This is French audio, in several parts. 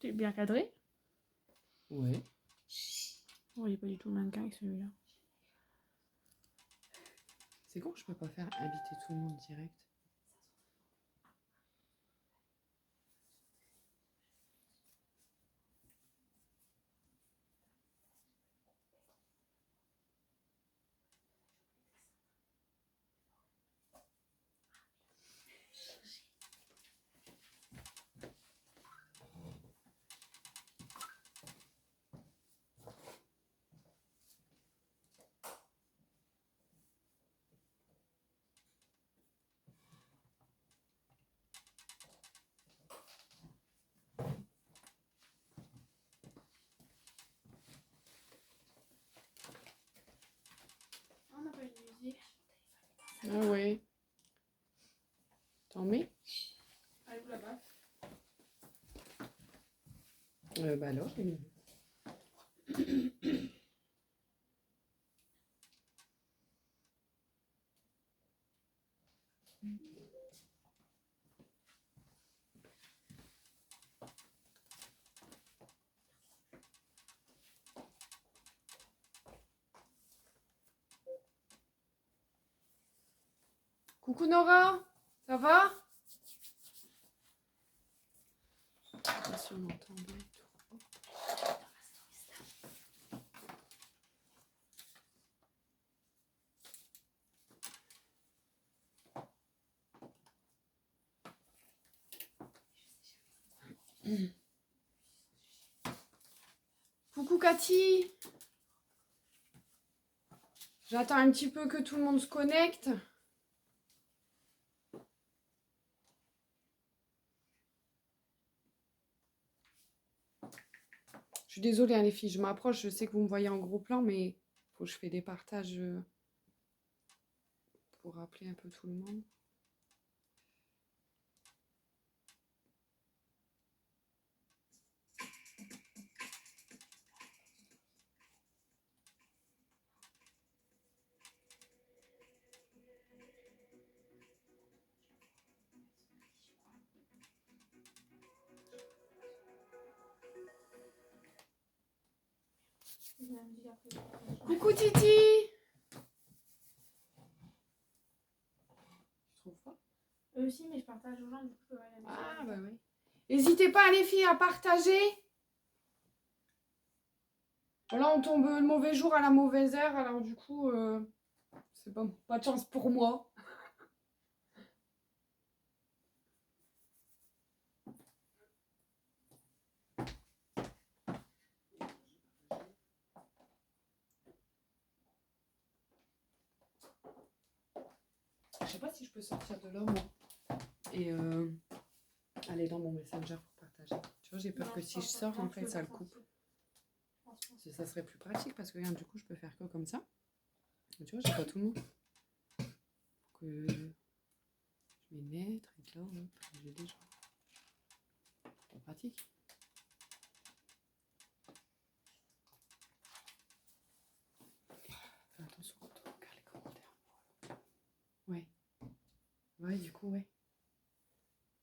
T'es bien cadré? Ouais. Oh, il n'est pas du tout le mannequin avec celui-là. C'est con que je peux pas faire habiter tout le monde direct. On n'a pas eu de musique. Ah ouais. T'en mets? Allez, où là-bas? Bah alors, j'ai mis. Coucou Nora, ça va? Si on entend bien et tout. Coucou Cathy. J'attends un petit peu que tout le monde se connecte. Je suis désolée hein, les filles, je m'approche, je sais que vous me voyez en gros plan, mais il faut que je fais des partages pour rappeler un peu tout le monde. Coucou Titi. Tu trouves pas? Eux aussi, mais je partage aux gens, du coup, je peux voir la musique. Ah bah oui. N'hésitez pas les filles à partager. Voilà, on tombe le mauvais jour à la mauvaise heure, alors du coup, c'est pas de chance pour moi. Je sais pas si je peux sortir de là, moi. Et aller dans mon Messenger pour partager. Tu vois, j'ai peur Non, que je si je pense pas. sors, Non, en tu fait, peux ça pas le coupe. sortir. Je pense pas. Ça serait plus pratique parce que regarde, du coup, je peux faire que comme ça. Et tu vois, j'ai pas tout le monde. Faut que je vais mettre et là, hop, j'ai déjà. C'est pratique. Fais attention quand on regarde les commentaires. Ouais. Ouais, du coup, ouais.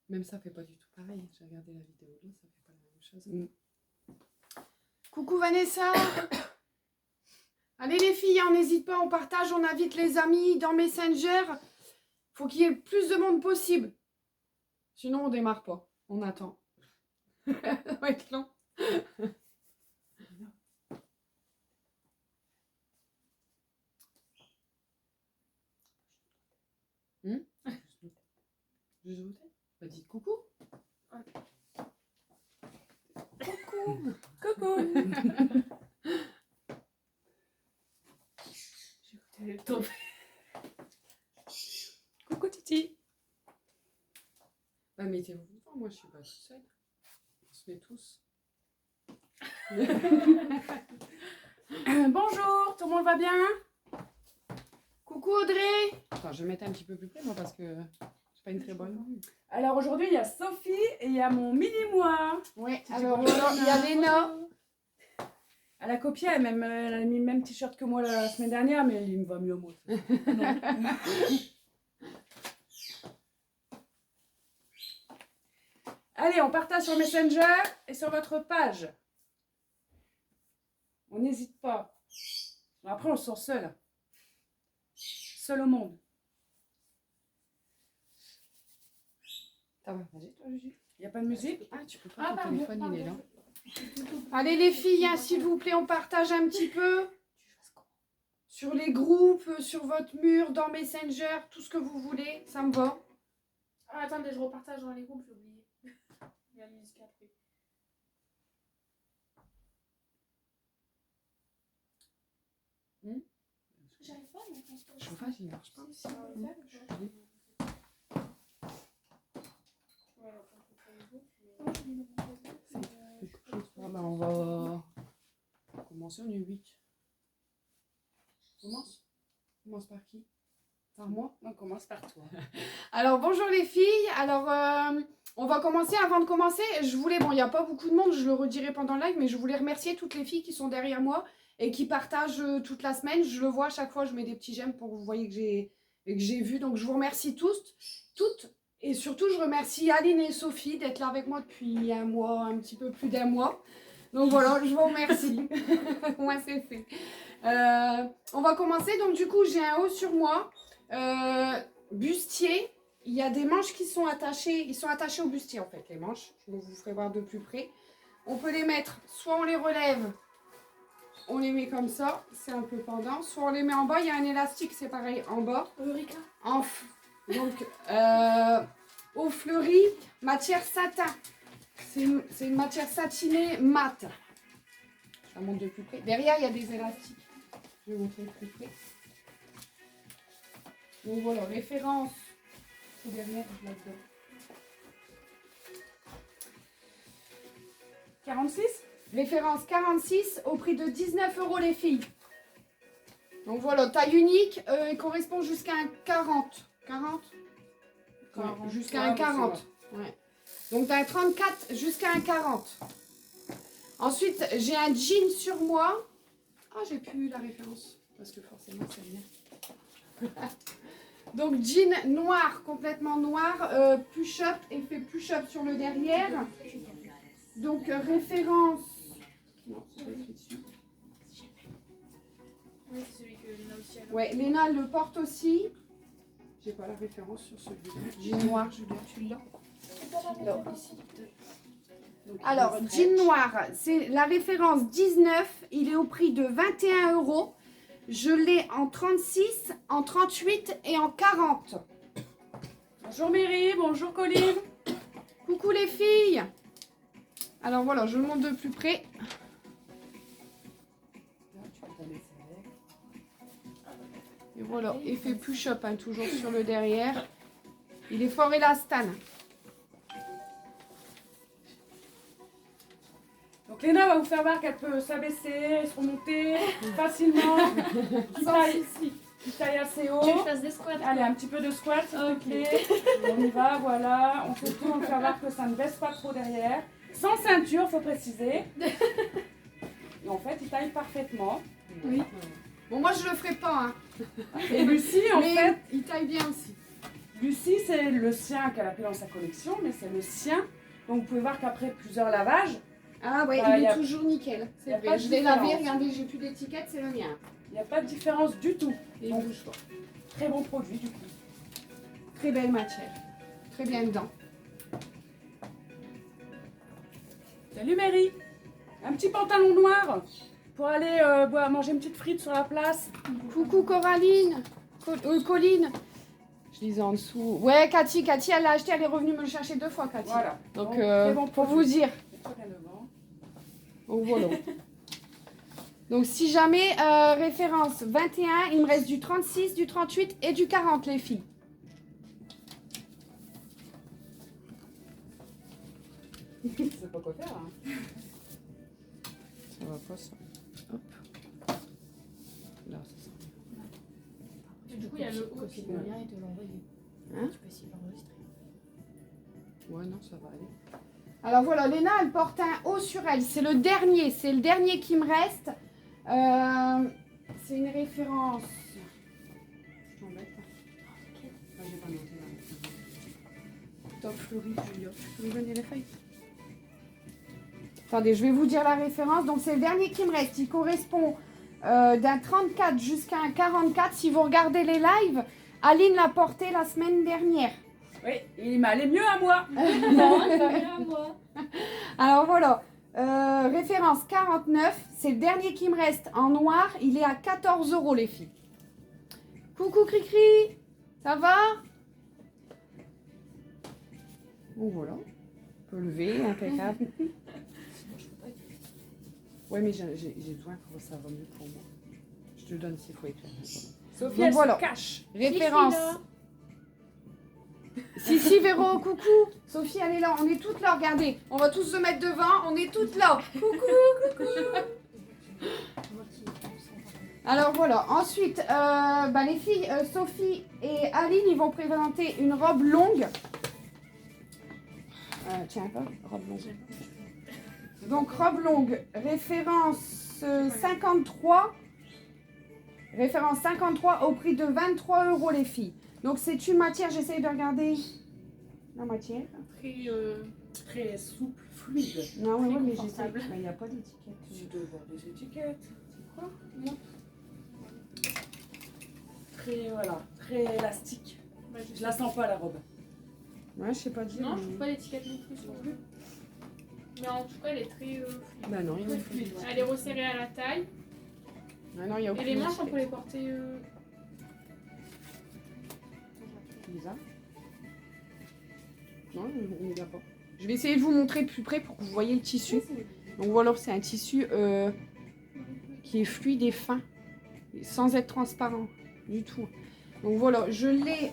Même ça fait pas du tout pareil. J'ai regardé la vidéo là, ça fait pas la même chose. Coucou Vanessa. Allez les filles, on n'hésite pas, on partage, on invite les amis dans Messenger. Faut qu'il y ait le plus de monde possible. Sinon on démarre pas, on attend. Ça va être long. Juste voter. Bah dites coucou. Coucou. Coucou. J'ai tombé. Coucou Titi. Bah mettez-vous devant, moi je suis pas toute seule. On se met tous. Bonjour, tout le monde va bien? Coucou Audrey. Attends, je vais mettre un petit peu plus près moi parce que j'ai pas une très bonne vue. Alors aujourd'hui, il y a Sophie et il y a mon mini-moi. Ouais, Tu alors dis il y a Léna. Elle a copié, elle a mis le même t-shirt que moi la semaine dernière, mais il me va mieux moi. Allez, on partage sur Messenger et sur votre page. On n'hésite pas. Après, on se sent seul. Seul au monde. T'as pas mangé toi, Juju? Il n'y a pas de musique? Ah, tu peux pas, Ah, ton pardon, téléphone il est là. Allez les filles, hein, s'il vous plaît, on partage un petit peu sur les groupes, sur votre mur, dans Messenger, tout ce que vous voulez, ça me va. Ah, attendez, je repartage dans les groupes, j'ai oublié. Il y a la musique après. J'arrive pas à mettre un spot. Le chauffage il marche pas. Ça va le faire, ou pas? Oui. Ouais, on peut faire les groupes, mais- Quelque chose. Ah, bah, on va commencer, on est 8. On commence par qui? Par moi? On commence par toi. Alors bonjour les filles, alors on va commencer. Avant de commencer, je voulais, bon il n'y a pas beaucoup de monde, je le redirai pendant le live, mais je voulais remercier toutes les filles qui sont derrière moi et qui partagent toute la semaine. Je le vois à chaque fois, je mets des petits j'aime pour que vous voyez que j'ai vu. Donc je vous remercie toutes. Et surtout je remercie Aline et Sophie d'être là avec moi depuis un mois, un petit peu plus d'un mois. Donc voilà, je vous remercie. Moi c'est fait. On va commencer, donc du coup j'ai un haut sur moi. Bustier, il y a des manches qui sont attachées, ils sont attachés au bustier en fait, les manches, je vous ferai voir de plus près. On peut les mettre, soit on les relève, on les met comme ça, c'est un peu pendant, soit on les met en bas, il y a un élastique, c'est pareil, en bas. Eureka. Donc, au fleuri, matière satin, c'est une matière satinée mate. Je la montre de plus près. Derrière, il y a des élastiques, je vais vous montrer de plus près. Donc voilà, référence. C'est derrière, je la donne. 46? Référence 46 au prix de 19 € les filles. Donc voilà, taille unique, il correspond jusqu'à un 40. 40 40. Jusqu'à un 40. Ouais. Donc d'un 34 jusqu'à un 40. Ensuite, j'ai un jean sur moi. Ah, j'ai plus la référence. Parce que forcément, c'est bien. Donc jean noir, complètement noir, push-up, effet push-up sur le derrière. Donc référence. Non, c'est pas écrit dessus. Oui, c'est celui que Léna aussi a. Ouais, Léna le porte aussi. J'ai pas la référence sur celui-là. Jean noir, Julia, tu l'as? Là, ici. Alors, jean noir, c'est la référence 19. Il est au prix de 21 €. Je l'ai en 36, en 38 et en 40. Bonjour Mary, bonjour Colline. Coucou les filles. Alors voilà, je le montre de plus près. Et voilà, effet push-up, hein, toujours sur le derrière. Il est fort élastane. Donc Léna va vous faire voir qu'elle peut s'abaisser, se remonter facilement. Qui taille assez haut. Tu veux que je fasse des squats? Allez, un petit peu de squat s'il te plaît. On y va, voilà. On fait tout, on fait voir que ça ne baisse pas trop derrière. Sans ceinture, faut préciser. Et en fait, il taille parfaitement. Oui. Bon, moi je le ferai pas, hein. Et Lucie, en Mais fait, il taille bien aussi. Lucie, c'est le sien qu'elle a pris dans sa collection, mais c'est le sien. Donc vous pouvez voir qu'après plusieurs lavages, Ah ouais, Bah, il y est a- toujours nickel. y C'est a vrai. pas de Je l'ai lavé, différence. regardez, j'ai plus d'étiquette, c'est le mien. il n'y a pas de différence du tout. Et il Donc, bouge pas. très bon produit du coup. Très belle matière. Très bien dedans. Salut Mary. Un petit pantalon noir pour aller manger une petite frite sur la place. Coucou Coraline. Colline. Je lisais en dessous. Ouais, Cathy, elle l'a acheté, elle est revenue me le chercher 2 fois, Cathy. Voilà. Donc, très bon pour produit. vous dire. C'est toi qui as devant. Donc voilà. Donc si jamais, référence 21, il me reste du 36, du 38 et du 40 les filles. C'est pas quoi faire. Hein. Ça va pas ça. Hop. Là, ça sent bien. Du coup, il y a le haut qui Ouais. vient et te l'envoyer. Hein? Tu peux essayer d'enregistrer. Ouais, non, ça va aller. Alors voilà, Léna, elle porte un haut sur elle. C'est le dernier qui me reste. C'est une référence. Je t'embête. Ah, j'ai pas noté là. Top fleuri, Julia. Tu peux me donner les feuilles? Attendez, je vais vous dire la référence. Donc, c'est le dernier qui me reste. Il correspond d'un 34 jusqu'à un 44. Si vous regardez les lives, Aline l'a porté la semaine dernière. Oui, il m'allait mieux à moi. Non, il va bien à moi. Alors, voilà. Référence 49. C'est le dernier qui me reste en noir. Il est à 14 € les filles. Coucou Cricri. Ça va? Bon, voilà. On peut lever, impeccable. Ouais, mais j'ai besoin que ça va mieux pour moi. Je te donne s'il faut éclairer. Sophie, Donc elle voilà. se cache. Référence. Si, Véro, coucou. Sophie, elle est là. On est toutes là, regardez. On va tous se mettre devant. On est toutes là. Coucou. Alors voilà. Ensuite, les filles, Sophie et Aline, ils vont présenter une robe longue. Tiens, pas robe longue. Donc, robe longue, référence 53. Référence 53 au prix de 23 € les filles. Donc, c'est une matière, j'essaye de regarder la matière. Très souple, fluide. Non, oui, mais j'essaye. confortable. Mais il n'y a pas d'étiquette. Tu dois voir des étiquettes. C'est quoi? Non. Très élastique. Je la sens pas la robe. Ouais, je sais pas dire. Non, je mais- trouve pas l'étiquette non plus sur lui. Mais en tout cas, elle est très fluide. Bah non, il y a Très aucune fluide. étiquette. Elle est resserrée à la taille. Ah non, il y a Et aucune les manches, on étiquette. peut les porter. Bizarre. Non, il n'y a pas. Je vais essayer de vous montrer de plus près pour que vous voyez le tissu. Donc voilà, c'est un tissu qui est fluide et fin, sans être transparent du tout. Donc voilà, je l'ai.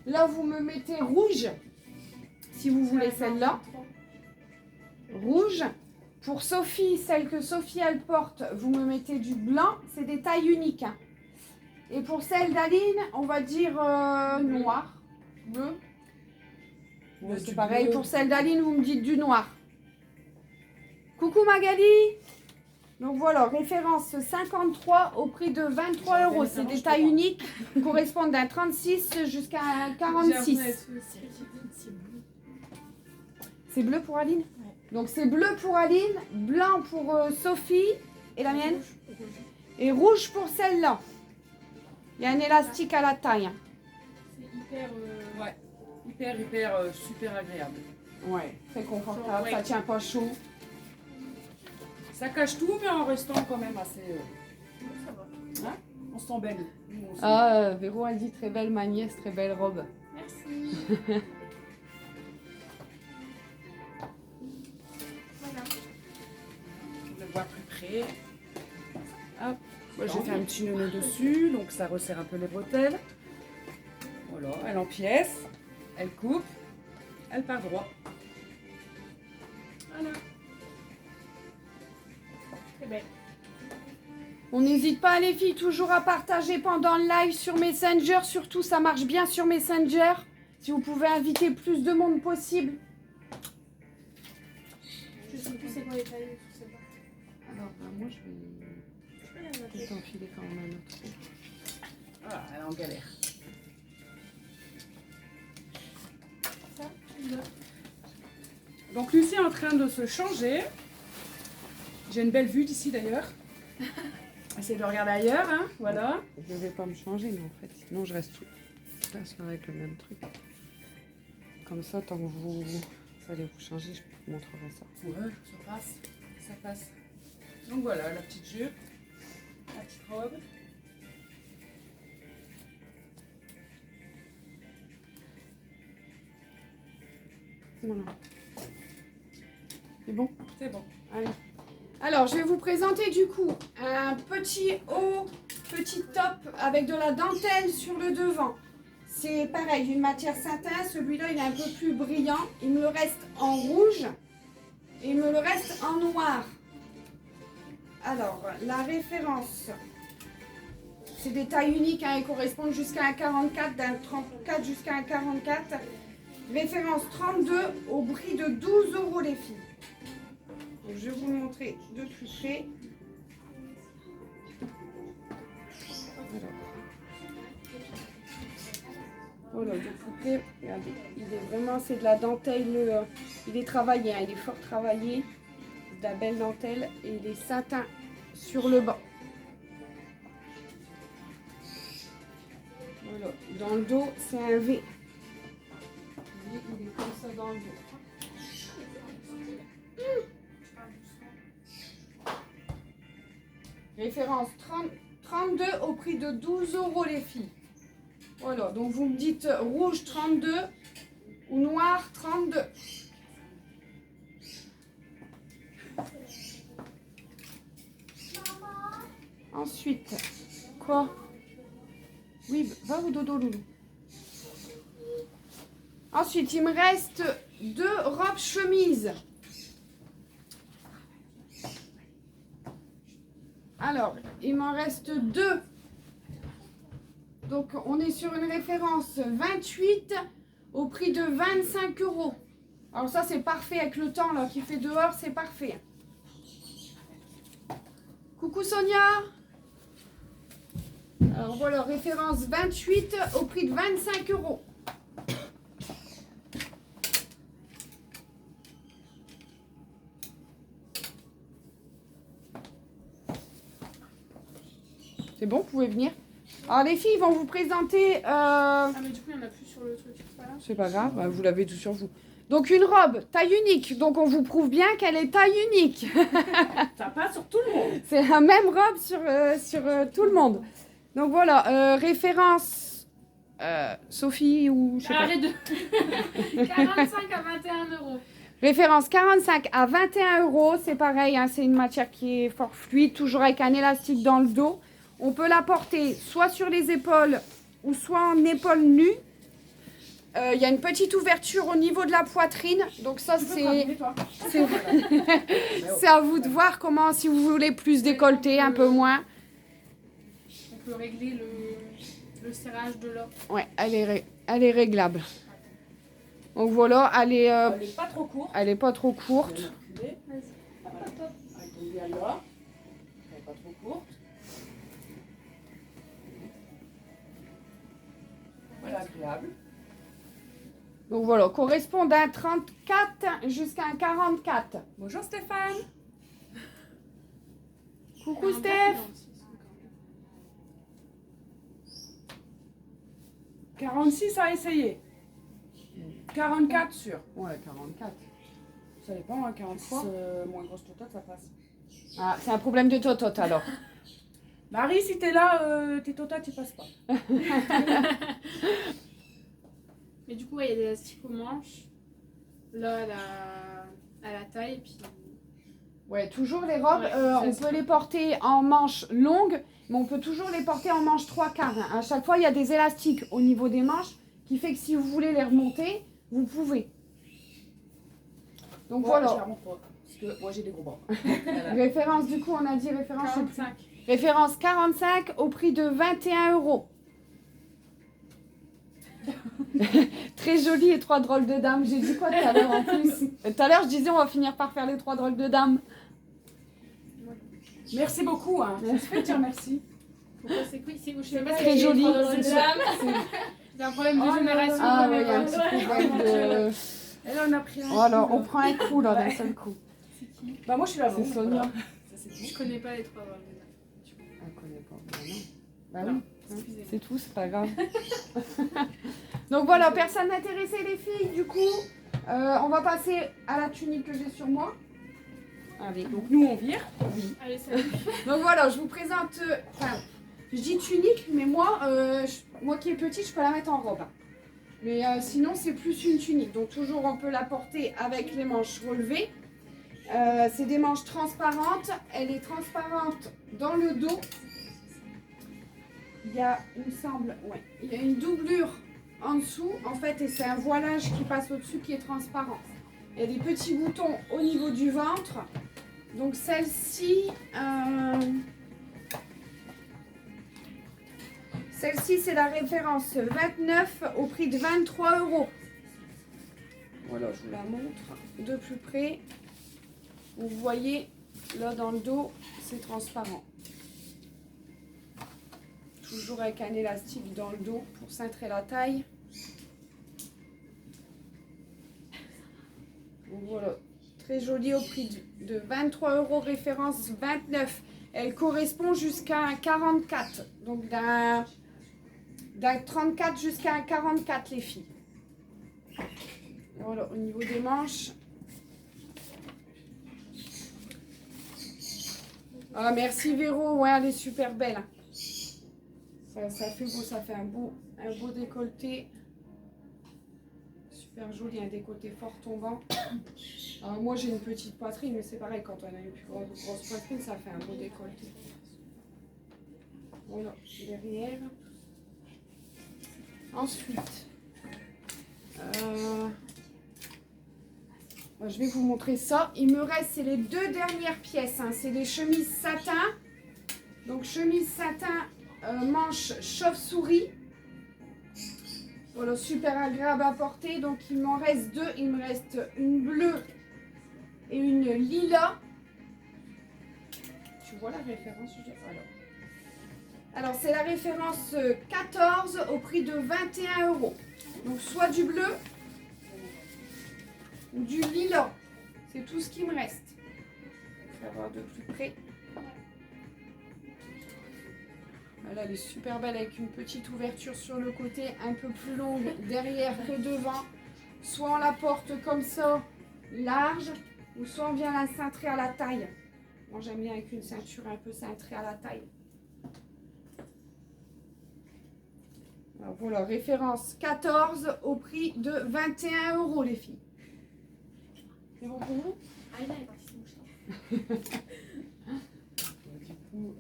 Là, vous me mettez rouge, si vous voulez celle-là. Rouge. Pour Sophie, celle que Sophie elle porte, vous me mettez du blanc. C'est des tailles uniques. Hein. Et pour celle d'Aline, on va dire noir, bleu. Ouais, C'est du pareil, bleu. pour celle d'Aline, vous me dites du noir. Coucou Magali. Donc voilà, référence 53 au prix de 23 €. C'est des tailles uniques, correspondent d'un 36 jusqu'à un 46. C'est bleu pour Aline? Donc c'est bleu pour Aline, blanc pour Sophie et la mienne. Et rouge pour celle-là. Il y a un élastique à la taille. Hein. C'est hyper. Hyper, super agréable. Ouais, très confortable, Ouais. ça tient pas chaud. Ça cache tout, mais en restant quand même assez. Ça va. On se sent belle. Nous aussi. Ah, Véro a dit très belle ma nièce, très belle robe. Merci. Voilà. Pour le voir plus près. Hop. Moi, j'ai fait un petit nœud dessus, donc ça resserre un peu les bretelles. Voilà, elle empièce, elle coupe, elle part droit. Voilà. Très belle. On n'hésite pas les filles toujours à partager pendant le live sur Messenger, surtout ça marche bien sur Messenger. Si vous pouvez inviter plus de monde possible. Je sais plus c'est quoi les tailles, je sais pas. Alors moi je vais t'enfiler quand même un autre. Voilà, elle est en galère. Ça, là. Donc Lucie est en train de se changer. J'ai une belle vue d'ici d'ailleurs. Essayez de regarder ailleurs, hein. Voilà. Je vais pas me changer mais en fait sinon je reste tout avec le même truc. Comme ça tant que vous allez vous changer je vous montrerai ça. Ouais, ça passe. Ça passe. Donc voilà, la petite jupe, la petite robe. Voilà. C'est bon? C'est bon. Allez. Alors, je vais vous présenter du coup un petit haut, petit top avec de la dentelle sur le devant. C'est pareil, une matière satin. Celui-là, il est un peu plus brillant. Il me le reste en rouge et il me le reste en noir. Alors, la référence, c'est des tailles uniques. Hein, elles correspondent jusqu'à un 44, d'un 34 jusqu'à un 44. Référence 32 au prix de 12 € les filles. Donc, je vais vous le montrer de plus près. Alors. Voilà, de plus près, regardez, il est vraiment, c'est de la dentelle, il est travaillé, hein, il est fort travaillé, de la belle dentelle et il est satin sur le bas. Voilà, dans le dos, c'est un V. Il est comme ça dans le dos. Référence 32 au prix de 12 € les filles. Voilà, donc vous me dites rouge 32 ou noir 32. Ensuite, quoi? Oui, va au dodo, loulou. Ensuite, il me reste 2 robes chemises. Alors, il m'en reste 2. Donc, on est sur une référence 28 au prix de 25 €. Alors ça, c'est parfait avec le temps là qui fait dehors, c'est parfait. Coucou Sonia. Alors voilà, référence 28 au prix de 25 €. C'est bon, vous pouvez venir. Alors les filles vont vous présenter... Ah, mais du coup, il n'y en a plus sur le truc. C'est pas grave. C'est pas grave, bah, vous l'avez tout sur vous. Donc une robe taille unique, donc on vous prouve bien qu'elle est taille unique. Ça passe sur tout le monde. C'est la même robe sur tout le monde. Donc voilà, référence Sophie ou je sais pas. Arrête de. 45 à 21 €. Référence 45 à 21 €, c'est pareil, hein, c'est une matière qui est fort fluide, toujours avec un élastique dans le dos. On peut la porter soit sur les épaules ou soit en épaules nues. Il y a une petite ouverture au niveau de la poitrine, donc ça c'est c'est à vous de voir comment, si vous voulez plus décolleté, un peu moins. On peut régler le serrage de l'or. Ouais, elle est réglable. Donc voilà, Elle est pas trop courte. elle est pas trop courte. Elle tombe bien là. Elle est pas trop courte. Voilà, agréable. Donc voilà, correspond d'un 34 jusqu'à un 44. Bonjour Stéphane. Coucou Steph. 46 à essayer. 44 sûr. Ouais, 44. Ça dépend, hein, 46 moins grosse totote, ça passe. Ah, c'est un problème de totote alors. Marie, si t'es là, tes tototes, ils passent pas. Mais du coup, ouais, il y a des élastiques aux manches. Là, à la taille. Et puis. Ouais, toujours les robes, Ouais, on peut les porter en manches longues, mais on peut toujours les porter en manches 3/4. Hein. À chaque fois, il y a des élastiques au niveau des manches qui fait que si vous voulez les remonter, vous pouvez. Donc Moi, je voilà. la remonte pas, parce que moi j'ai des gros bras. Référence, du coup, on a dit référence. 45. Référence 45 au prix de 21 €. Très joli les 3 drôles de dames. J'ai dit quoi tout à l'heure en plus? Tout à l'heure, je disais on va finir par faire les 3 drôles de dames. Merci beaucoup, hein. Ça se fait dire merci. Pourquoi c'est quoi? Je sais pas si Très c'est joli. les 3 drôles de dames. C'est un problème de Oh, génération. Ah mais oui, il y a un ouais. petit problème de... Elle en a pris un. Oh, alors, coup, on là. prend un coup là d'un seul coup. C'est qui? Bah moi je suis là. C'est Sonia. Ça, c'est Je tout. connais pas les 3 drôles de dames. Elle connaît pas. Bah non. Bah Non, oui, hein, excusez-moi. c'est tout, c'est pas grave. Donc voilà, personne intéressée les filles, du coup, on va passer à la tunique que j'ai sur moi. Allez, donc Donc nous on vire. Allez, salut. Donc voilà, je vous présente, enfin, je dis tunique, mais moi, moi qui est petite, je peux la mettre en robe. Mais sinon, c'est plus une tunique. Donc toujours, on peut la porter avec les manches relevées. C'est des manches transparentes. Elle est transparente dans le dos. Il y a, il me semble, ouais, il y a une doublure en dessous, en fait, et c'est un voilage qui passe au-dessus qui est transparent. Il y a des petits boutons au niveau du ventre. Donc celle-ci, c'est la référence 29 au prix de 23 €. Voilà, je vous la montre de plus près. Vous voyez, là dans le dos, c'est transparent. Toujours avec un élastique dans le dos pour cintrer la taille. Voilà, très jolie au prix de 23 €, référence 29. Elle correspond jusqu'à un 44. Donc d'un 34 jusqu'à un 44 les filles. Voilà, au niveau des manches. Ah, merci Véro, ouais, elle est super belle. Ça fait beau, ça fait un beau décolleté. Super joli, un décolleté fort tombant. Alors, moi j'ai une petite poitrine, mais c'est pareil, quand on a une plus grosse poitrine, ça fait un beau décolleté. Voilà, derrière. Ensuite, je vais vous montrer ça. Il me reste, c'est les deux dernières pièces. Hein. C'est les chemises satin. Donc chemise satin, manche chauve-souris. Voilà, super agréable à porter. Donc il m'en reste deux. Il me reste une bleue et une lilas. Tu vois la référence? Alors c'est la référence 14 au prix de 21 €. Donc soit du bleu ou du lilas. C'est tout ce qui me reste. Je vais voir de plus près. Voilà, elle est super belle avec une petite ouverture sur le côté, un peu plus longue derrière que devant. Soit on la porte comme ça, large, ou soit on vient la cintrer à la taille. Moi j'aime bien avec une ceinture un peu cintrée à la taille. Alors voilà, référence 14 au prix de 21 € les filles. C'est bon pour vous? Ah, il est parti, mon chat. Du coup,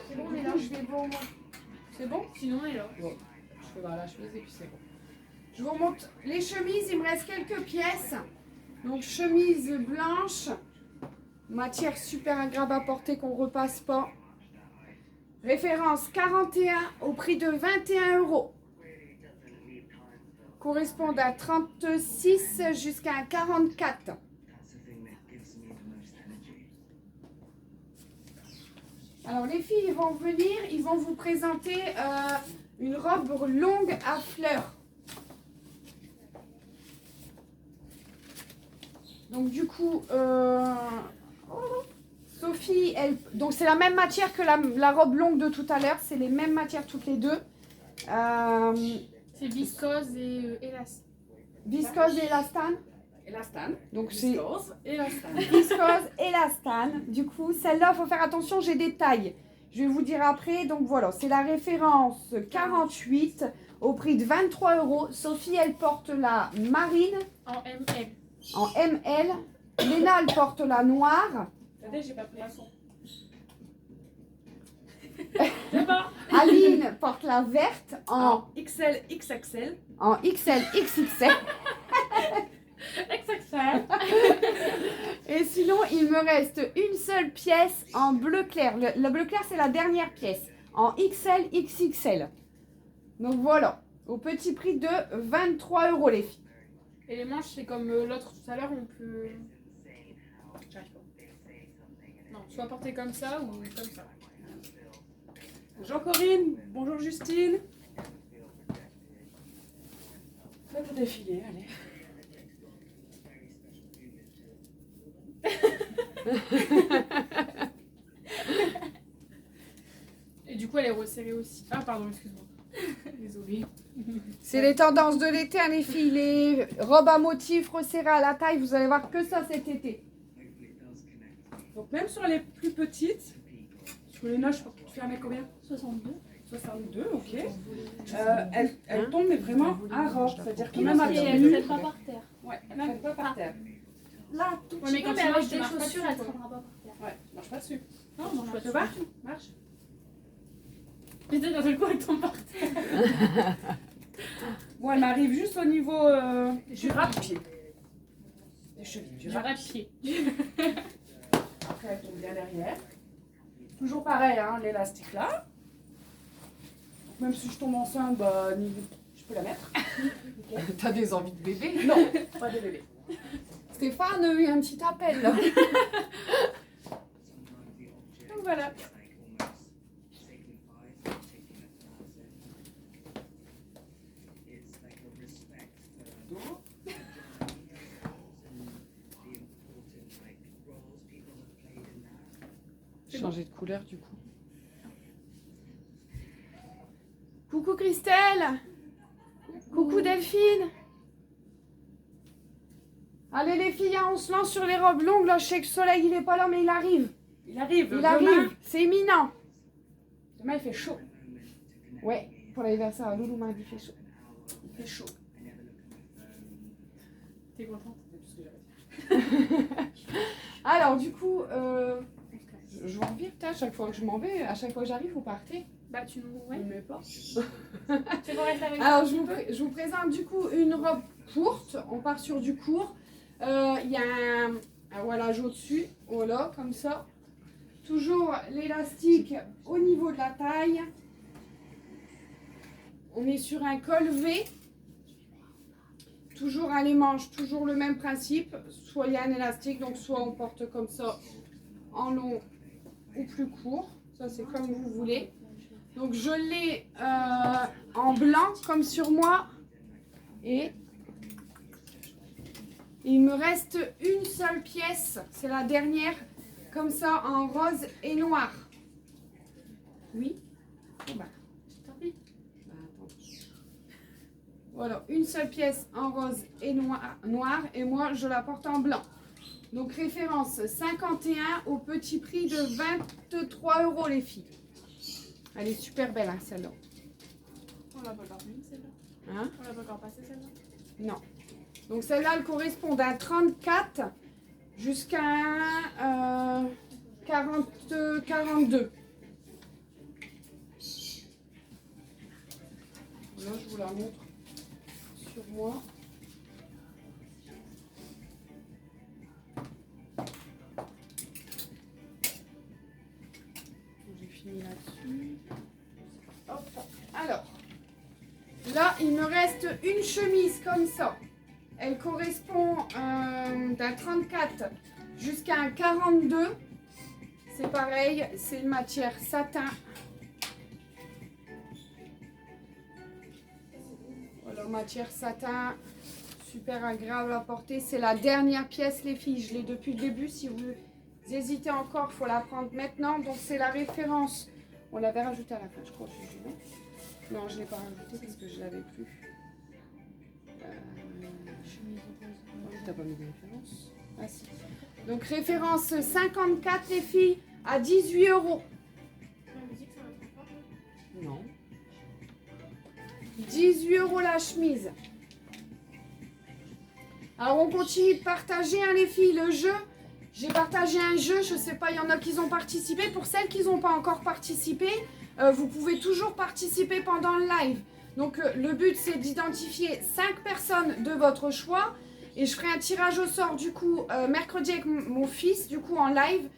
C'est bon, mais là je vais vous remonter. C'est bon? Sinon, on est là. bon, je fais voir la chemise et puis c'est bon. Je vous remonte les chemises, il me reste quelques pièces. Donc chemise blanche, matière super agréable à porter qu'on repasse pas. Référence 41 au prix de 21 €. Correspond à 36 jusqu'à un 44. Alors les filles ils vont venir, ils vont vous présenter une robe longue à fleurs. Donc du coup, Sophie, donc c'est la même matière que la robe longue de tout à l'heure, c'est les mêmes matières toutes les deux. C'est viscose et élastique. Viscose et élastane. Élastane. Donc c'est Viscose, élastane. viscose et élastane. Du coup, celle-là, il faut faire attention, j'ai des tailles. Je vais vous dire après. Donc voilà, c'est la référence 48 au prix de 23 €. Sophie, elle porte la marine En ML. en ML. Léna, elle porte la noire. Attendez, j'ai pas pris la son. Aline porte la verte En XL, XXL. en XL, XXL. XXL. Et sinon, il me reste une seule pièce en bleu clair. Le bleu clair, c'est la dernière pièce. En XL, XXL. Donc voilà, au petit prix de 23 € les filles. Et les manches, c'est comme l'autre tout à l'heure, on peut. J'arrive pas. Non, soit porter comme ça ou comme ça. Bonjour Corinne, bonjour Justine. Faites-vous défiler, allez. Et du coup, elle est resserrée aussi. Ah, pardon, excuse-moi. Désolée. C'est les tendances de l'été, hein, les filles. Les robes à motifs resserrées à la taille, vous allez voir que ça cet été. Donc même sur les plus petites, sur les noches, tu fais 1 mètre combien? 62. 62, ok. Elle tombe mais vraiment à ras, c'est-à-dire que Qui même à elle tenue, ne pas par terre. ouais, elle ne pas par terre. Là, tout Ouais, petit mais peu, quand mais tu elle marches marche des pas chaussures, dessus, elle ne quoi. tiendra pas par terre. Ouais, tu marches pas dessus. Non, Tu marche peux pas pas? dessus. Marche. Putain, d'un seul coup, elle tombe par terre. Bon, elle m'arrive juste au niveau du ras de pied. Des chevilles, du Du ras de ras de pied. Après, elle tombe bien derrière. Toujours pareil, hein, l'élastique là. Donc, même si je tombe enceinte, bah, je peux la mettre. T'as des envies de bébé? Non, pas de bébé. Stéphane a eu un petit appel là. Donc voilà. C'est changer de couleur du coup. Coucou Christelle. Coucou Delphine. Allez les filles, hein, on se lance sur les robes longues. Là, je sais que le soleil il est pas là, mais il arrive. Il arrive. Il demain, arrive. C'est imminent. Demain, il fait chaud. Ouais, pour l'anniversaire à Loulou m'a dit il fait chaud. Il fait chaud. T'es contente? C'est tout ce que j'avais dit. Alors du coup, je vous revire à chaque fois que je m'en vais, à chaque fois que j'arrive, vous partez. Bah, tu nous. Vous Ouais. m'aimez pas. Tu veux rester avec Alors moi je vous présente du coup une robe courte. On part sur du court. Il y a un voilage au-dessus, voilà, comme ça. Toujours l'élastique au niveau de la taille. On est sur un col V. Toujours à les manches, toujours le même principe. Soit il y a un élastique, donc soit on porte comme ça en long ou plus court. Ça c'est comme vous voulez. Donc je l'ai en blanc comme sur moi. Et il me reste une seule pièce. C'est la dernière. Comme ça en rose et noir. Oui. Bon, bah. Tant pis. Bah, attends. Voilà, une seule pièce en rose et noir et moi je la porte en blanc. Donc référence 51 au petit prix de 23 € les filles. Elle est super belle hein, celle-là. On l'a pas encore mis celle-là. Hein? On l'a pas encore passé celle-là. Non. Donc celle-là elle correspond d'un 34 jusqu'à 42. Là je vous la montre sur moi. J'ai fini là-dessus. Hop. Alors, là, il me reste une chemise comme ça. Elle correspond d'un 34 jusqu'à un 42. C'est pareil, c'est une matière satin. Voilà, matière satin, super agréable à porter. C'est la dernière pièce, les filles. Je l'ai depuis le début. Si vous hésitez encore, il faut la prendre maintenant. Donc, c'est la référence. On l'avait rajouté à la fin, je crois. Non, je ne l'ai pas rajouté parce que je ne l'avais plus. T'as pas mis de référence? Ah si. Donc, référence 54, les filles, à 18 €. On me dit que ça va pas. Non. 18 € la chemise. Alors on continue de partager hein, les filles le jeu. J'ai partagé un jeu, je sais pas, il y en a qui ont participé. Pour celles qui n'ont pas encore participé, vous pouvez toujours participer pendant le live. Donc le but c'est d'identifier 5 personnes de votre choix. Et je ferai un tirage au sort du coup mercredi avec mon fils du coup en live.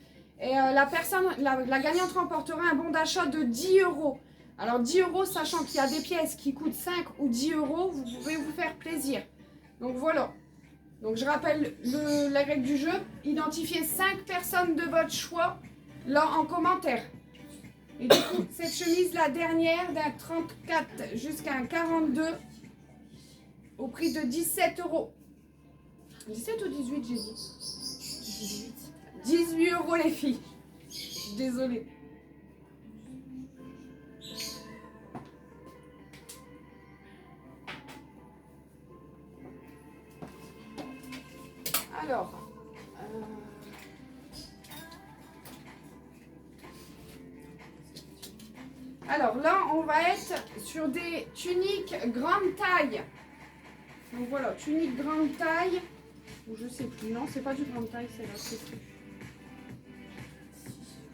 Et la gagnante remportera un bon d'achat de 10 €. Alors 10 €, sachant qu'il y a des pièces qui coûtent 5 ou 10 €, vous pouvez vous faire plaisir. Donc voilà. Donc je rappelle la règle du jeu. Identifiez 5 personnes de votre choix là en commentaire. Et du coup, cette chemise, la dernière, d'un 34 jusqu'à un 42, au prix de 17 €. 17 ou 18 j'ai dit? 18 € les filles. Désolée. Alors, là, on va être sur des tuniques grande taille. Donc voilà, tunique grande taille. Ou je sais plus, non, c'est pas du grande taille, c'est là, je sais plus.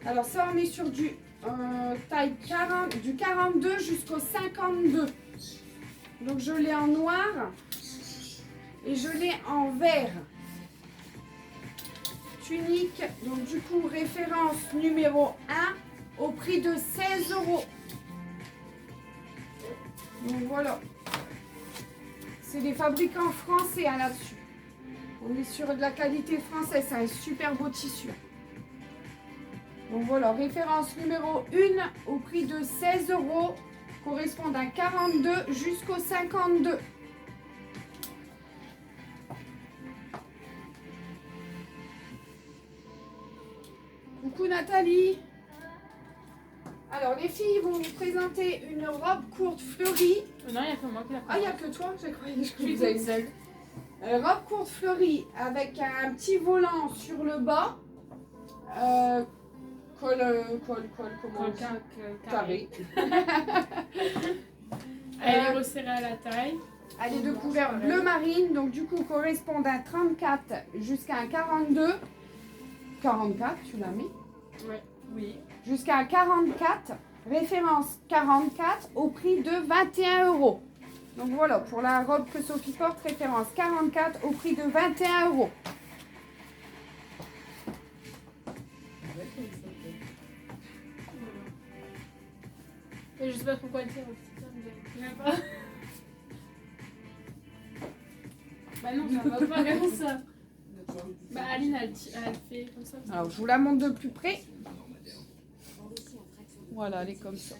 Alors ça, on est sur du taille 40, du 42 jusqu'au 52. Donc je l'ai en noir et je l'ai en vert. Tunique, donc du coup référence numéro 1 au prix de 16 €. Donc voilà. C'est des fabricants français hein, là-dessus. On est sur de la qualité française, c'est un super beau tissu. Donc voilà, référence numéro 1 au prix de 16 €, correspond d'un 42 jusqu'au 52. Coucou Nathalie. Alors, les filles vont vous présenter une robe courte fleurie. Non, il y a que moi qui l'a Ah, il n'y a que toi? J'ai cru Je que suis vous avez toute seule. robe courte fleurie avec un petit volant sur le bas. Comment carré. Elle est resserrée à la taille. Elle est de couleur bleu marine, donc du coup correspond d'un 34 jusqu'à un 42. 44, tu l'as mis? Oui. Jusqu'à un 44, référence 44 au prix de 21 €. Donc voilà, pour la robe que Sophie porte, référence 44 au prix de 21 €. Et je sais pas pourquoi dire aussi ça, mais même pas. Bah non, ça va pas comme ça. Bah Aline, elle fait comme ça. Alors je vous la montre de plus près. Voilà, elle est comme ça.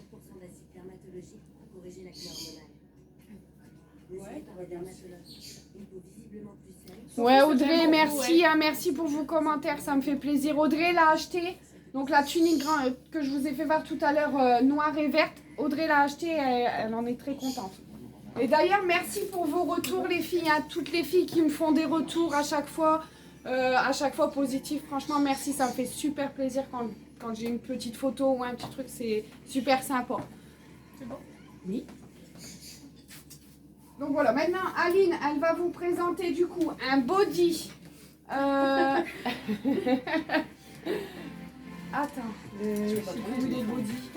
Ouais Audrey, merci, hein, merci pour vos commentaires, ça me fait plaisir. Audrey l'a acheté, donc la tunique que je vous ai fait voir tout à l'heure, noire et verte. Audrey l'a acheté, elle en est très contente. Et d'ailleurs, merci pour vos retours les filles, hein, toutes les filles qui me font des retours à chaque fois positifs. Franchement, merci, ça me fait super plaisir quand j'ai une petite photo ou un petit truc, c'est super sympa. C'est bon? Oui. Donc voilà, maintenant Aline, elle va vous présenter du coup un body. Attends, j'ai plus vu les bodys.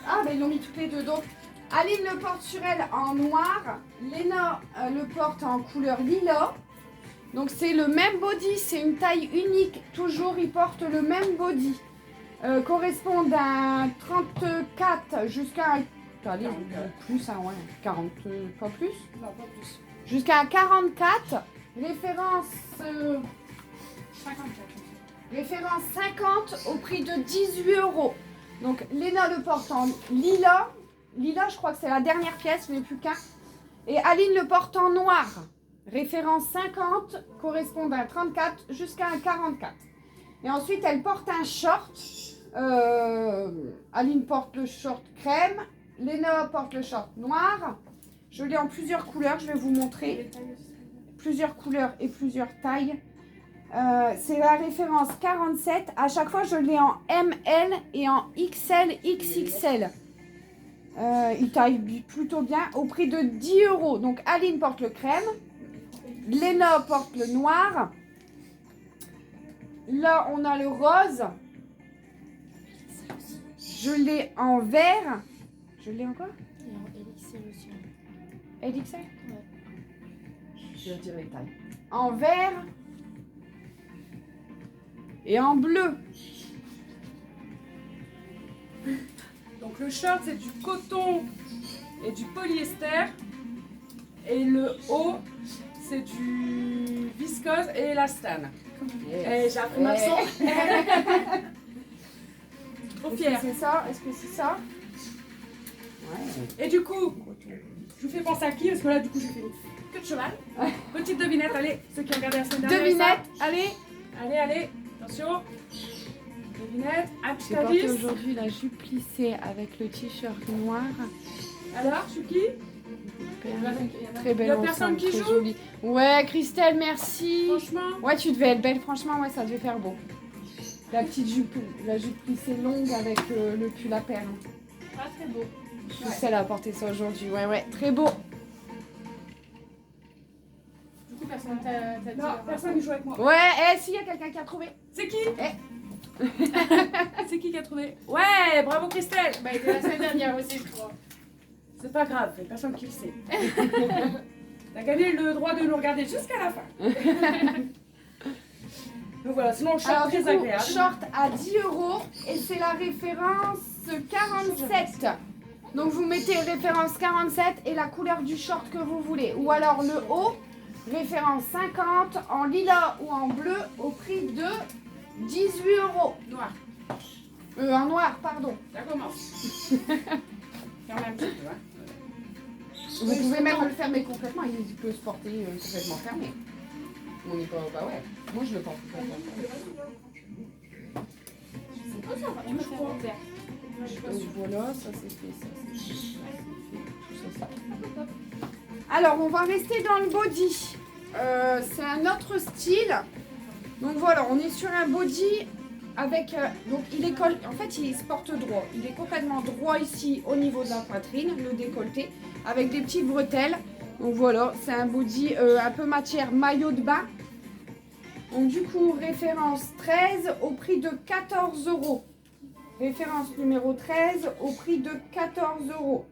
Ah, mais ils l'ont mis toutes les deux. Donc Aline le porte sur elle en noir, Léna le porte en couleur lilas. Donc c'est le même body, c'est une taille unique. Toujours, ils portent le même body. Correspond d'un 34 jusqu'à un... Allez, plus, hein, ouais, 40, pas plus. Non, pas plus. Jusqu'à 44, référence 54. référence 50 au prix de 18 €. Donc Léna le porte en lilas. Lilas, je crois que c'est la dernière pièce, mais plus qu'un. Et Aline le porte en noir. Référence 50 correspond d'un 34 jusqu'à un 44. Et ensuite, elle porte un short. Aline porte le short crème. Léna porte le short noir. Je l'ai en plusieurs couleurs, je vais vous montrer. Plusieurs couleurs et plusieurs tailles. C'est la référence 47. À chaque fois, je l'ai en ML et en XL, XXL. Il taille plutôt bien au prix de 10 €. Donc Aline porte le crème. Léna porte le noir. Là, on a le rose. Je l'ai en vert. Je l'ai encore? LXL? Ouais. Je vais dire les tailles. En vert et en bleu. Donc le short c'est du coton et du polyester. Et le haut c'est du viscose et élastane. Et j'ai appris ma leçon. Trop Est-ce fière. que c'est ça? Est-ce que c'est ça? Ouais. Et du coup, je vous fais penser à qui? Parce que là du coup j'ai fait une queue de cheval. Petite devinette, allez, ceux qui ont regardé la semaine dernière. Devinette, allez. Allez, allez, attention. Devinette, J'ai porté Actavis. aujourd'hui la jupe plissée avec le t-shirt noir. Alors, je suis qui? Très belle Y a ensemble, personne qui très joue jolie. Ouais, Christelle, merci. Franchement. Ouais, tu devais être belle, franchement, ouais, ça devait faire beau. La petite jupe, la jupe plissée longue avec le pull à perles. Ah, très beau. Christelle a porté ça aujourd'hui, ouais, très beau. Du coup, personne t'a dit. Non, personne ne joue avec moi. Ouais, si, y a quelqu'un qui a trouvé. C'est qui? Eh. C'est qui a trouvé? Ouais, bravo Christelle. Bah, il était la semaine dernière aussi, je crois. C'est pas grave, il y a personne qui le sait. T'as gagné le droit de nous regarder jusqu'à la fin. Donc voilà, sinon le short Alors, très du coup, agréable. short à 10 € et c'est la référence 47. Donc, vous mettez référence 47 et la couleur du short que vous voulez. Ou alors le haut, référence 50 en lilas ou en bleu au prix de 18 €. Noir. En noir, pardon. Ça commence. Ferme un petit peu, hein. Vous pouvez même le fermer complètement, il peut se porter complètement fermé. On n'est pas, bah ouais. Moi je le porte complètement fermé. C'est pas ça, tu me fais en vert. Donc voilà, ça c'est fait, ça c'est fait, tout ça c'est fait. Alors, on va rester dans le body. C'est un autre style. Donc voilà, on est sur un body avec... donc il est en fait, il se porte droit. Il est complètement droit ici au niveau de la poitrine, le décolleté, avec des petites bretelles. Donc voilà, c'est un body un peu matière maillot de bain. Donc du coup, référence 13 au prix de 14 €. Référence numéro 13 au prix de 14 €.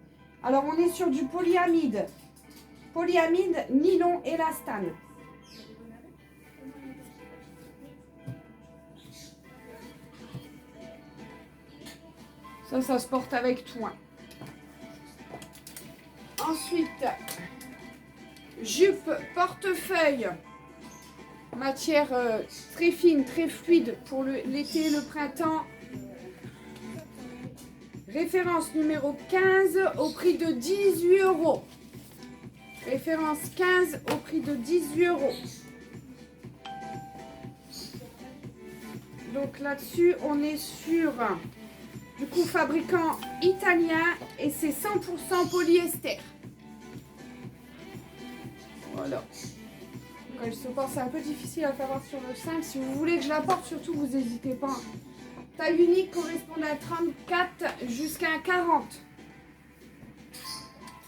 Alors, on est sur du polyamide. Polyamide, nylon, élastane. Ça se porte avec tout. Hein. Ensuite, jupe portefeuille. Matière très fine, très fluide pour l'été, le printemps. Référence numéro 15 au prix de 18 €. Référence 15 au prix de 18 €. Donc là-dessus, on est sur du coup fabricant italien et c'est 100% polyester. Voilà. Donc elle se porte, c'est un peu difficile à faire voir sur le sein. Si vous voulez que je la porte, surtout vous n'hésitez pas. Taille unique correspond à 34 jusqu'à un 40.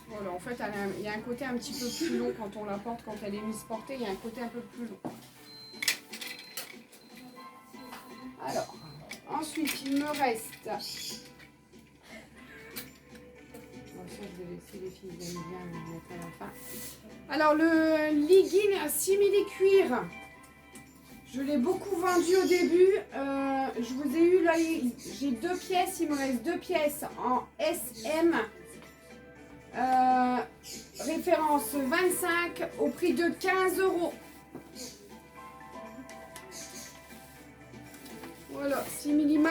Voilà, en fait, il y a un côté un petit peu plus long quand on la porte, quand elle est mise portée, il y a un côté un peu plus long. Alors, ensuite, il me reste... Bon, ça, je vais laisser les filles aiment bien le mettre à la fin. Alors, le legging simili-cuir. Je l'ai beaucoup vendu au début. Je vous ai eu là, j'ai 2 pièces. Il me reste 2 pièces en SM. Référence 25 au prix de 15 €. Voilà, 6 mm.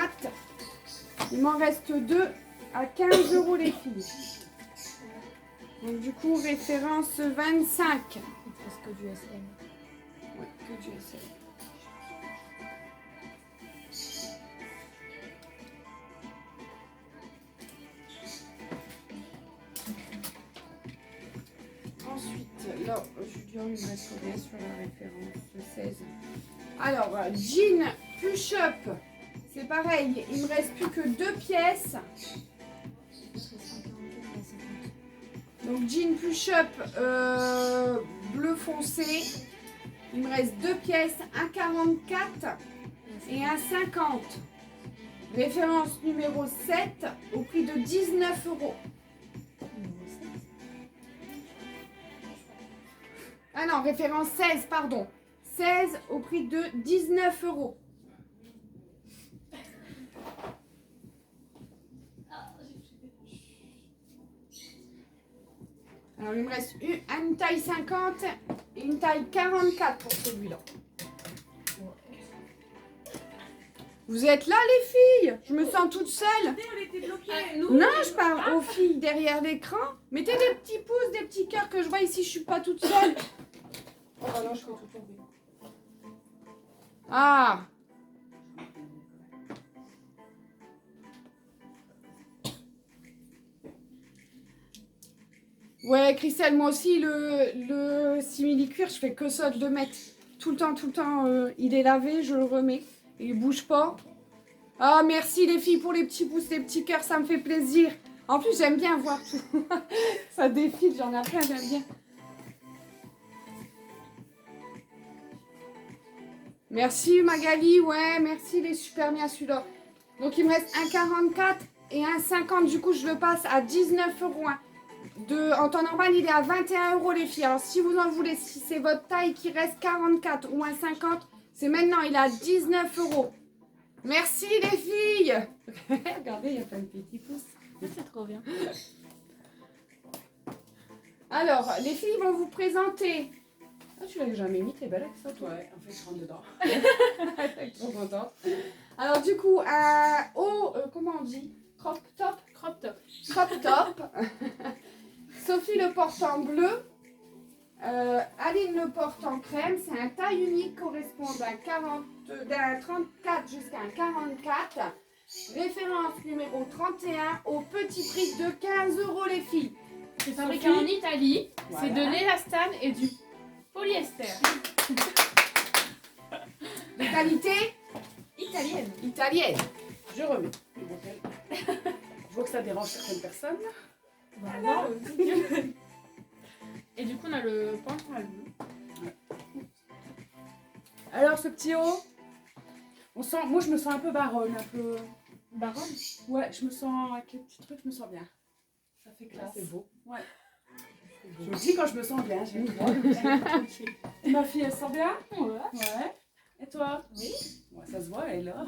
Il m'en reste 2 à 15 € les filles. Donc du coup, référence 25. Presque que du SM. Ouais, que du SM. Ensuite, là, Julien, il me reste combien sur la référence 16. Alors, jean push-up, c'est pareil, il me reste plus que 2 pièces. Donc, jean push-up bleu foncé, il me reste 2 pièces, un 44 et un 50. Référence numéro 7 au prix de 19 €. Ah non, référence 16, pardon. 16 au prix de 19 €. Alors, il me reste une taille 50 et une taille 44 pour celui-là. Vous êtes là, les filles? Je me sens toute seule. Non, je parle aux filles derrière l'écran. Mettez des petits pouces, des petits cœurs que je vois ici, je suis pas toute seule. Oh bah non, je fais tout tomber. Ah! Ouais, Christelle, moi aussi, le simili-cuir, je fais que ça de le mettre. Tout le temps, il est lavé, je le remets. Il bouge pas. Ah, merci les filles pour les petits pouces, les petits cœurs, ça me fait plaisir. En plus, j'aime bien voir tout. Ça défile, j'en ai plein, j'aime bien. Merci Magali, ouais, merci les super bien celui-là. Donc il me reste un 44 et un 50, du coup je le passe à 19 €. Hein. En temps normal il est à 21 € les filles. Alors si vous en voulez, si c'est votre taille qui reste 44 ou un 50, c'est maintenant, il est à 19 €. Merci les filles. Regardez, il y a plein de petits pouces. C'est trop bien. Alors, les filles vont vous présenter. Ah, tu l'avais jamais mis, t'es belle avec ça, toi. Ouais, en fait, je rentre dedans. Elle est trop contente. Alors, du coup, un haut, comment on dit? Crop top. Crop top. Crop top. Sophie le porte en bleu. Aline le porte en crème. C'est un taille unique correspond d'un 34 jusqu'à un 44. Référence numéro 31 au petit prix de 15 € les filles. C'est fabriqué en Italie. Voilà. C'est de l'élastane et du polyester. De qualité Italienne. italienne. Je remets le bretelle. Je vois que ça dérange certaines personnes. Voilà. Et du coup, on a le pantalon. Alors, ce petit haut, moi je me sens un peu baronne, un peu. Baronne. Ouais, je me sens avec les petits trucs, je me sens bien. Ça fait classe. C'est beau. Ouais. Je me dis quand je me sens bien, j'ai le droit. Et ma fille, elle se sent bien? Ouais. Ouais. Et toi? Oui. Ouais, ça se voit, elle est là.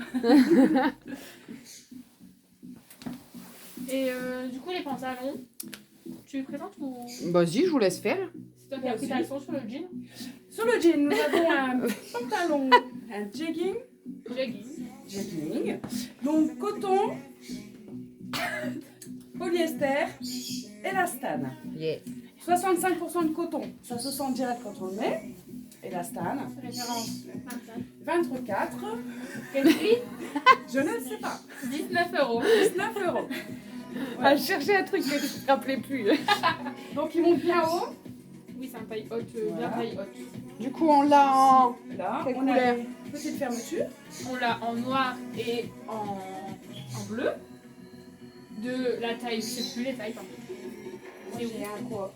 Et du coup, les pantalons, tu les présentes ou Vas-y, je vous laisse faire. c'est toi qui as pris ta leçon sur le jean? Sur le jean, nous avons un pantalon, un jegging. Jegging. Donc coton, polyester, élastane. Yeah. 65% de coton, ça se sent direct quand on le met. Élastane, Référence 24. Quel prix? Je ne sais pas. 19 €. 19 €. À chercher un truc que je ne me rappelais plus. Donc ils montent bien haut. Oui, c'est un taille haute, bien Voilà. taille haute. Du coup, on l'a en... Là, Quelle on couleur? a une petite fermeture. On l'a en noir et en bleu. De la taille, je sais plus les tailles. Pardon. Moi j'ai un quoi?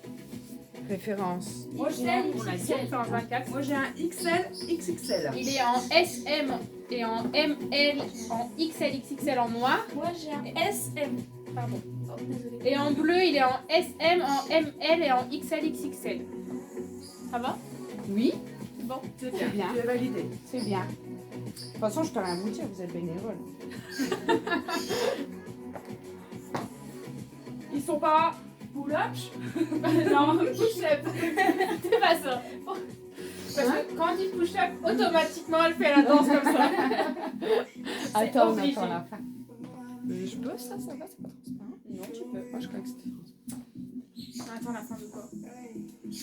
Référence. Moi j'ai un, On l'a dit, référence 24. moi j'ai un XL, XXL. Il est en SM et en ML, en XL, XXL en noir. Moi j'ai un SM. Pardon. Oh, désolée. Et en bleu, il est en SM, en ML et en XL, XXL. Ça va? Oui, Bon. C'est c'est bien. Tu es validé. C'est bien. De toute façon, je peux rien vous dire, vous êtes bénévole. Ils sont pas pull-up. Non, push-up. C'est pas ça. Parce que quand on dit push-up, automatiquement, elle fait la danse comme ça. Attends, on obligé. attend la fin. Je peux ça va, c'est pas transparent. Non, tu peux. Moi, je crois que c'était transparent. Attends, la fin de quoi?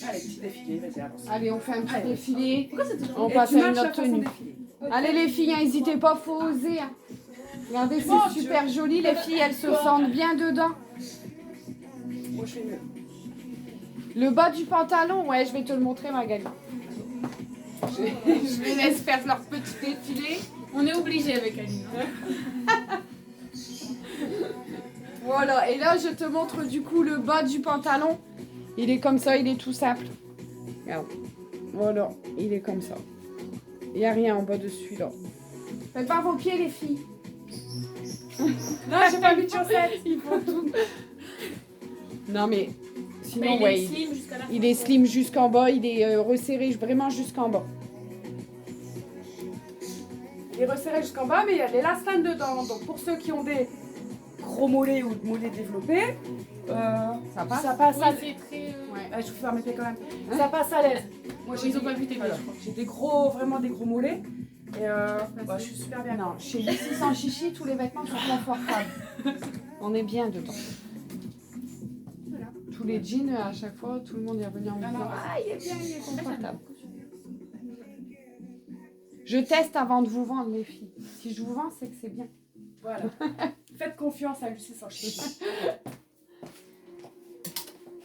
Allez, petit défilé, vas-y, avance. Allez, on fait un petit Allez. défilé. Pourquoi c'est toujours On Et passe tu à une marches autre à façon tenue. défilé. Allez les filles, n'hésitez pas, faut oser. Hein. Regardez, Mon c'est super joli, les filles, elles se sentent bien dedans. Moi je fais mieux. Le bas du pantalon, ouais, je vais te le montrer, Magali. Je les laisse faire leur petit défilé. On est obligé avec Aline. Voilà, et là, je te montre du coup le bas du pantalon. Il est comme ça, il est tout simple. Regarde. Voilà, il est comme ça. Il n'y a rien en bas de celui-là. Faites pas vos pieds, les filles. Non, j'ai pas mis de chaussettes. Ils font tout. Non, mais sinon, Mais il ouais, est slim jusqu'à la fin. il est slim jusqu'en bas, il est resserré vraiment jusqu'en bas. Il est resserré jusqu'en bas, mais il y a de l'élastane dedans. Donc pour ceux qui ont des gros mollets ou mollets développés, Ça passe. ça passe Oui, à c'est très. Ouais. je vous fais mes pieds quand même. Ça passe à l'aise. Moi, Ils ont pas vu tes voilà. pieds, je crois. J'ai des gros, vraiment des gros mollets. Et bah, je suis super bien. Non, chez Ici sans chichi, tous les vêtements sont confortables. On est bien dedans. Voilà. Tous les jeans, à chaque fois, tout le monde est revenu en me Ah, disant non. ah, il est bien, il est confortable. Je teste avant de vous vendre, les filles. Si je vous vends, c'est que c'est bien. Voilà. Faites confiance à Lucie sans chichi.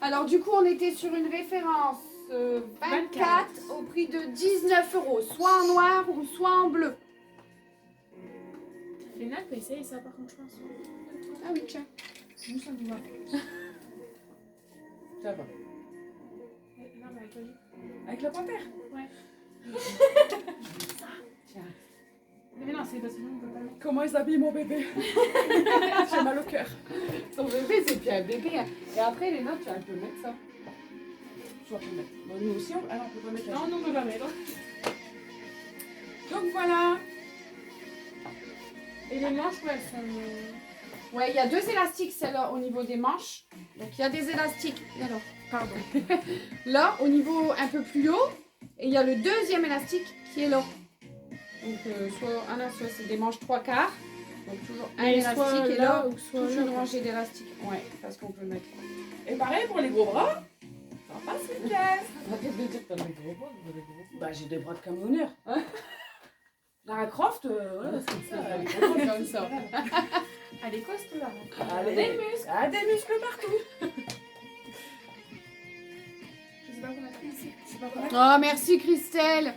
Alors, du coup, on était sur une référence 24 au prix de 19 €, soit en noir ou soit en bleu. Léna peut essayer ça par contre, je pense. Ah oui, tiens. Nous, ça nous va. Ça va. Non, mais avec Oli. Avec la panthère. Tiens. Mais non, c'est parce que nous, on peut pas le mettre. Comment ils habillent mon bébé? J'ai mal au cœur. Ton bébé, c'est plus un bébé. Hein. Et après, les notes, tu vas un peu mettre ça. Je vais le mettre. Bon, nous aussi, on... Ah non, on peut pas mettre la Non, nous, on peut pas mettre. Donc voilà. Et les manches, ouais, elles sont. Ouais, il y a 2 élastiques, celle-là, au niveau des manches. Donc, il y a des élastiques. Alors, pardon. Là, au niveau un peu plus haut. Et il y a le deuxième élastique qui est là. Donc, soit c'est des manches 3/4. Donc, toujours un Et élastique. soit Et là, là, ou soit toujours là, une quoi. rangée d'élastiques. Ouais, parce qu'on peut le mettre. Et pareil pour les gros bras. Ça passe une pièce. Arrête de dire que t'as des gros bras, vous avez des gros bras. Bah, j'ai des bras de camionneur. Lara Croft, voilà, c'est ça. Elle est contente comme ça. Elle est costaud là. Allez, Des muscles. ah, des muscles partout. Je sais pas comment elle fait. Je sais pas comment. Oh, merci Christelle.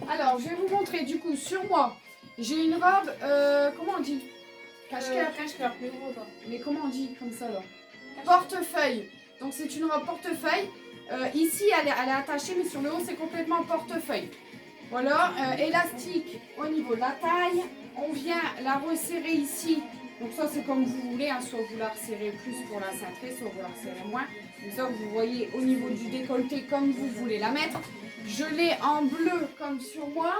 Alors, je vais vous montrer du coup sur moi. J'ai une robe, comment on dit? Cache-cœur. Cache-cœur, mais gros pas. Mais comment on dit comme ça là? Portefeuille. Donc c'est une robe portefeuille. Ici elle est attachée, mais sur le haut c'est complètement portefeuille. Voilà, élastique au niveau de la taille. On vient la resserrer ici. Donc ça c'est comme vous voulez, hein. Soit vous la resserrez plus pour la cintrer, soit vous la resserrez moins. Comme ça vous voyez au niveau du décolleté comme vous voulez la mettre. Je l'ai en bleu comme sur moi.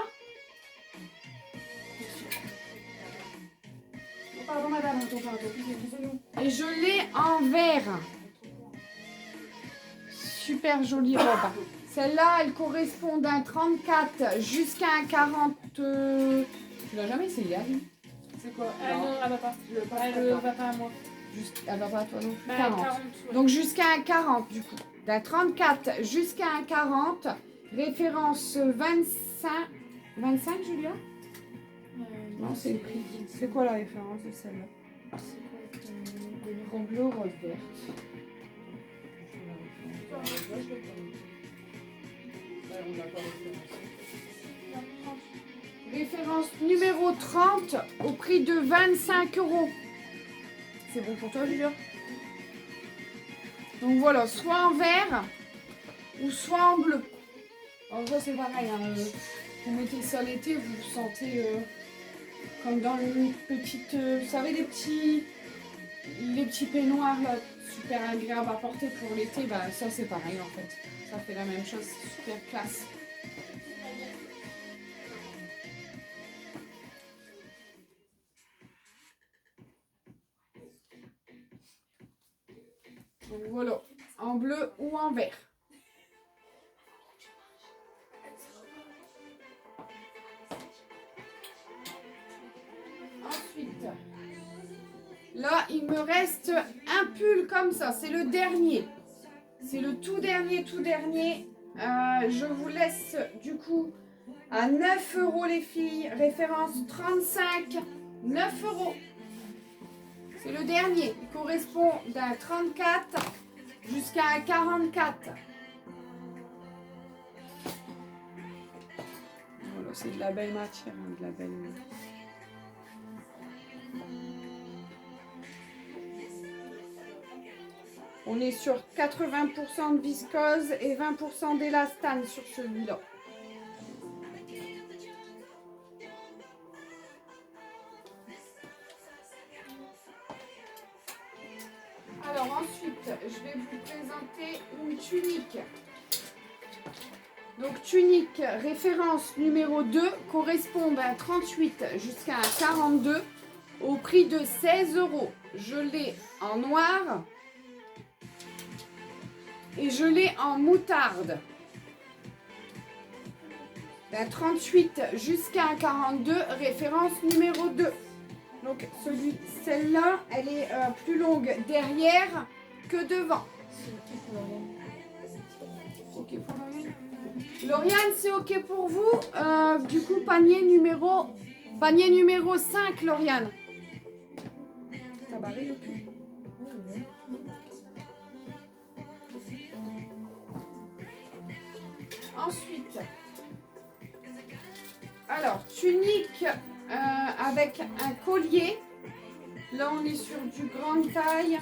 Oh, pardon madame, et je l'ai en vert. Super jolie robe. Celle-là, elle correspond d'un 34 jusqu'à un 40. Tu l'as jamais essayé, Annie? C'est quoi? Non, elle va pas. Elle va pas à moi. Elle va pas à toi non plus. Bah, 40. 40, ouais. Donc jusqu'à un 40 du coup. D'un 34 jusqu'à un 40. Référence 25. 25, Julia? Non, c'est le prix. C'est quoi la référence de celle-là? En bleu, rose, vert. Référence numéro 30 au prix de 25 €. C'est bon pour toi, Julia? Donc voilà, soit en vert ou soit en bleu. En vrai, c'est pareil. Hein, vous mettez ça l'été, vous vous sentez comme dans une petite. Vous savez, les petits peignoirs là, super agréables à porter pour l'été. Bah, ça, c'est pareil en fait. Ça fait la même chose, c'est super classe. Donc voilà, en bleu ou en vert. Ensuite, là, il me reste un pull comme ça. C'est le dernier. C'est le tout dernier, tout dernier. Je vous laisse du coup à 9 € les filles. Référence 35, 9 €. C'est le dernier. Il correspond d'un 34 jusqu'à un 44. Voilà, c'est de la belle matière, hein, de la belle. On est sur 80% de viscose et 20% d'élastane sur celui-là. Alors ensuite, je vais vous présenter une tunique. Donc tunique, référence numéro 2, correspond d'un 38 jusqu'à un 42 au prix de 16 €. Je l'ai en noir. Et je l'ai en moutarde. D'un 38 jusqu'à un 42, référence numéro 2. Donc celle-là, elle est plus longue derrière que devant. Ok pour Lauriane. Lauriane, c'est ok pour vous. Du coup, panier numéro 5, Lauriane. T'as barré le cul. Ensuite, alors, tunique avec un collier. Là, on est sur du grande taille.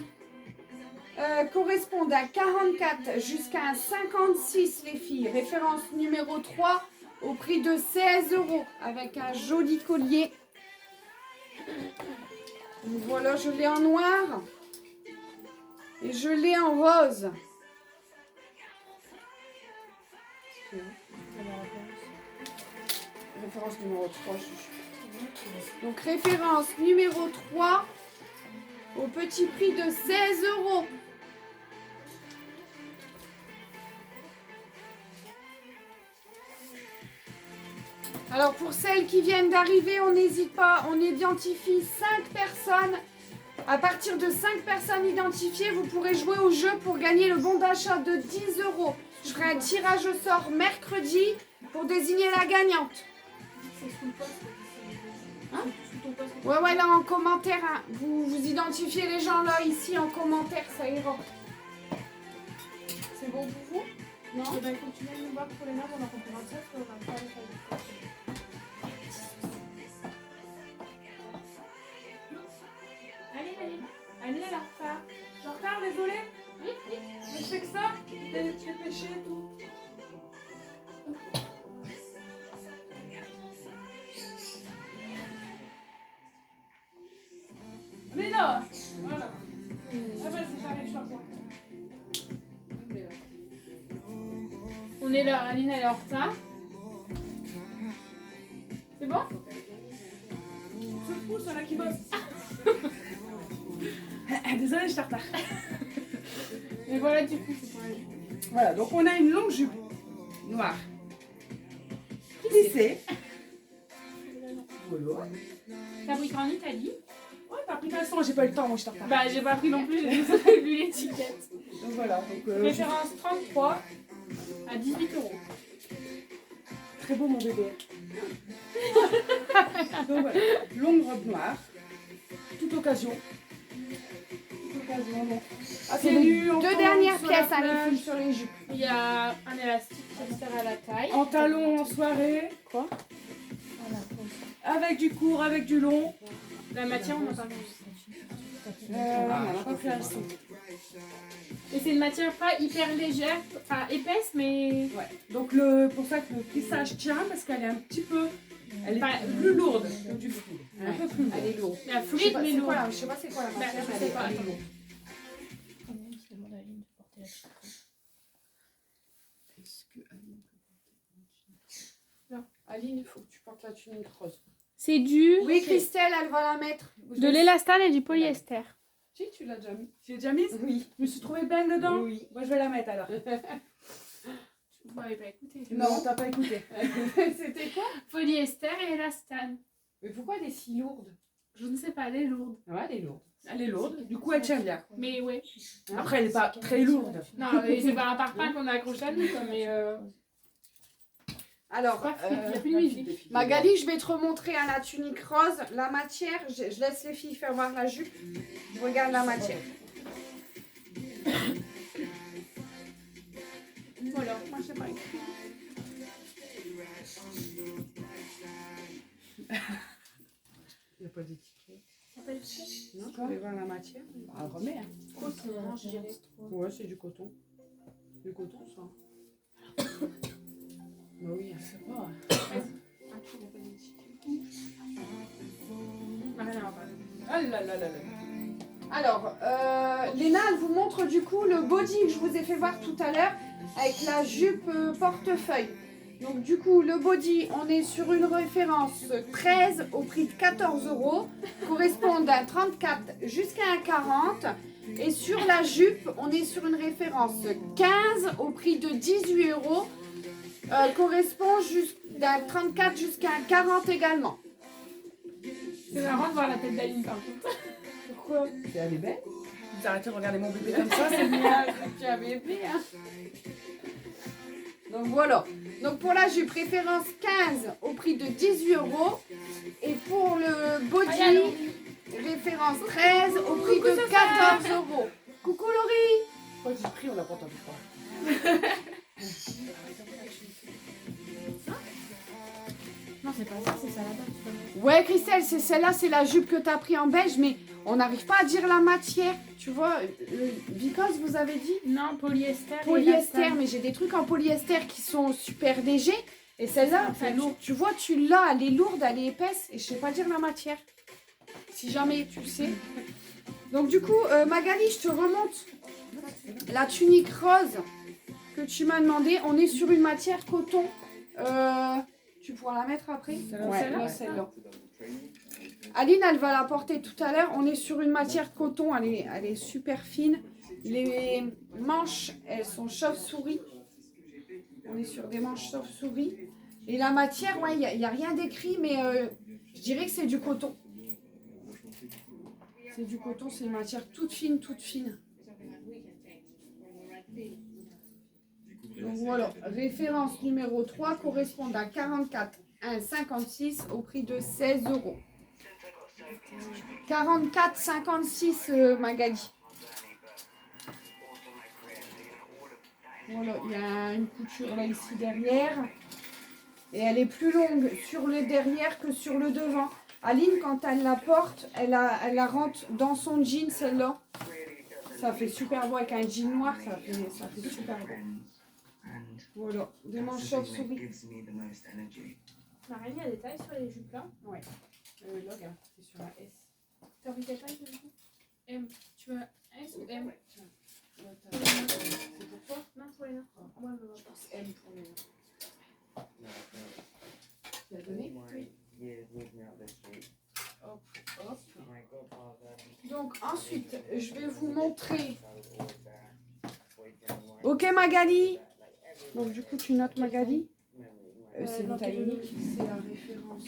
Correspond d'un 44 jusqu'à un 56, les filles. Référence numéro 3 au prix de 16 € avec un joli collier. Donc, voilà, je l'ai en noir et je l'ai en rose. Référence numéro 3. Donc référence numéro 3 au petit prix de 16 €. Alors pour celles qui viennent d'arriver, on n'hésite pas, on identifie 5 personnes. À partir de 5 personnes identifiées, vous pourrez jouer au jeu pour gagner le bon d'achat de 10 €. Je ferai un tirage au sort mercredi pour désigner la gagnante. C'est sous le poste. Hein? Sous ton poste. Ouais, là en commentaire, hein, vous identifiez les gens là, ici en commentaire, ça ira. C'est bon pour vous? Non? Eh ben, quand tu viens nous voir pour les nerfs, on en comprendra ça, parce qu'on aura pas les failles. Allez, elle est en retard. Je suis en retard, désolée. Je fais que ça. J'ai pêché et tout. On est là. Voilà. Ah bah c'est pareil, je suis en retard. On est là, Aline elle est en retard. C'est bon? Ce fou, c'est là qui bosse. Désolée, je suis en retard. Et voilà du coup, c'est pour elle. Voilà, donc on a une longue jupe noire. Plissée. Voilà. T'as pris qu'en Italie? Ouais, t'as pris l'instant, j'ai pas eu le temps, moi je suis en retard. Bah j'ai pas pris non plus, j'ai juste lu l'étiquette. Donc voilà, donc Référence 33 à 18 €. très beau mon bébé. Donc voilà, longue robe noire, toute occasion. Toute occasion, donc. C'est les deux en dernières sur la pièces à les plage, filles sur les jupes. Il y a un élastique qui se serre à la taille. en talons en soirée. Quoi? Avec du court, avec du long. La matière, on n'a pas vu. On n'a pas fait assez. Et c'est une matière pas hyper légère, enfin épaisse, mais Ouais. Donc pour ça que le plissage tient, parce qu'elle est un petit peu. Elle est Pas- plus lourde que du fluide. Elle est un peu plus lourde. Elle est lourde. la Je sais fluide, pas, mais c'est lourde. quoi, je sais pas c'est quoi la Bah, matière, je mais sais pas, elle est attends. lourde. Est-ce que Aline peut Non, Aline, il faut que tu portes la tunique rose. C'est du Oui, Christelle, elle va la mettre. de l'élastane et du polyester. Si, tu l'as déjà mis. Tu l'as déjà mise? Oui. Je me suis trouvée belle dedans? Oui. Moi je vais la mettre alors. Vous m'avez pas écouté. Non, t'as pas écouté. C'était quoi? Polyester et élastane. Mais pourquoi elle est si lourde? Je ne sais pas, elle est lourde. Ouais, elle est lourde. Elle est lourde, du coup elle tient bien. Mais ouais. Après elle est pas très lourde. Non, et c'est pas un parpaing qu'on a accroché à nous, quoi, mais Alors, il n'y a plus de musique. Magali, je vais te remontrer à la tunique rose. La matière, je laisse les filles faire voir la jupe. Regarde la matière. Voilà, moi je sais pas écrit. Il n'y a pas d'étiquette. Ça s'appelle ça? Non, je vais voir la matière. On remet. Hein. Coton, hein, je dirais. Ouais, c'est du coton. Du coton, ça. Bah oui, elle sait pas. Rien à voir. Ah là là là là. Alors, Léna, elle vous montre du coup le body que je vous ai fait voir tout à l'heure avec la jupe portefeuille. Donc du coup, le body, on est sur une référence 13 au prix de 14 €, correspond d'un 34 jusqu'à un 40. Et sur la jupe, on est sur une référence 15 au prix de 18 €, correspond d'un 34 jusqu'à un 40 également. C'est marrant de voir la tête d'Aline par contre. Pourquoi? Elle est belle. Vous arrêtez de regarder mon bébé comme ça, c'est bien. Tu avais aimé, hein. Donc voilà. Donc pour la jupe, référence 15 au prix de 18 €. Et pour le body, référence 13 au prix de 14 €. Coucou Laurie. Quand j'ai pris, on l'a pas entendu croire. Non, c'est pas ça, c'est ça là-bas. Ouais Christelle, c'est celle-là, c'est la jupe que t'as pris en beige, mais on n'arrive pas à dire la matière. Tu vois, Vicose, vous avez dit Non, polyester. et polyester, élastane. mais j'ai des trucs en polyester qui sont super légers. Et celle-là, C'est lourd. tu vois, tu l'as, elle est lourde, elle est épaisse, et je sais pas dire la matière. Si jamais tu sais. Donc du coup, Magali, je te remonte la tunique rose que tu m'as demandé. On est sur une matière coton. Tu pourras la mettre après. Celle-là, celle-là. Aline, elle va la porter tout à l'heure. On est sur une matière coton, elle est super fine. Les manches, elles sont chauve-souris. On est sur des manches chauve-souris. Et la matière, ouais, il n'y a rien d'écrit, mais je dirais que c'est du coton. C'est du coton, c'est une matière toute fine, toute fine. Donc Voilà, référence numéro 3 correspond à 44,56 au prix de 16 €. 44,56 Magali. Voilà, il y a une couture là ici derrière. Et elle est plus longue sur le derrière que sur le devant. Aline, quand elle la porte, elle la rentre dans son jean, celle-là. Ça fait super beau avec un jean noir, ça fait super beau. Voilà, des manches chauve-souris. Marie, il y a des tailles sur les jupes là. Ouais. Là, regarde, c'est sur la S. T'as envie quelle taille du coup M. Tu veux S ou M? C'est pour toi? Non, pour les nains. Moi, Je pense M pour les nains. Tu l'as donné? Oui. Hop, hop. Donc ensuite, je vais vous montrer. Ok Magali. Donc du coup, tu notes Magali. C'est une taille unique, c'est la référence.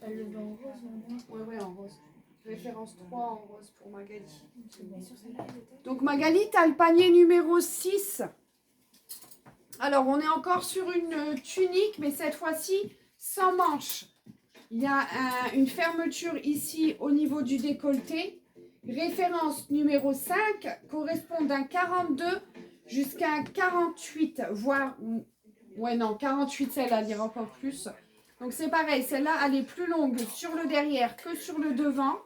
Elle le veut en rose, non? Ouais, en rose. Référence 3 en rose pour Magali. Mais sur celle-là, il y a des tailles. Donc Magali, tu as le panier numéro 6. Alors, on est encore sur une tunique, mais cette fois-ci, sans manches. Il y a une fermeture ici au niveau du décolleté. Référence numéro 5 correspond d'un 42 jusqu'à un 48, voire... Ouais, non, 48, celle-là, il y encore plus. Donc c'est pareil, celle-là, elle est plus longue sur le derrière que sur le devant.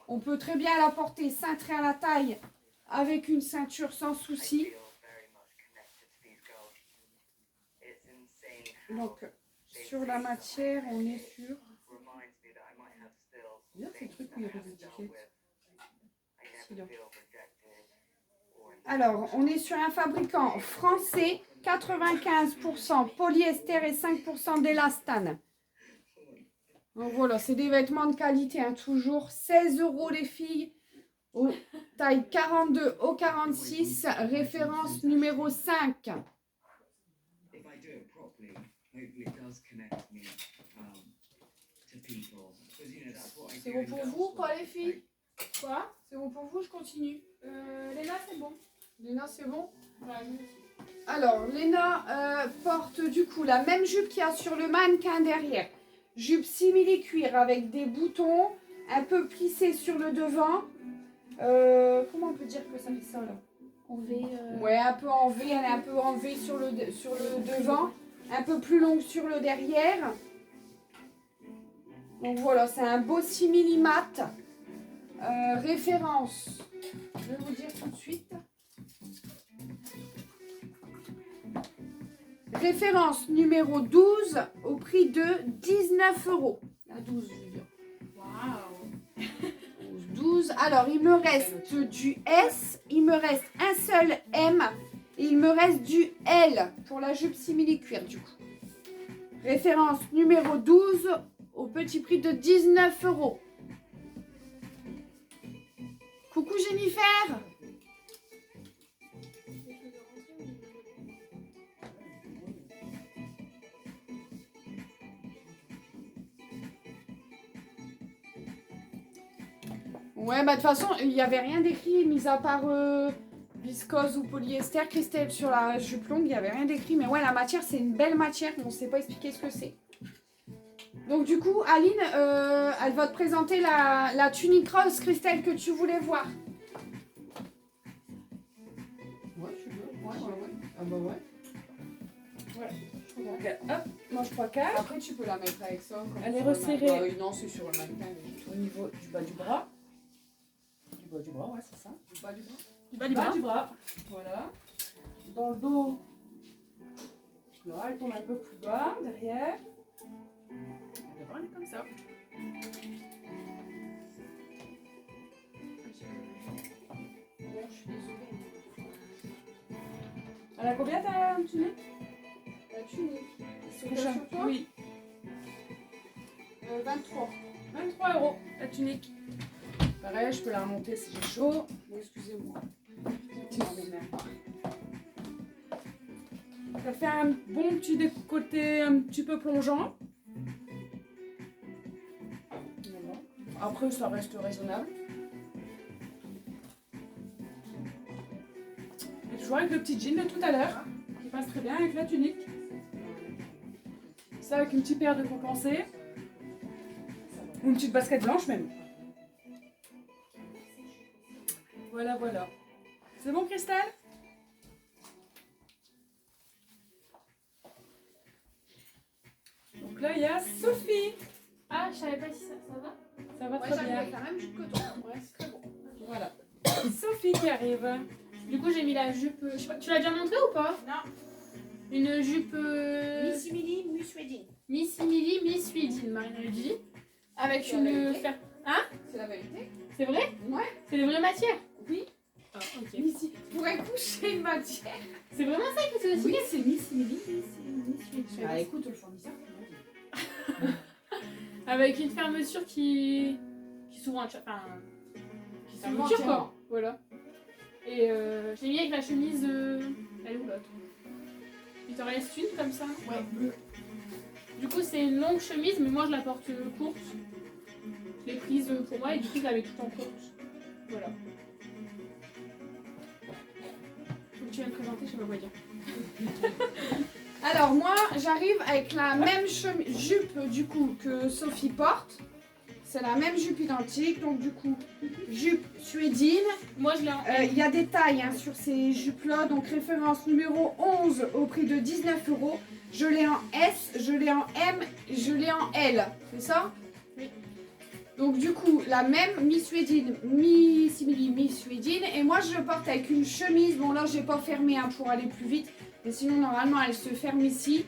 On peut très bien la porter cintrée à la taille avec une ceinture sans souci. Donc, sur la matière, on est sur... Bien ces trucs où il y a des étiquettes. Alors, on est sur un fabricant français, 95% polyester et 5% d'élastane. Donc voilà, c'est des vêtements de qualité, hein, toujours 16 € les filles, taille 42 au 46, référence numéro 5. C'est bon pour vous, pas les filles? Quoi? C'est bon pour vous, je continue. Léna, c'est bon. Léna, c'est bon? Ouais, nous aussi. Alors, Léna porte du coup la même jupe qu'il y a sur le mannequin derrière. Jupe simili-cuir avec des boutons, un peu plissés sur le devant. Comment on peut dire que ça fait ça là? En V. Ouais, un peu en V, elle est un peu en V sur le devant, un peu plus longue sur le derrière. Donc voilà, c'est un beau simili-mat. Référence, je vais vous dire tout de suite. Référence numéro 12 au prix de 19 €. La 12, je veux dire. Waouh. 12. Alors, il me reste du S, il me reste un seul M et il me reste du L pour la jupe simili-cuir du coup. Référence numéro 12 au petit prix de 19 €. Coucou Jennifer. Ouais, bah de toute façon, il n'y avait rien d'écrit, mis à part viscose ou polyester, Christelle, sur la jupe longue, il n'y avait rien d'écrit. Mais ouais, la matière, c'est une belle matière, mais on ne sait pas expliquer ce que c'est. Donc du coup, Aline, elle va te présenter la tunique rose, Christelle, que tu voulais voir. Ouais, tu veux. Ouais. Ah bah ouais. Donc, hop, manche 3/4 Après, tu peux la mettre avec ça. comme Elle est sur le resserrée. mannequin. Non, c'est sur le mannequin. au niveau du bas du bras. Du bas du bras, ouais, c'est ça. Du bas du bras. Du bas du bras. Voilà. Dans le dos, là, elle tombe un peu plus bas, derrière. Devant, elle est comme ça. Ouais, je suis désolée. Elle a combien ta tunique? La tunique. C'est Prochain. sur toi? Oui. 23. 23 € la tunique. Pareil, je peux la remonter si j'ai chaud. Bon, excusez-moi. Ça fait un bon petit décolleté un petit peu plongeant. Voilà. Après, ça reste raisonnable. Et toujours avec le petit jean de tout à l'heure. passe très bien avec la tunique. Ça avec une petite paire de compensés. Ou une petite basket blanche même. Voilà, voilà. C'est bon, Christelle? Donc là, il y a Sophie. Ah, je savais pas si ça va. Ça va Ouais, très j'arrive bien. avec la même jupe que toi. Ouais, c'est très bon. Voilà. Sophie qui arrive. Du coup, j'ai mis la jupe. Je sais pas, tu l'as déjà montré ou pas? Non. Une jupe. Miss Emily, Miss Wedding. Miss Emily, Miss Sweden, Marina le dit. Avec C'est la une. vérité. C'est la vérité. C'est vrai? Ouais. C'est de vraies matières? Oui. Ah, ok. Ici, pour accoucher une matière. C'est vraiment ça que c'est aussi? Oui, c'est Miss Emily, Miss Sweden. Ah, écoute, le fournisseur, tu m'as dit. Avec une fermeture qui s'ouvre un enfin, qui s'ouvre fermeture entièrement. quoi. Voilà. Et j'ai mis avec la chemise. Elle est où l'autre? Il t'en reste une comme ça? Ouais, bleu. Du coup, c'est une longue chemise, mais moi je la porte courte. Je l'ai prise pour moi et du coup, je l'avais tout en courte. Voilà. Faut que tu viennes me présenter, je sais pas quoi dire. Alors moi, j'arrive avec la même jupe du coup que Sophie porte. C'est la même jupe identique, donc du coup, jupe suédine. Moi, je l'ai en. Il y a des tailles hein, sur ces jupes-là, donc référence numéro 11 au prix de 19 €. Je l'ai en S, je l'ai en M, je l'ai en L. C'est ça? Oui. Donc du coup, la même mi-suédine, mi-simili, mi-suédine. Et moi, je le porte avec une chemise. Bon là, j'ai pas fermé hein, pour aller plus vite. Mais sinon, normalement, elle se ferme ici.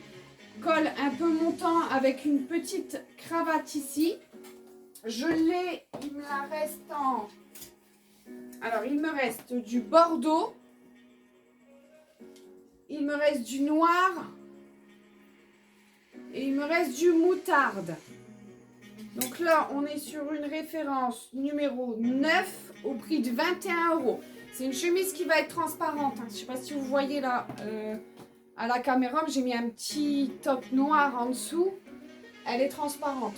Col un peu montant avec une petite cravate ici. Je l'ai, il me la reste en... Alors, il me reste du bordeaux. Il me reste du noir. Et il me reste du moutarde. Donc là, on est sur une référence numéro 9 au prix de 21 €. C'est une chemise qui va être transparente. Hein. Je ne sais pas si vous voyez là à la caméra, mais j'ai mis un petit top noir en dessous. Elle est transparente.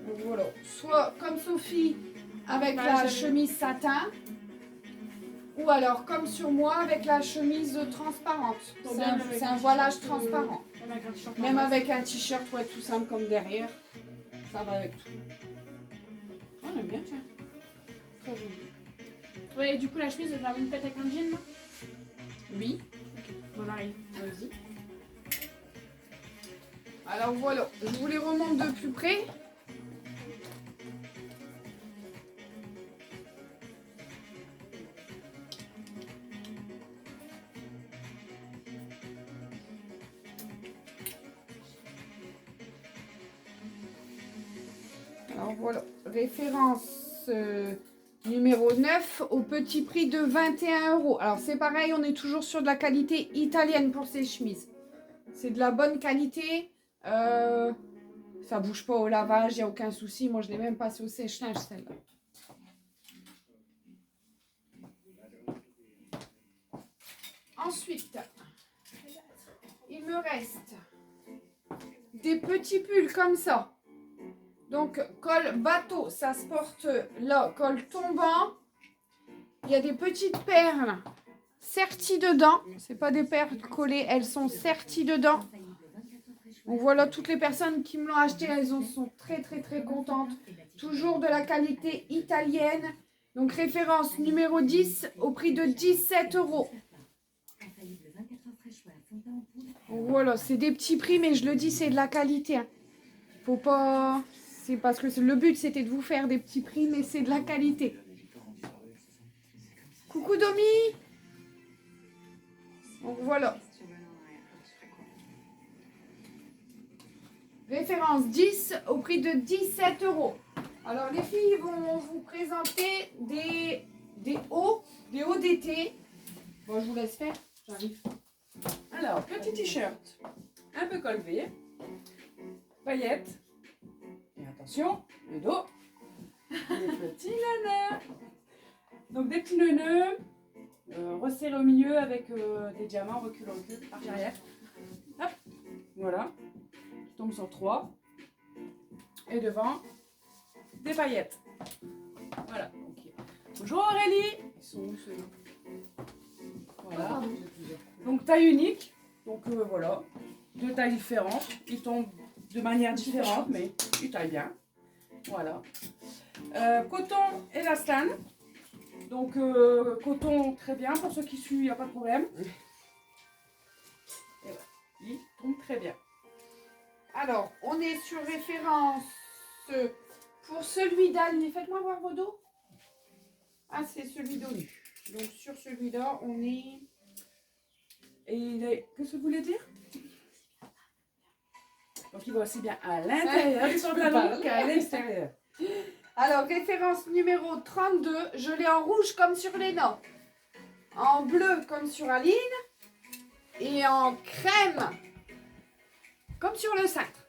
Donc voilà. Soit comme Sophie avec la chemise satin. Ou alors comme sur moi avec la chemise transparente. C'est un voilage transparent. Même avec un t-shirt ouais, tout simple comme derrière. Ça va avec tout. Oh, j'aime bien, tiens. Très joli. Ouais, et du coup, la chemise, je la monte peut-être avec un jean, là? Oui. On arrive. Vas-y. Alors voilà, je vous les remonte de plus près. Alors voilà, référence numéro 9 au petit prix de 21 €. Alors c'est pareil, on est toujours sur de la qualité italienne pour ces chemises. C'est de la bonne qualité. Ça bouge pas au lavage, il n'y a aucun souci. Moi je l'ai même passé au sèche-linge celle-là. Ensuite, il me reste des petits pulls comme ça. Donc, col bateau, ça se porte là, col tombant. Il y a des petites perles serties dedans. C'est pas des perles collées, elles sont serties dedans. Donc voilà, toutes les personnes qui me l'ont acheté, elles en sont très très très contentes. Toujours de la qualité italienne. Donc référence numéro 10 au prix de 17 €. Donc voilà, c'est des petits prix, mais je le dis, c'est de la qualité. Hein. Faut pas... C'est parce que le but, c'était de vous faire des petits prix, mais c'est de la qualité. Coucou Domi. Donc voilà. Référence 10 au prix de 17 €. Alors les filles vont vous présenter des hauts d'été. Bon, je vous laisse faire, j'arrive. Alors, petit t-shirt, un peu col V, paillettes, et attention, le dos, des petits nœuds. Donc des petits nœuds resserrés au milieu avec des diamants, recul, arrière. Hop, voilà, qui tombe sur 3. Et devant, des paillettes. Voilà. Donc, bonjour Aurélie. Ils sont où ceux-là? Voilà. Donc taille unique, donc voilà, 2 tailles différentes. Ils tombent de manière différente, mais ils taillent bien. Voilà. Coton élastane. Donc coton très bien, pour ceux qui suivent, il n'y a pas de problème. Et voilà, il tombe très bien. Alors, on est sur référence pour celui d'Aline. Faites-moi voir vos dos. Ah, c'est celui d'ONU. Donc, sur celui-là, on est... Et qu'est-ce que vous voulez dire? Donc il va aussi bien à l'intérieur du pantalon qu'à l'extérieur. Alors, référence numéro 32. Je l'ai en rouge comme sur Léna. En bleu comme sur Aline. Et en crème comme sur le cintre.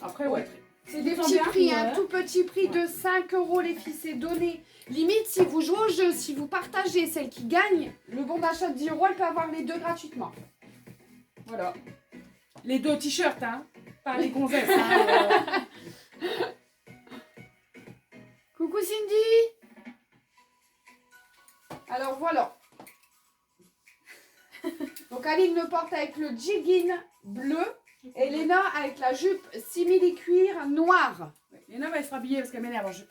Après, ouais. C'est des Tout petits bien, prix, un ouais. tout petit prix de 5 € les filles, c'est donné. Limite, si vous jouez au jeu, si vous partagez celle qui gagne, le bon d'achat de 10 €, elle peut avoir les 2 gratuitement. Voilà. Les 2 t-shirts, hein. Pas les gonzesses. Hein, Coucou Cindy. Alors voilà. Donc Aline le porte avec le jegging bleu et Léna avec la jupe simili-cuir noire. Léna va se rhabiller parce qu'elle m'énerve en jupe.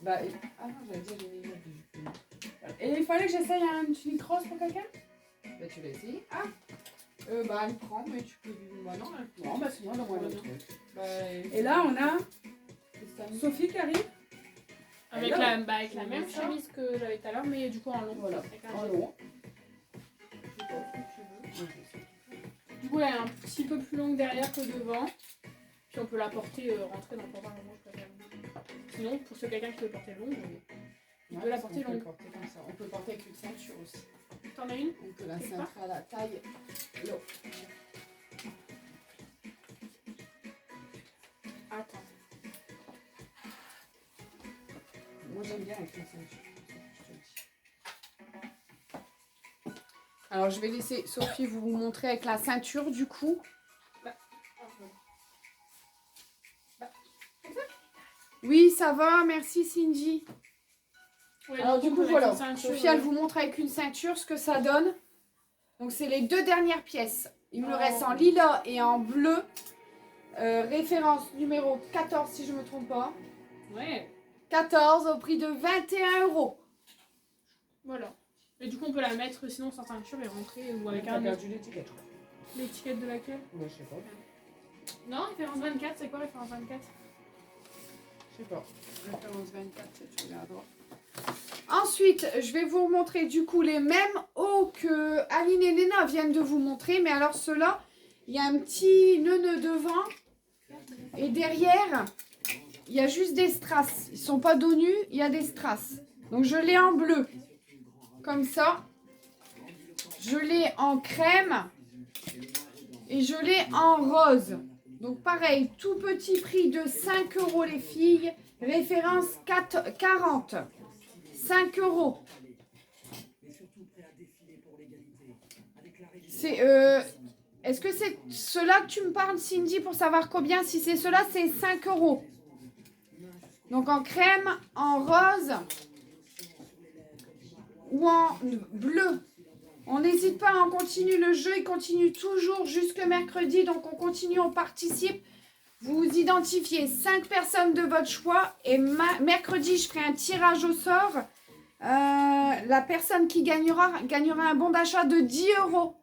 Bah, ah non, j'allais dire les meilleures jupes. Et il fallait que j'essaye un tunique rose pour quelqu'un? Bah tu l'as essayé. Ah bah elle prend, mais tu peux... Bah non, elle prend. Non, bah c'est moi, donne-moi l'autre. Bah, Et là, on a c'est ça. Sophie qui arrive. Avec Alors, avec la même chemise que j'avais tout à l'heure, mais du coup en long. Voilà, Avec un en gilet. long. Du coup, elle est un petit peu plus longue derrière que devant. Puis on peut la porter, rentrer dans le pantalon. Je préfère. Sinon, pour ceux quelqu'un qui veut porter longue, il peut la porter On peut longue. porter comme ça. On peut porter avec une ceinture aussi. T'en as une? On peut la Quelque ceinture à la taille. Là. Attends. Moi j'aime bien avec la ceinture. Je te le dis. Alors je vais laisser Sophie vous montrer avec la ceinture du coup. Oui, ça va, merci Cindy. Ouais, Alors du on coup peut voilà, mettre une ceinture, Sophie elle vous montre avec une ceinture ce que ça donne. Donc c'est les 2 dernières pièces. Il me reste en lilas et en bleu. Référence numéro 14 si je ne me trompe pas. Ouais, 14 au prix de 21 €. voilà. Et du coup, on peut la mettre sinon sans ceinture et rentrer ou avec T'as un perdu l'étiquette, je crois. l'étiquette de laquelle? Ouais, je sais pas. Non, référence 24, c'est quoi référence 24? Je sais pas. Référence 24, tu regarderas. Ensuite, je vais vous montrer du coup les mêmes hauts que Aline et Léna viennent de vous montrer. Mais alors ceux-là, il y a un petit nœud devant. Et derrière, il y a juste des strass. Ils sont pas dos nus, il y a des strass. Donc je l'ai en bleu. Comme ça. Je l'ai en crème. Et je l'ai en rose. Donc pareil, tout petit prix de 5 € les filles. Référence 40. 5 €. C'est est-ce que c'est cela que tu me parles Cindy pour savoir combien? Si c'est cela, c'est 5 €. Donc en crème, en rose ou en bleu. On n'hésite pas, on continue le jeu, il continue toujours jusque mercredi. Donc on continue, on participe. Vous identifiez 5 personnes de votre choix et mercredi, je ferai un tirage au sort. La personne qui gagnera un bon d'achat de 10 €.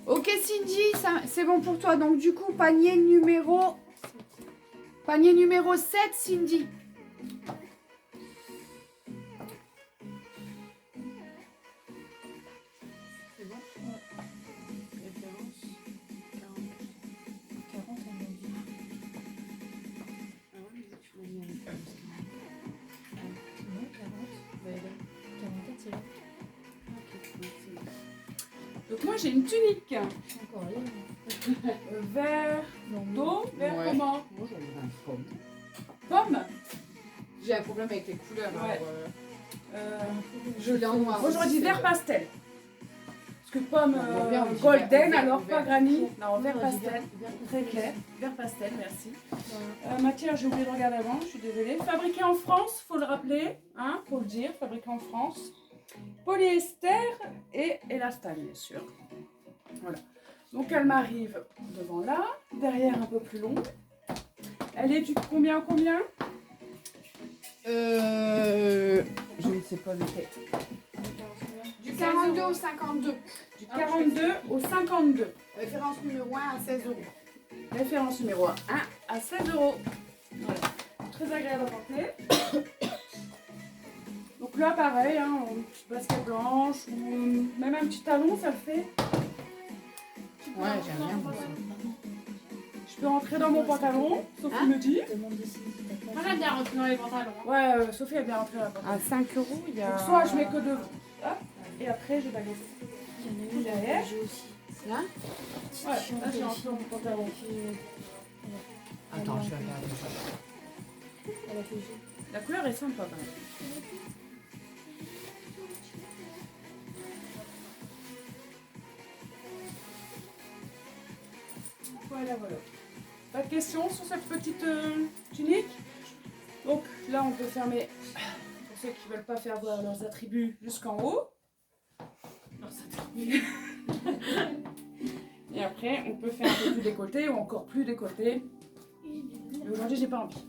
Ok Cindy, c'est bon pour toi. Donc du coup, panier numéro 7, Cindy. C'est bon? Référence 40 on m'a dit. Ah ouais, mais tu m'as mis un référence. Non, 40. 44, c'est là. Ok, c'est bon. Donc moi j'ai une tunique. Encore là. Vert Non, d'eau, vert Ouais. comment? Moi j'en ai un pomme. Pomme. J'ai un problème avec les couleurs. Ouais. Alors, je l'ai en noir. Moi j'aurais dit vert pastel. Parce Parce que pomme bien, on dit golden, vert, alors vert. pas granny. Non, Non, vert on dit pastel. vert Très clair. Vert pastel, merci. Matière, j'ai oublié de regarder avant, je suis désolée. Fabriqué en France, faut le rappeler, hein, faut le dire, fabriqué en France. Polyester et élastane, bien sûr. Voilà. Donc elle m'arrive devant là, derrière un peu plus long. Elle est du combien au combien? Je ne sais pas lequel. Du 42 au 52. Du 42 au 52. Référence numéro 1 à 16 €. Référence numéro 1 à 16 €. Voilà. Très agréable à porter. Donc là, pareil, hein, une petite basket blanche ou même un petit talon, ça le fait. Ouais, j'aime bien. moi, ça. Je peux rentrer dans mon pantalon, Sophie me dit. Moi j'aime bien rentrer dans les pantalons. Ouais, Sophie a bien rentré dans la pantalon. À 5 €, il y a. Donc soit je mets que deux, hop, et après je baguette. Derrière. Là Ouais, là j'ai rentré dans mon pantalon. Attends, je vais regarder. La couleur est sympa quand même. Voilà, voilà. Pas de questions sur cette petite tunique? Donc là, on peut fermer, pour ceux qui ne veulent pas faire voir leurs attributs, jusqu'en haut. Leurs attributs. Et après, on peut faire un peu plus décolleté ou encore plus décolleté. Mais aujourd'hui, j'ai pas envie.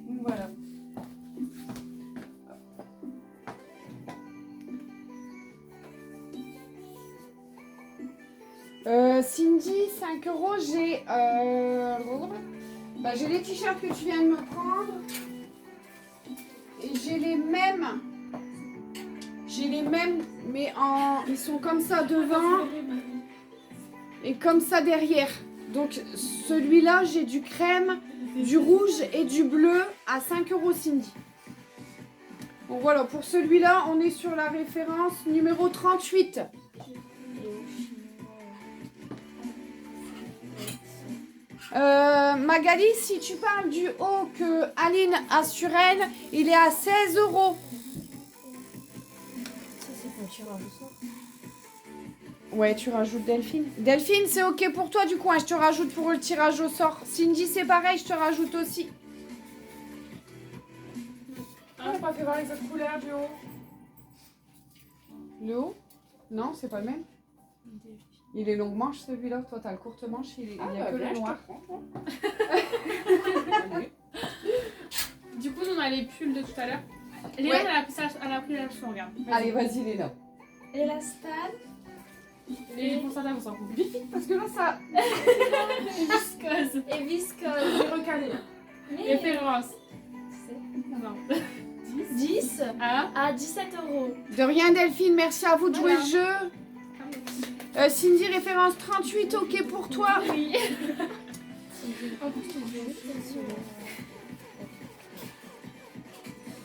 Donc voilà. Cindy, 5 €, j'ai les t-shirts que tu viens de me prendre. Et j'ai les mêmes. Mais ils sont comme ça devant et comme ça derrière. Donc celui-là, j'ai du crème, du rouge et du bleu à 5 € Cindy. Donc voilà, pour celui-là, on est sur la référence numéro 38. Magali, si tu parles du haut que Aline a sur elle, il est à 16 €. Ça, c'est pour le tirage au sort. Ouais, tu rajoutes Delphine. Delphine, c'est ok pour toi du coup, hein, je te rajoute pour le tirage au sort. Cindy, c'est pareil, je te rajoute aussi. Ah, j'ai pas fait voir les autres couleurs du haut. Le haut? Non, c'est pas le même. Il est longue manche celui-là, toi t'as le courte manche, il y a que le noir. Du coup, on a les pulls de tout à l'heure. Léa, Ouais. elle a pris la leçon, regarde. Allez, vas-y Léna. Élastane. Et pour ça, on s'en fout. Vite, vite, parce que là ça... Et viscose. Et viscose. J'ai recalé. Référence. C'est Non. 10 Ah. à 17 €. De rien Delphine, merci à vous de jouer Voilà. le jeu. Cindy, référence 38, ok pour toi. Oui.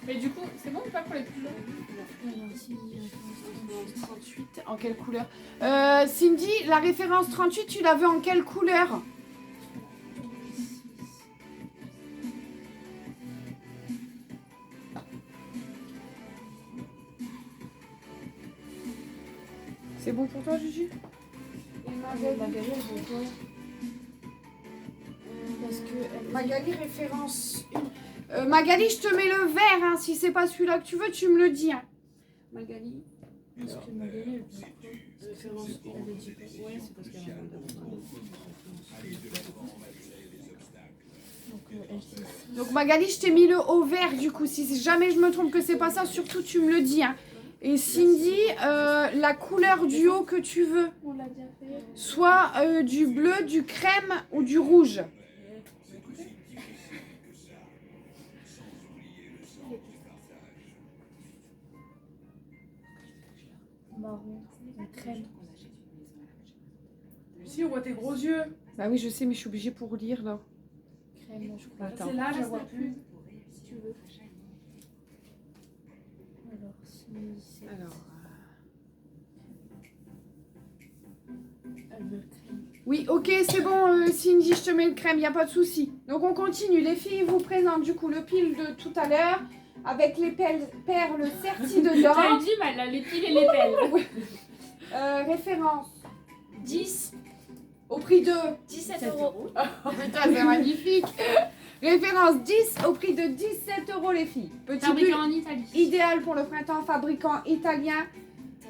Mais du coup, c'est bon ou pas pour les pulls longs? 38, en quelle couleur Cindy, la référence 38, tu la veux en quelle couleur? C'est bon pour toi, Juju? Magali, elle veut quoi? Parce que Magali, référence 1. Magali, je te mets le vert, hein. Si c'est pas celui-là que tu veux, tu me le dis. Hein. Magali. Parce que Magali, elle veut quoi? Référence, elle veut dire quoi? Ouais, c'est parce qu'elle a Donc Magali, je t'ai mis le haut vert du coup. Si jamais je me trompe que c'est pas ça, surtout tu me le dis. Hein. Et Cindy, la couleur du haut que tu veux. On l'a déjà fait. Soit du bleu, du crème ou du rouge. Marron, la crème. Lucie, on voit tes gros yeux. Bah oui, je sais, mais je suis obligée pour lire là. Crème, là, je crois. Attends. C'est là, je vois plus. Si tu veux. Alors, si c'est... Alors. Elle veut le crème. Oui, ok, c'est bon, Cindy, je te mets le crème, y a pas de souci. Donc on continue. Les filles vous présentent du coup le pile de tout à l'heure avec les perles serties T'as dedans. dit mal, là, les pils et les pelles. Référence 10, au prix de... 17 euros. Putain, c'est magnifique. Référence 10 au prix de 17 euros les filles. Petit Fabriqué pull en Italie. idéal pour le printemps, fabricant italien.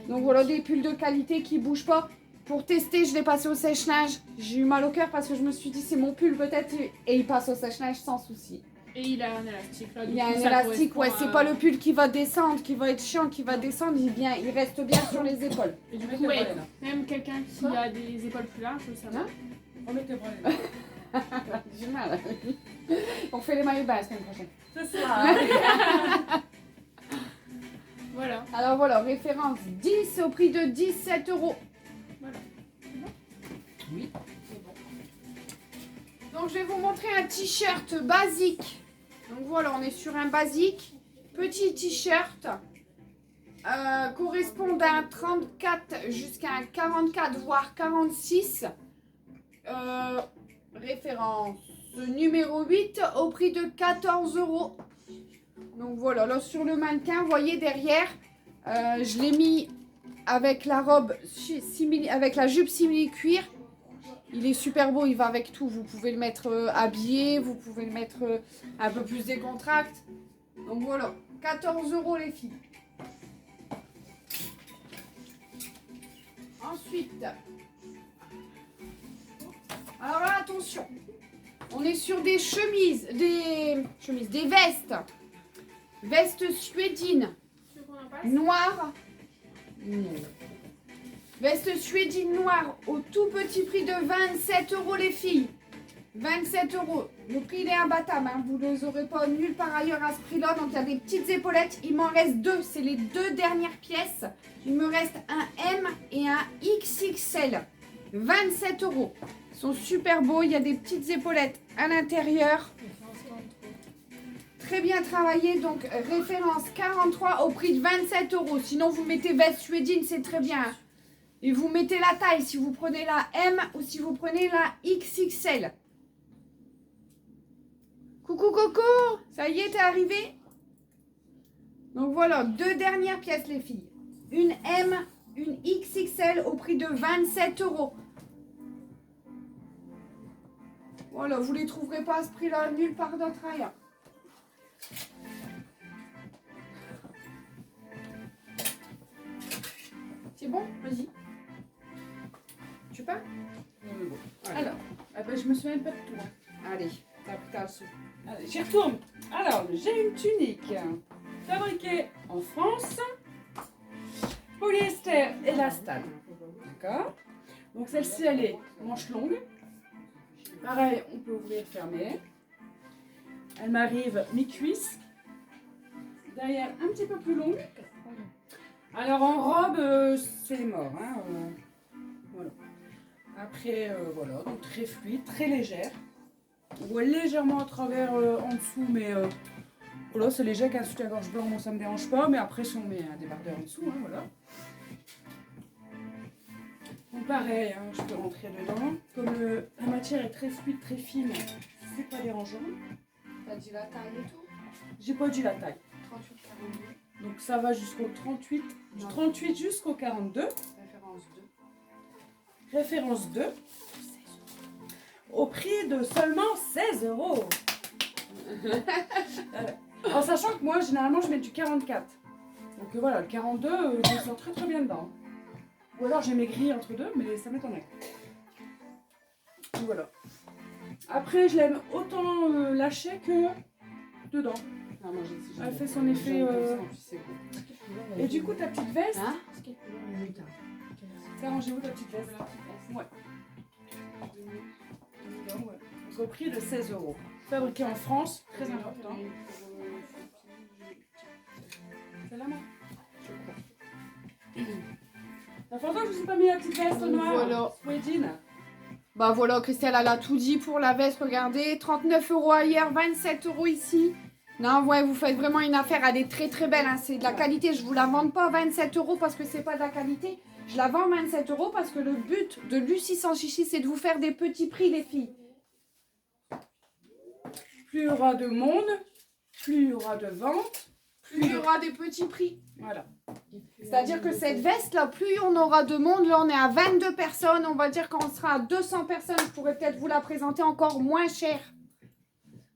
Donc voilà, des pulls de qualité qui bougent pas. Pour tester, je l'ai passé au sèche-linge. J'ai eu mal au cœur parce que je me suis dit c'est mon pull peut-être et il passe au sèche-linge sans souci. Et il a un élastique là. Il y a un élastique, ouais, c'est pas le pull qui va descendre, qui va être chiant, qui va descendre, il reste bien sur les épaules. Et du Mets coup, tes ouais, bras, Léna. même quelqu'un qui a des épaules plus larges, ça va. Hein Remets tes bras, Léna. J'ai mal. On fait les maillots de bain la semaine prochaine. C'est ça. Voilà. Alors voilà, référence 10 au prix de 17 euros. Voilà. Oui. Donc je vais vous montrer un t-shirt basique. Donc voilà, on est sur un basique. Petit t-shirt. Correspond d'un 34 jusqu'à un 44, voire 46. Référence numéro 8 au prix de 14 euros. Donc voilà, là sur le mannequin, vous voyez derrière, je l'ai mis avec la robe, avec la jupe simili cuir. Il est super beau, il va avec tout. Vous pouvez le mettre habillé, vous pouvez le mettre un peu plus décontracté. Donc voilà, 14 euros les filles. Ensuite, alors là attention, on est sur des chemises, des vestes. Veste suédine, Tu veux qu'on en passe? noire. Veste suédine noire au tout petit prix de 27 euros les filles. 27 euros. Le prix il est imbattable, hein. Vous ne les aurez pas nulle part ailleurs à ce prix-là. Donc il y a des petites épaulettes. Il m'en reste deux. C'est les deux dernières pièces. Il me reste un M et un XXL. 27 euros. Ils sont super beaux. Il y a des petites épaulettes à l'intérieur. Très bien travaillé, donc référence 43 au prix de 27 euros. Sinon, vous mettez veste suédine, c'est très bien. Et vous mettez la taille, si vous prenez la M ou si vous prenez la XXL. Coucou Coco, ça y est, t'es arrivé? Donc voilà, deux dernières pièces les filles. Une M, une XXL au prix de 27 euros. Voilà, vous les trouverez pas à ce prix-là nulle part d'autre ailleurs. C'est bon? Vas-y. Tu peux? Bon. Alors, Ah ben, je me souviens pas de tout. allez, t'as le sou. Allez, j'y retourne. Alors, j'ai une tunique fabriquée en France, polyester élastane. D'accord? Donc celle-ci, elle est manche longue. Pareil, on peut ouvrir, fermer. Elle m'arrive mi-cuisse. Derrière, un petit peu plus longue. Alors en robe, c'est mort. Hein, voilà. Après, voilà, donc très fluide, très légère. On voit légèrement à travers en dessous, mais voilà, c'est léger qu'un soutien-gorge blanc, moi ça me dérange pas. Mais après, si on met un débardeur en dessous, hein, voilà. Donc pareil, hein, je peux rentrer dedans. Comme la matière est très fluide, très fine, c'est pas dérangeant. T'as dit la taille et tout? J'ai pas dit la taille. 38, 42. Donc ça va jusqu'au 38, du 38 jusqu'au 42. Référence 2. Référence 2. Au prix de seulement 16 euros. En sachant que moi, généralement, je mets du 44. Donc voilà, le 42, je me sens très très bien dedans. Ou alors j'ai maigri entre deux, mais ça m'étonnerait. Donc voilà. Après, je l'aime autant lâcher que dedans. Ah, moi, Elle fait son effet. Et du coup, ta petite veste, Hein? t'as rangé où ta petite veste? Ouais. Donc, au prix de 16 euros. Fabriqué en France, très important. C'est la main, je crois. Ça fait longtemps que je ne vous ai pas mis la petite veste noire. Voilà. Suédine. Bah voilà, Christelle, elle a tout dit pour la veste, regardez. 39 euros ailleurs, 27 euros ici. Non, ouais, vous faites vraiment une affaire, elle est très très belle, hein. C'est de la qualité. Je vous la vends pas à 27 euros parce que c'est pas de la qualité. Je la vends à 27 euros parce que le but de Lucie sans chichi, c'est de vous faire des petits prix, les filles. Plus il y aura de monde, plus il y aura de vente, Plus il y aura des petits prix. voilà. Et puis C'est-à-dire que cette veste-là, plus on aura de monde, là on est à 22 personnes, on va dire quand on sera à 200 personnes, je pourrais peut-être vous la présenter encore moins cher.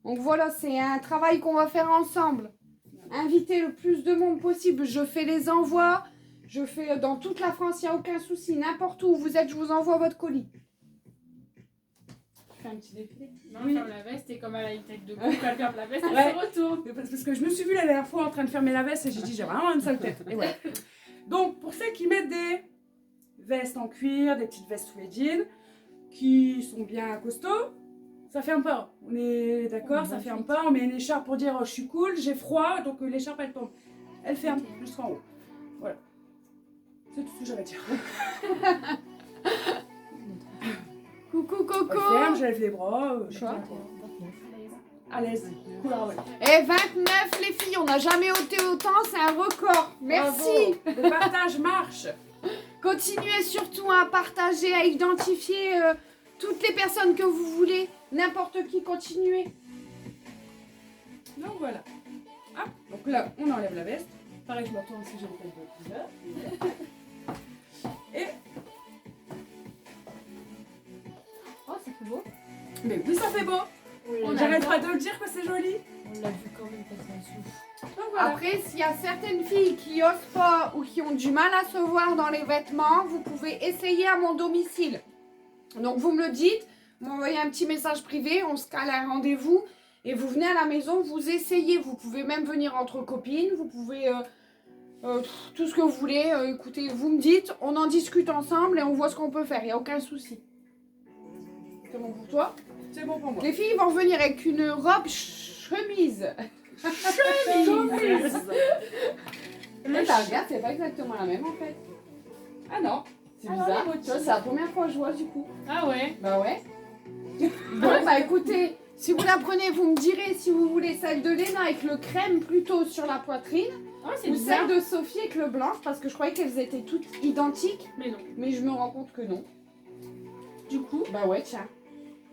Donc voilà, c'est un travail qu'on va faire ensemble. Inviter le plus de monde possible, je fais les envois, je fais dans toute la France, il n'y a aucun souci, n'importe où vous êtes, je vous envoie votre colis. Je fais un petit défilé. Non, Oui. ferme la veste et comme elle a une tête de coupe, elle ferme la veste, elle Ouais. se retourne. Mais parce que je me suis vue la dernière fois en train de fermer la veste et j'ai dit j'ai vraiment une sale tête. Et voilà. Donc pour ceux qui mettent des vestes en cuir, des petites vestes sous les jeans, qui sont bien costauds, ça ferme pas. On est d'accord, ça ferme pas. On met une écharpe pour dire oh, je suis cool, j'ai froid, donc l'écharpe elle tombe. Elle ferme jusqu'en haut. Voilà. C'est tout ce que j'avais à dire. Coucou Coco. Elle ferme, je lève les bras. Je suis Quoi à l'aise. Cool, ah ouais. Et 29 les filles, on n'a jamais ôté autant, c'est un record. Merci. Bravo. Le partage marche. Continuez surtout à partager, à identifier toutes les personnes que vous voulez. N'importe qui, continuez. Donc voilà. Ah, donc là, on enlève la veste. Pareil, je me retourne si j'ai une tête de couleur. Et. Oh, c'est plus beau. Mais oui, ça fait beau. On J'arrête a pas de le dire que c'est joli. On l'a vu quand même passer en dessous. Donc voilà. Après, s'il y a certaines filles qui osent pas ou qui ont du mal à se voir dans les vêtements, vous pouvez essayer à mon domicile. Donc vous me le dites, vous m'envoyez un petit message privé, on se cale un rendez-vous et vous venez à la maison, vous essayez. Vous pouvez même venir entre copines, vous pouvez tout ce que vous voulez. Écoutez, vous me dites, on en discute ensemble et on voit ce qu'on peut faire, il n'y a aucun souci. C'est bon pour toi? C'est bon pour moi. Les filles vont venir avec une robe chemise. Chemise. Mais bah, regarde, c'est pas exactement la même en fait. Ah non. C'est Ah non, bizarre. les Tu vois, c'est la première fois que je vois du coup. Ah ouais. Bah ouais. Bon, bah écoutez, si vous la prenez, vous me direz si vous voulez celle de Léna avec le crème plutôt sur la poitrine Oh, c'est ou bizarre. celle de Sophie avec le blanc parce que je croyais qu'elles étaient toutes identiques, Mais non. mais je me rends compte que non. Du coup, Bah ouais, tiens.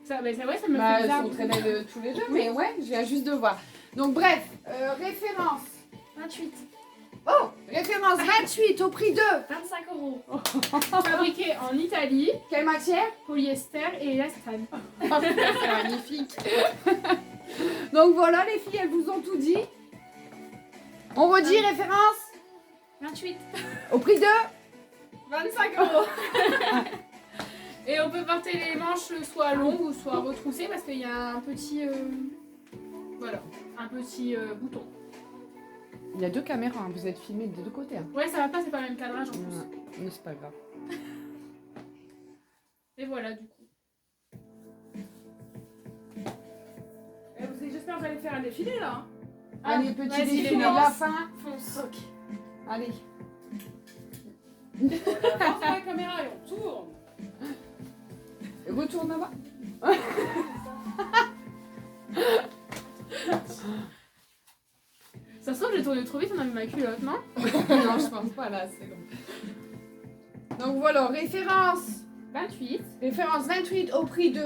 ça, mais ça, ouais, ça me Bah fait elles bizarre. sont très belles tous les deux, mais ouais, je viens juste de voir. Donc bref, référence. 28. Oh, référence 28 au prix de 25 euros. Fabriqué en Italie, quelle matière? polyester et élastane. C'est magnifique. Donc voilà les filles, elles vous ont tout dit. On redit référence 28. au prix de 25 euros. Et on peut porter les manches soit longues ou soit retroussées parce qu'il y a un petit... voilà, un petit bouton. Il y a deux caméras, hein. Vous êtes filmés des deux côtés. Hein. Ouais, ça va pas, c'est pas le même cadrage en plus. Mais c'est pas grave. Et voilà, du coup. J'espère que vous allez faire un défilé là. Hein. Allez, petit vas-y, défilé les de la lances. fin. Fonce. Allez. On avance la caméra et on tourne. Retourne là-bas. Ça se trouve, j'ai tourné trop vite, on a mis ma culotte, non? Non, je pense pas là, c'est long. Donc voilà, référence. 28. Référence 28 au prix de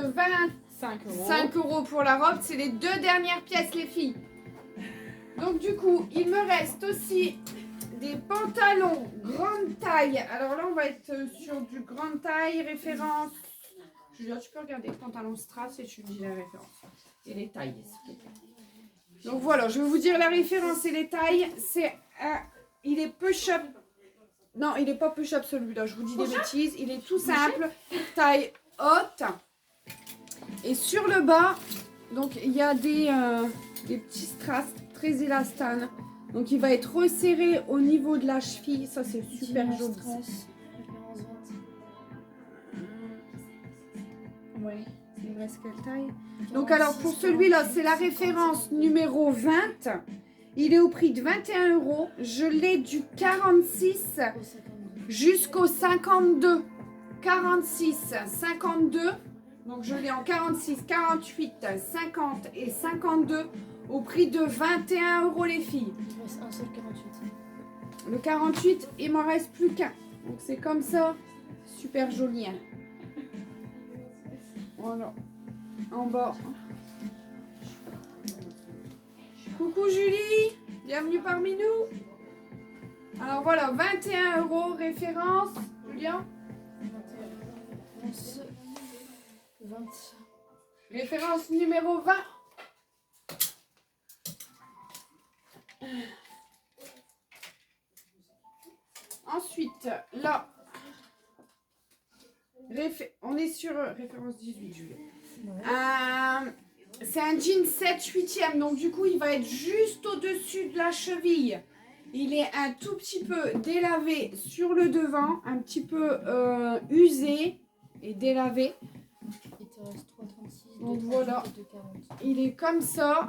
5 euros. 25 euros pour la robe. C'est les deux dernières pièces, les filles. Donc du coup, il me reste aussi des pantalons grande taille. Alors là, on va être sur du grande taille, référence. Julia, tu peux regarder pantalon strass et tu me dis la référence. Et les tailles, s'il te plaît. Donc voilà, je vais vous dire la référence et les tailles. C'est un... Il est push-up. Non, il est pas push-up celui-là, je vous dis des bêtises. Il est tout simple, taille haute. Et sur le bas, donc il y a des petits strass très élastanes. Donc il va être resserré au niveau de la cheville. Ça c'est super joli. Référence 20. Ouais, il me reste quelle taille? Donc alors pour celui-là, c'est la référence numéro 20. Il est au prix de 21 euros. Je l'ai du 46 jusqu'au 52. 46, 52. Donc je l'ai en 46, 48, 50 et 52 au prix de 21 euros les filles. Il me reste un seul 48. Le 48, il m'en reste plus qu'un. Donc c'est comme ça. Super joli. Hein. Voilà. En bas. Coucou Julie. Bienvenue parmi nous. Alors voilà, 21 €, référence. Julien? 20. Référence numéro 20. Ensuite, là, on est sur référence 18, Julien. C'est un jean 7/8e, donc du coup, il va être juste au-dessus de la cheville. Il est un tout petit peu délavé sur le devant, un petit peu usé et délavé. Il te reste 3,36. Donc 2,38 voilà. et 2,40. Il est comme ça.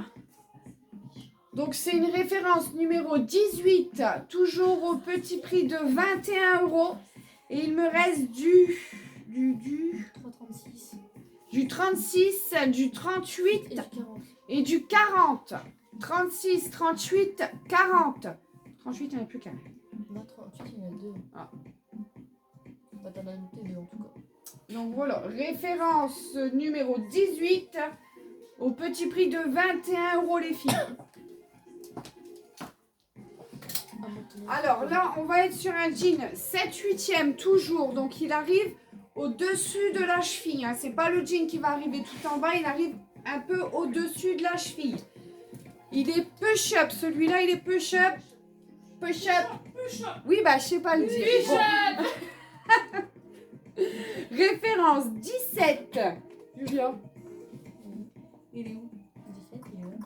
Donc c'est une référence numéro 18, toujours au petit prix de 21 €. Et il me reste du 3,36. 36, du 38 Et du 40. et du 40. 36, 38, 40. 38, il n'y en a plus qu'un. Non, 38, il y en a 2. Ah. Bah, t'en as noté 2 en tout cas. Donc voilà, référence numéro 18, au petit prix de 21 € les filles. Alors là, on va être sur un jean 7/8e toujours, donc il arrive au-dessus de la cheville. Hein. C'est pas le jean qui va arriver tout en bas, il arrive un peu au-dessus de la cheville. Il est push-up, celui-là il est push-up. Push-up. Oui, bah je sais pas le dire. Bon. Référence 17. Julia. Il est où? 17, il est où?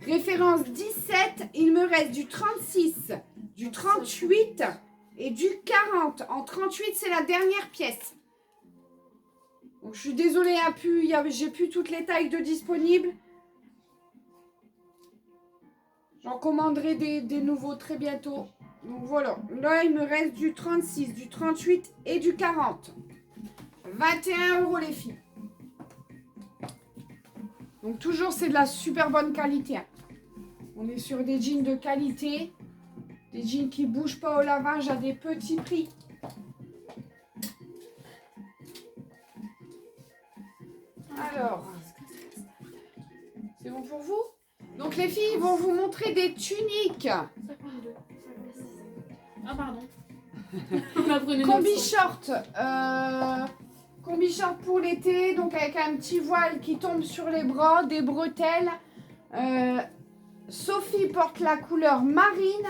Référence 17, il me reste du 36, du 38 et du 40. En 38, c'est la dernière pièce. Donc, je suis désolée, j'ai plus toutes les tailles de disponibles. J'en commanderai des nouveaux très bientôt. Donc voilà, là il me reste du 36, du 38 et du 40. 21 € les filles. Donc toujours c'est de la super bonne qualité. Hein. On est sur des jeans de qualité, des jeans qui bougent pas au lavage à des petits prix. Alors, c'est bon pour vous? Donc les filles vont vous montrer des tuniques. 52. Ah, pardon. On a pris une Combi short. Combi short pour l'été, donc avec un petit voile qui tombe sur les bras, des bretelles. Sophie porte la couleur marine.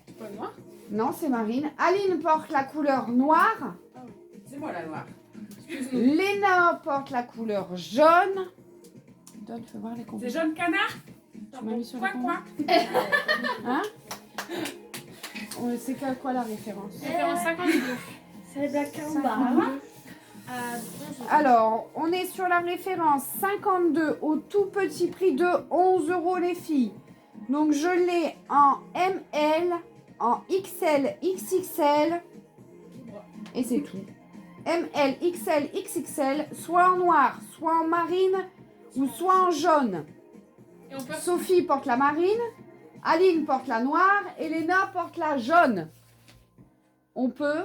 C'est pas noir? Non, c'est marine. Aline porte la couleur noire. C'est moi la noire. Léna porte la couleur jaune. Donne, fais voir les C'est combis. jaune canard. Tu m'as mis sur Quoi les quoi? Hein? C'est quoi la référence? Référence 52. C'est Black Camba. Alors, on est sur la référence 52 au tout petit prix de 11 € les filles. Donc, je l'ai en ML, en XL, XXL. Et c'est tout. ML, XL, XXL, soit en noir, soit en marine ou soit en jaune. Et on peut... Sophie porte la marine, Aline porte la noire et Léna porte la jaune. On peut,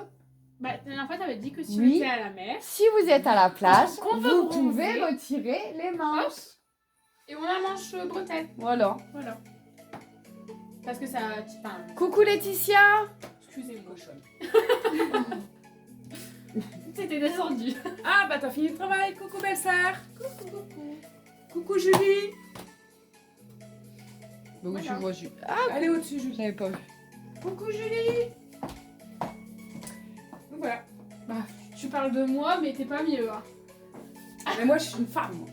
Bah, la dernière fois, t'avais dit que si Oui. on était à la mer, si vous êtes à la plage, Qu'on peut vous bronzer. pouvez retirer les manches. et on a manche bretelle. Voilà. Voilà. Parce que ça... Enfin, Coucou Laetitia. excusez-moi. C'était descendu. Ah bah t'as fini le travail. Coucou belle-sœur. Coucou Julie. Donc Voilà. je vois Julie. Elle est au-dessus Julie. J'avais pas vu. Coucou Julie. Donc voilà. Bah, tu parles de moi, mais t'es pas mieux. Hein. Mais moi je suis une femme.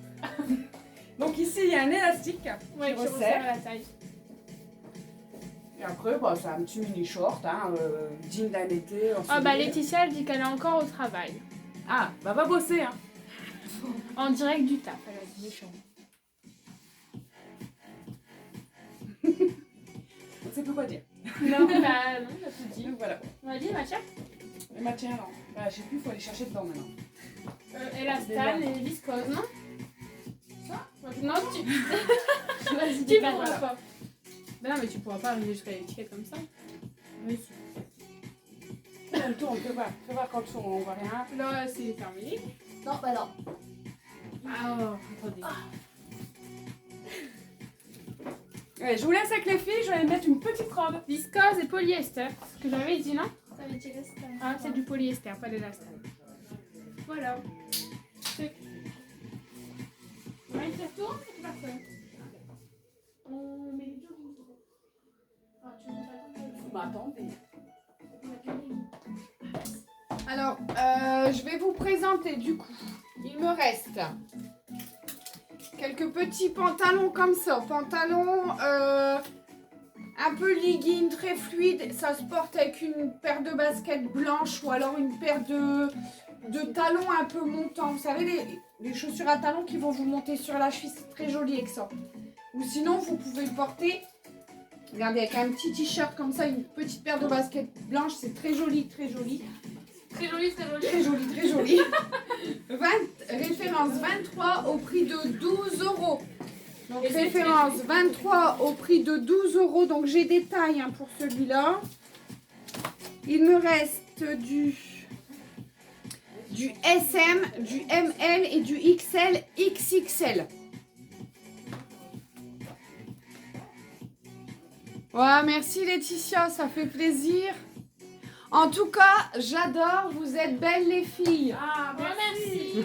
Donc ici il y a un élastique Ouais, qui qui resserre. resserre la taille. Et après bah, c'est un petit mini short, hein, jean d'un été. Ah bah ensoleillé. Laetitia, elle dit qu'elle est encore au travail. Ah bah va bosser hein. En direct du taf, elle a dit méchant. On sait plus quoi dire. Non, bah non, t'as tout dit. Donc voilà. Vas-y, Mathia. Les matières non. Bah je sais plus, faut aller chercher dedans maintenant. Elastane et viscose, non? Ça? Non, tu... Vas-y, tu dis pas. pourras pas. Bah non, mais tu pourras pas arriver jusqu'à l'étiquette comme ça. Oui. On tourne, fais voir quand on voit rien. Là, c'est terminé. Non, bah non. Ah, attendez. Allez, je vous laisse avec les filles, je vais aller mettre une petite robe. Viscose et polyester. Ce que j'avais dit, non? T'avais dit l'esther. Ah, c'est du polyester, pas de l'élastane. Voilà. On va essayer de tourner, c'est parfait. On met les deux. Ah, tu Vous m'attendez. Alors, je vais vous présenter du coup. Il me reste quelques petits pantalons comme ça. Pantalons un peu legging, très fluide. Ça se porte avec une paire de baskets blanches ou alors une paire de talons un peu montants. Vous savez, les chaussures à talons qui vont vous monter sur la cheville, c'est très joli avec ça. Ou sinon, vous pouvez le porter, regardez, avec un petit t-shirt comme ça, une petite paire de baskets blanches. C'est très joli, très joli. Très joli, très joli. Très joli, très joli. Référence 23 au prix de 12 €. Donc Et c'est référence 23 au prix de 12 €. Donc j'ai des tailles hein, pour celui-là. Il me reste du SM, du ML et du XL, XXL. Ouais, merci Laetitia, ça fait plaisir. En tout cas, j'adore, vous êtes belles les filles. Ah, Merci.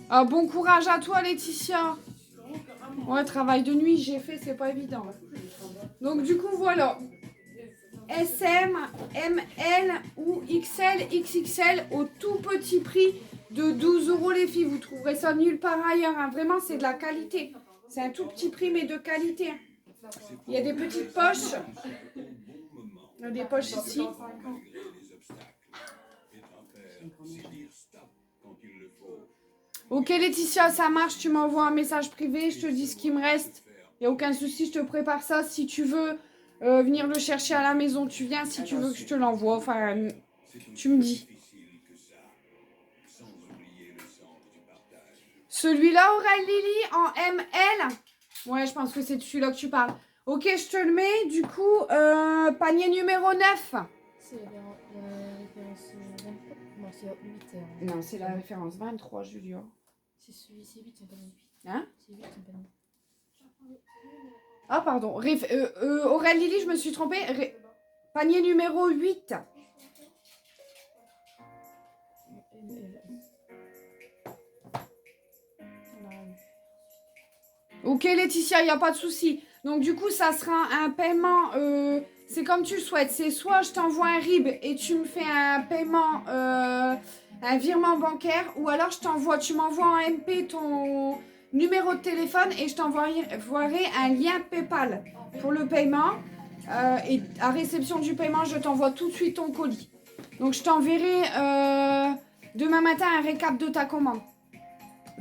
Ah, bon courage à toi Laetitia. Ouais, travail de nuit, j'ai fait, c'est pas évident. Donc du coup, voilà. SM, ML ou XL, XXL au tout petit prix de 12 € les filles. Vous trouverez ça nulle part ailleurs. Hein. Vraiment, c'est de la qualité. C'est un tout petit prix, mais de qualité. Il y a des petites poches. Il y a des poches ici. Ok Laetitia, ça marche. Tu m'envoies un message privé. Je te dis ce qui me reste. Il n'y a aucun souci, je te prépare ça. Si tu veux venir le chercher à la maison, tu viens. Si tu veux que je te l'envoie, enfin, tu me dis. Celui-là, Aurélie Lily, en ML. Ouais, je pense que c'est de celui-là que tu parles. Ok, je te le mets. Du coup, panier numéro 9. C'est la référence 23. Non, c'est 8. Non, c'est la référence 23, Julien. C'est celui-ci, 8, c'est pas 8. Hein? C'est 8, c'est pas 8. Ah, pardon. Aurélie Lily, je me suis trompée. Panier numéro 8. Ok Laetitia, il n'y a pas de souci. Donc du coup, ça sera un paiement, c'est comme tu le souhaites. C'est soit je t'envoie un RIB et tu me fais un paiement, un virement bancaire, ou alors tu m'envoies en MP ton numéro de téléphone et je t'envoierai un lien PayPal pour le paiement. Et à réception du paiement, je t'envoie tout de suite ton colis. Donc je t'enverrai demain matin un récap de ta commande.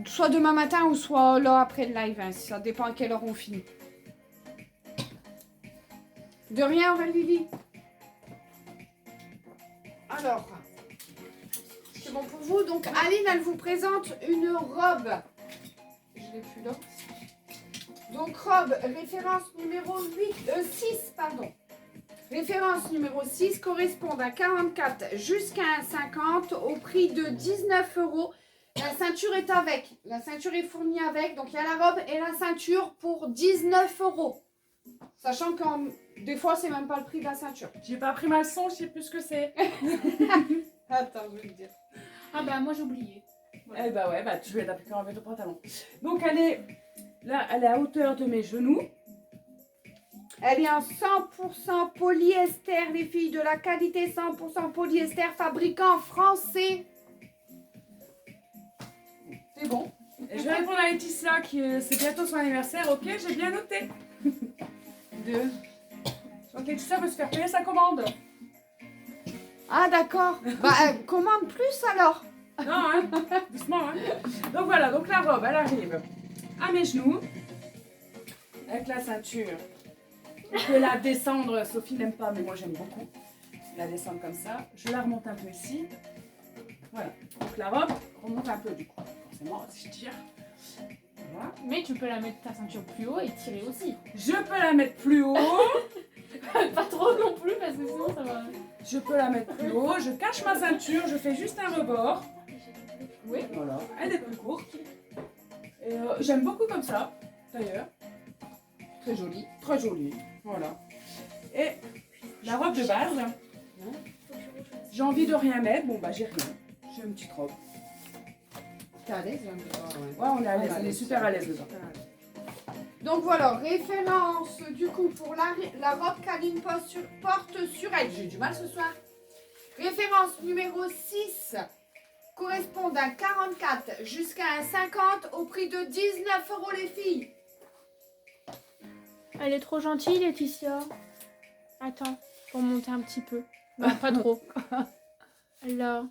Soit demain matin ou soit là après le live, hein, ça dépend à quelle heure on finit. De rien Aurélie. Alors, c'est bon pour vous. Donc Aline, elle vous présente une robe. Je l'ai plus là. Donc robe, référence numéro 6, pardon. Référence numéro 6 correspond à 44 jusqu'à un 50 au prix de 19 €. La ceinture est avec. La ceinture est fournie avec. Donc, il y a la robe et la ceinture pour 19 €. Sachant que des fois, c'est même pas le prix de la ceinture. J'ai pas pris ma leçon, je sais plus ce que c'est. Attends, je vais te dire. Ah bah moi j'ai oublié. Eh bah ouais, bah tu vais t'appliquer avec ton pantalon. Donc elle est là, elle est à hauteur de mes genoux. Elle est en 100% polyester, les filles, de la qualité 100% polyester, fabricant français. C'est bon. Et je vais répondre à Laetitia qui c'est bientôt son anniversaire. Ok, j'ai bien noté. Donc Laetitia veut se faire payer sa commande. Ah d'accord. Bah commande plus alors. Non, hein, doucement. Hein. Donc voilà, donc la robe, elle arrive à mes genoux avec la ceinture. On peut la descendre. Sophie n'aime pas, mais moi j'aime beaucoup. La descendre comme ça. Je la remonte un peu ici. Voilà. Donc la robe remonte un peu du coup. Forcément, si je tire. Voilà. Mais tu peux la mettre ta ceinture plus haut et tirer aussi. Je peux la mettre plus haut. Pas trop non plus parce que sinon ça va. Je peux la mettre plus haut. Je cache ma ceinture. Je fais juste un rebord. Oui. Voilà, elle est plus courte. Et j'aime beaucoup comme ça, d'ailleurs. Très joli. Très jolie, voilà. Et la robe de base, j'ai envie de rien mettre, bon bah j'ai rien. J'ai une petite robe. T'es à l'aise hein? Ouais, on est à l'aise, on est super à l'aise dedans. Donc voilà, référence du coup pour la robe qu'Aline porte sur elle. J'ai du mal ce soir. Référence numéro 6 correspond d'un 44 jusqu'à un 50 au prix de 19 € les filles. Elle est trop gentille, Laetitia. Attends, faut monter un petit peu. Non, pas trop. Là.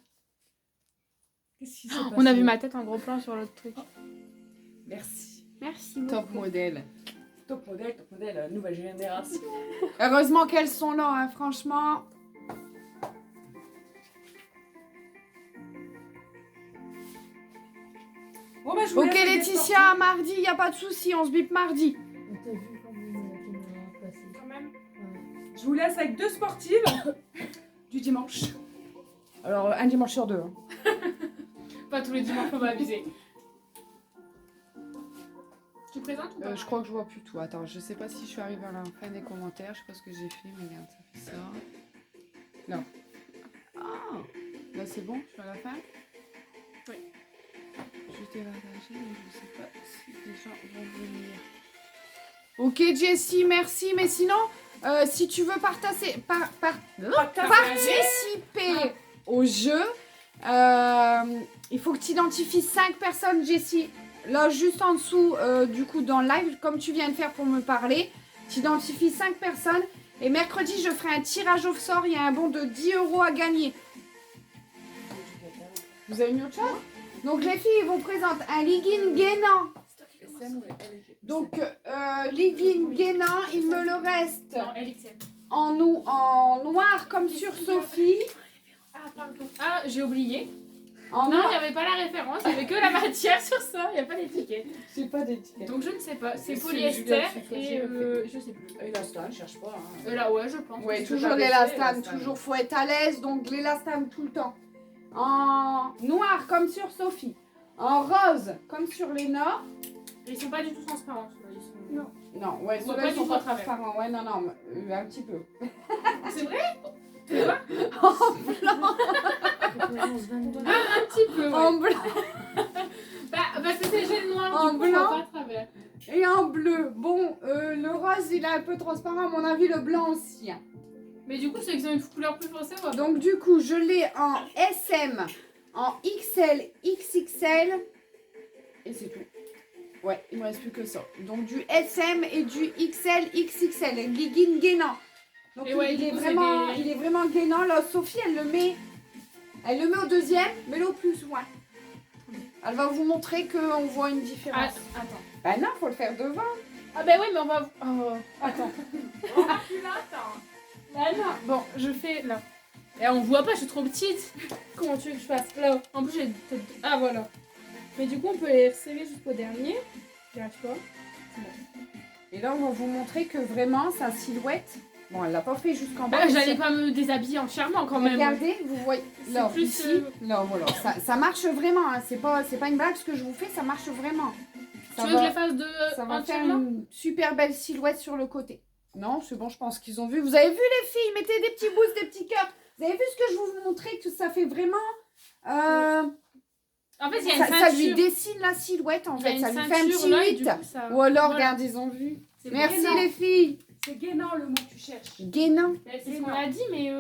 Qu'est-ce qui s'est On passé a vu ma tête en gros plan sur l'autre truc. Merci. Merci beaucoup. Top modèle. Top modèle, nouvelle génération. Heureusement qu'elles sont là, hein, franchement. Bon, bah, je vous Ok laisse avec des Laetitia, mardi, il n'y a pas de souci, on se bip mardi. T'as vu comme il m'a passé. Quand même. sportives. Je vous laisse avec 2 sportives du dimanche. Alors, un dimanche sur 2. Hein. Pas tous les dimanches, faut m'aviser. Tu présentes ou pas Je crois que je vois plus tout. Attends, je sais pas si je suis arrivée à la fin des commentaires. Je sais pas ce que j'ai fait, mais regarde, ça fait ça. Non. Ah, là c'est bon, je suis à la fin. Oui. Je t'ai partagé, mais je sais pas si les gens vont venir. Ok Jessie, merci. Mais sinon, si tu veux participer au jeu, il faut que tu identifies 5 personnes, Jessie. Là, juste en dessous, du coup, dans le live, comme tu viens de faire pour me parler, tu identifies 5 personnes. Et mercredi, je ferai un tirage au sort. Il y a un bon de 10 € à gagner. Vous avez mis autre chose? Donc, les filles vous présentent un legging gainant. Donc, legging gainant, il me le reste Non, LXL. en noir comme sur Sophie. Ah, pardon. Ah, j'ai oublié. En Non, il noir. n'y avait pas la référence, il n'y avait que la matière sur ça, il n'y a pas d'étiquette. J'ai pas d'étiquette. Donc je ne sais pas, c'est C'est polyester Juliette Soufflet, et je sais plus. Et l'Astan, je cherche pas. Hein. Là, ouais, je pense. Oui, Tu peux toujours pas baisser, l'élastane, l'élastane. toujours faut être à l'aise, donc l'élastane tout le temps. En noir comme sur Sophie, en rose comme sur Léna. Ils sont pas du tout transparents, ceux-là, ils sont... Non, ouais, On voit ceux-là pas ils du sont tout pas à travers. transparents. Ouais, non, non, un petit peu. C'est vrai? Tu vois? Référence 22. Un petit peu, ouais. En blanc Bah, parce que c'est gel noir, En du coup, on voit blanc. pas à travers. et en bleu. Bon, le rose il est un peu transparent, à mon avis, le blanc aussi. Hein. Mais du coup, ceux qui ont une couleur plus foncée, on va Donc du coup, je l'ai en SM, en XL, XXL. Et c'est tout. Ouais, il me reste plus que ça. Donc du SM et du XL, XXL. Legging gainant. Donc Et ouais, il, du est coup, c'est vraiment, des- il est vraiment gainant. Là, Sophie, elle le met au deuxième, mais le plus loin. Elle va vous montrer qu'on voit une Ah, différence. attends. Bah non, faut le faire devant. Ah bah oui, mais on va... Oh, attends. On va plus là, attends. Là, non. Bon, je fais là. Et on voit pas, je suis trop petite. Comment tu veux que je fasse là? En plus, j'ai peut-être... Ah, voilà. Mais du coup, on peut les resserrer jusqu'au dernier. J'y arrive pas. Et là, on va vous montrer que vraiment, sa silhouette... Bon, elle l'a pas fait jusqu'en bas. Bah, mais j'allais c'est- pas me déshabiller entièrement quand même. Regardez, vous voyez, là, plus, ici, là, voilà, ça marche vraiment, hein. C'est pas une blague ce que je vous fais, ça marche vraiment. Tu Ça veux que je va, les fasse de ça va faire entièrement? une super belle silhouette sur le côté. Non, c'est bon, je pense qu'ils ont vu. Vous avez vu les filles, mettez des petits pouces, des petits cœurs. Vous avez vu ce que je vous montrais, que ça fait vraiment... En fait, il y a une ça lui ceinture. dessine la silhouette, en Il y a fait. une Ça lui fait un ceinture petit là et 8. du coup, ça... Ou alors, Voilà. regarde, ils ont vu. C'est Merci gainant. les filles. C'est gainant le mot que tu cherches. Gainant. Bah, c'est ce qu'on a dit, mais...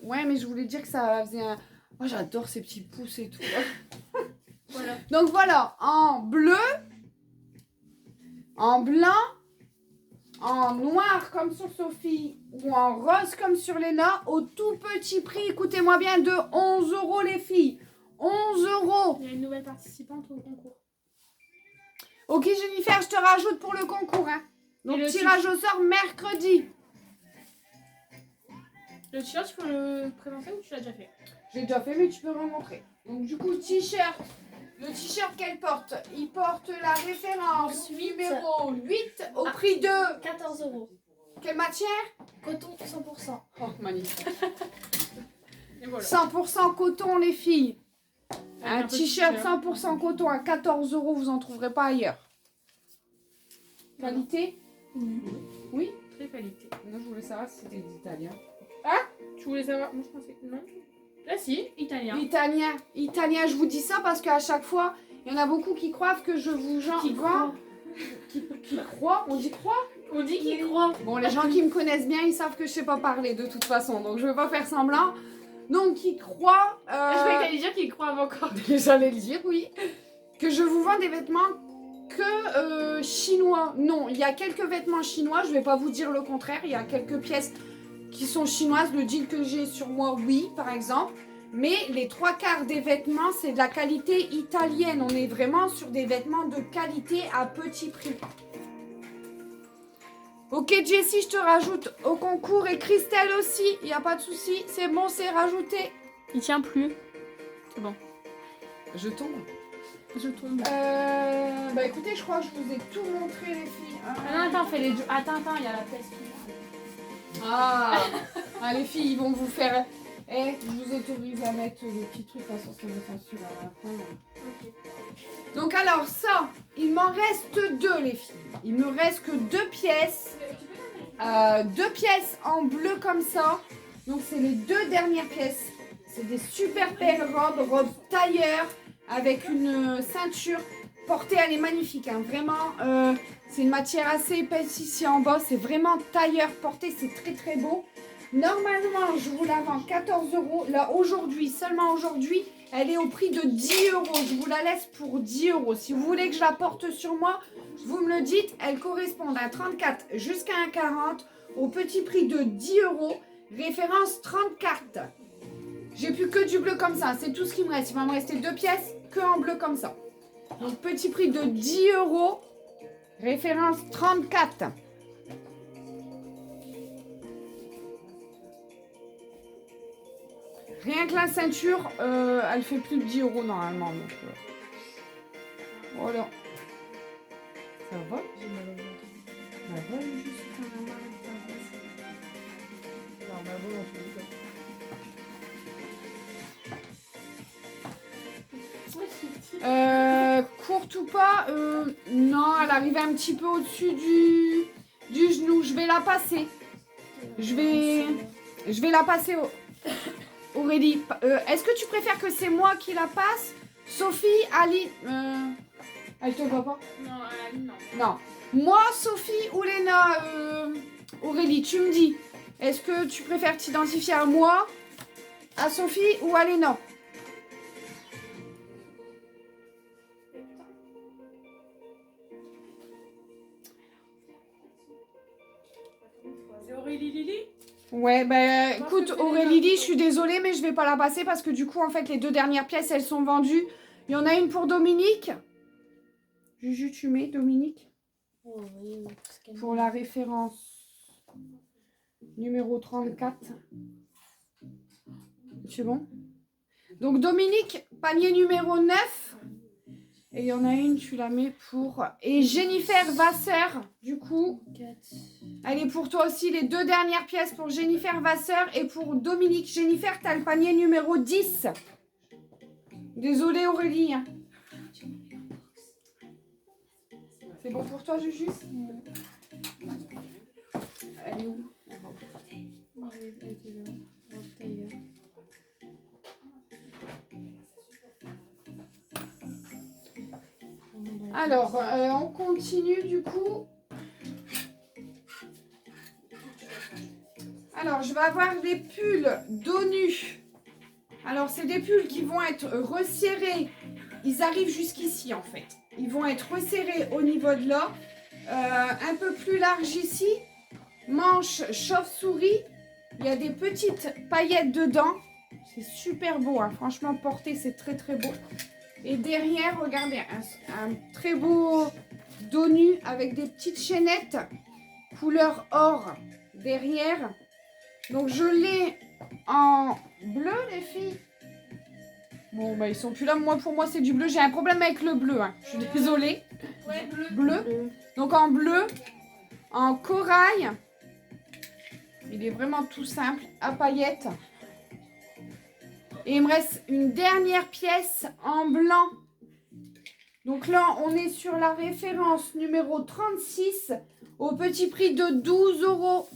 Ouais, mais je voulais dire que ça faisait un... Moi, j'adore ces petits pouces et tout. Voilà. Donc voilà, en bleu, en blanc, en noir comme sur Sophie ou en rose comme sur Léna, au tout petit prix, écoutez-moi bien, de 11 € les filles. 11 €. Il y a une nouvelle participante au concours. Ok Jennifer, je te rajoute pour le concours. Hein. Donc Et le tirage au sort mercredi. Le t-shirt, tu peux le présenter ou tu l'as déjà fait? J'ai déjà fait, mais tu peux remontrer. Donc du coup, t-shirt. Le t-shirt qu'elle porte, il porte la référence numéro 8 au prix de... 14 €. Quelle matière? Coton 100%. Oh, magnifique. Et voilà. 100% coton, les filles. Un t-shirt 100% coton à 14 €, vous en trouverez pas ailleurs. Qualité? Oui. Très qualité. Moi, je voulais savoir si c'était d'italien. Tu voulais savoir? Moi je pensais que non. Ah si, italien. Italien. Italien, je vous dis ça parce qu'à chaque fois, il y en a beaucoup qui croient que je vous Qui vends. Qui croient? On dit croient? On dit qu'il croit. Bon, les gens qui me connaissent bien, ils savent que je sais pas parler de toute façon, donc je vais pas faire semblant. Donc, qui croient... Je croyais que t'allais dire qu'il croit encore. J'allais le dire, oui. Que je vous vends des vêtements que chinois. Non, il y a quelques vêtements chinois, je vais pas vous dire le contraire. Il y a quelques pièces qui sont chinoises. Le jean que j'ai sur moi, oui, par exemple. Mais les 3/4 des vêtements, c'est de la qualité italienne. On est vraiment sur des vêtements de qualité à petit prix. Ok, Jessie, je te rajoute au concours. Et Christelle aussi, il n'y a pas de souci. C'est bon, c'est rajouté. Il tient plus. C'est bon. Je tombe. Je tombe. Bah écoutez, je crois que je vous ai tout montré, les filles. Ah non, attends, fais les... Attends, il y a la pièce qui... Ah, les filles, ils vont vous faire... je vous autorise à mettre le petit truc, de toute façon, ça me censure à la fin. Ok. Donc alors ça, il m'en reste 2, les filles. Il me reste que 2 pièces. 2 pièces en bleu comme ça. Donc c'est les 2 dernières pièces. C'est des super belles robes tailleur avec une ceinture portée. Elle est magnifique, hein. Vraiment. C'est une matière assez épaisse ici en bas. C'est vraiment tailleur porté. C'est très très beau. Normalement, je vous la vends 14 €. Là, aujourd'hui, seulement aujourd'hui, elle est au prix de 10 €. Je vous la laisse pour 10 €. Si vous voulez que je la porte sur moi, vous me le dites. Elle correspond d'un 34 jusqu'à un 40 au petit prix de 10 €. Référence 34. J'ai plus que du bleu comme ça. C'est tout ce qui me reste. Il va me rester 2 pièces que en bleu comme ça. Donc, petit prix de 10 €. Référence 34. Rien que la ceinture, elle fait plus de 10 € normalement. Donc, voilà. Ça va? J'ai mal au ventre. Ça va, juste Normalement, dans tous les cas. courte ou pas, non, elle arrive un petit peu au-dessus du genou. Je vais la passer. Je vais la passer, Aurélie. Est-ce que tu préfères que c'est moi qui la passe? Sophie, Ali, elle te voit pas? Non, non. Non. Moi, Sophie ou Léna, Aurélie, tu me dis. Est-ce que tu préfères t'identifier à moi, à Sophie ou à Léna? C'est Aurélie Lily? Ouais, bah pense écoute, que c'est Aurélie, les je suis désolée, mais je vais pas la passer parce que du coup, en fait, les 2 dernières pièces, elles sont vendues. Il y en a une pour Dominique. Juju, tu mets Dominique Oh, oui, parce qu'elle- pour la référence numéro 34. C'est bon? Donc Dominique, panier numéro 9. Et il y en a une, tu la mets pour... Et Jennifer Vasseur, du coup, 4. elle est pour toi aussi. Les 2 dernières pièces pour Jennifer Vasseur et pour Dominique. Jennifer, t'as le panier numéro 10. Désolée Aurélie. Hein. C'est bon pour toi, Juju? Elle est où? Alors, on continue du coup. Alors, je vais avoir des pulls dos nu. Alors, c'est des pulls qui vont être resserrés. Ils arrivent jusqu'ici, en fait. Ils vont être resserrés au niveau de là. Un peu plus large ici. Manche chauve-souris. Il y a des petites paillettes dedans. C'est super beau, hein. Franchement, porté, c'est très très beau. Et derrière, regardez, un très beau dos nu avec des petites chaînettes couleur or derrière. Donc, je l'ai en bleu, les filles. Bon, bah, ils sont plus là. Moi, pour moi, c'est du bleu. J'ai un problème avec le bleu, hein. Je suis désolée. Ouais, bleu. Bleu. Donc, en bleu, en corail. Il est vraiment tout simple, à paillettes. Et il me reste une dernière pièce en blanc. Donc là, on est sur la référence numéro 36 au petit prix de 12 €.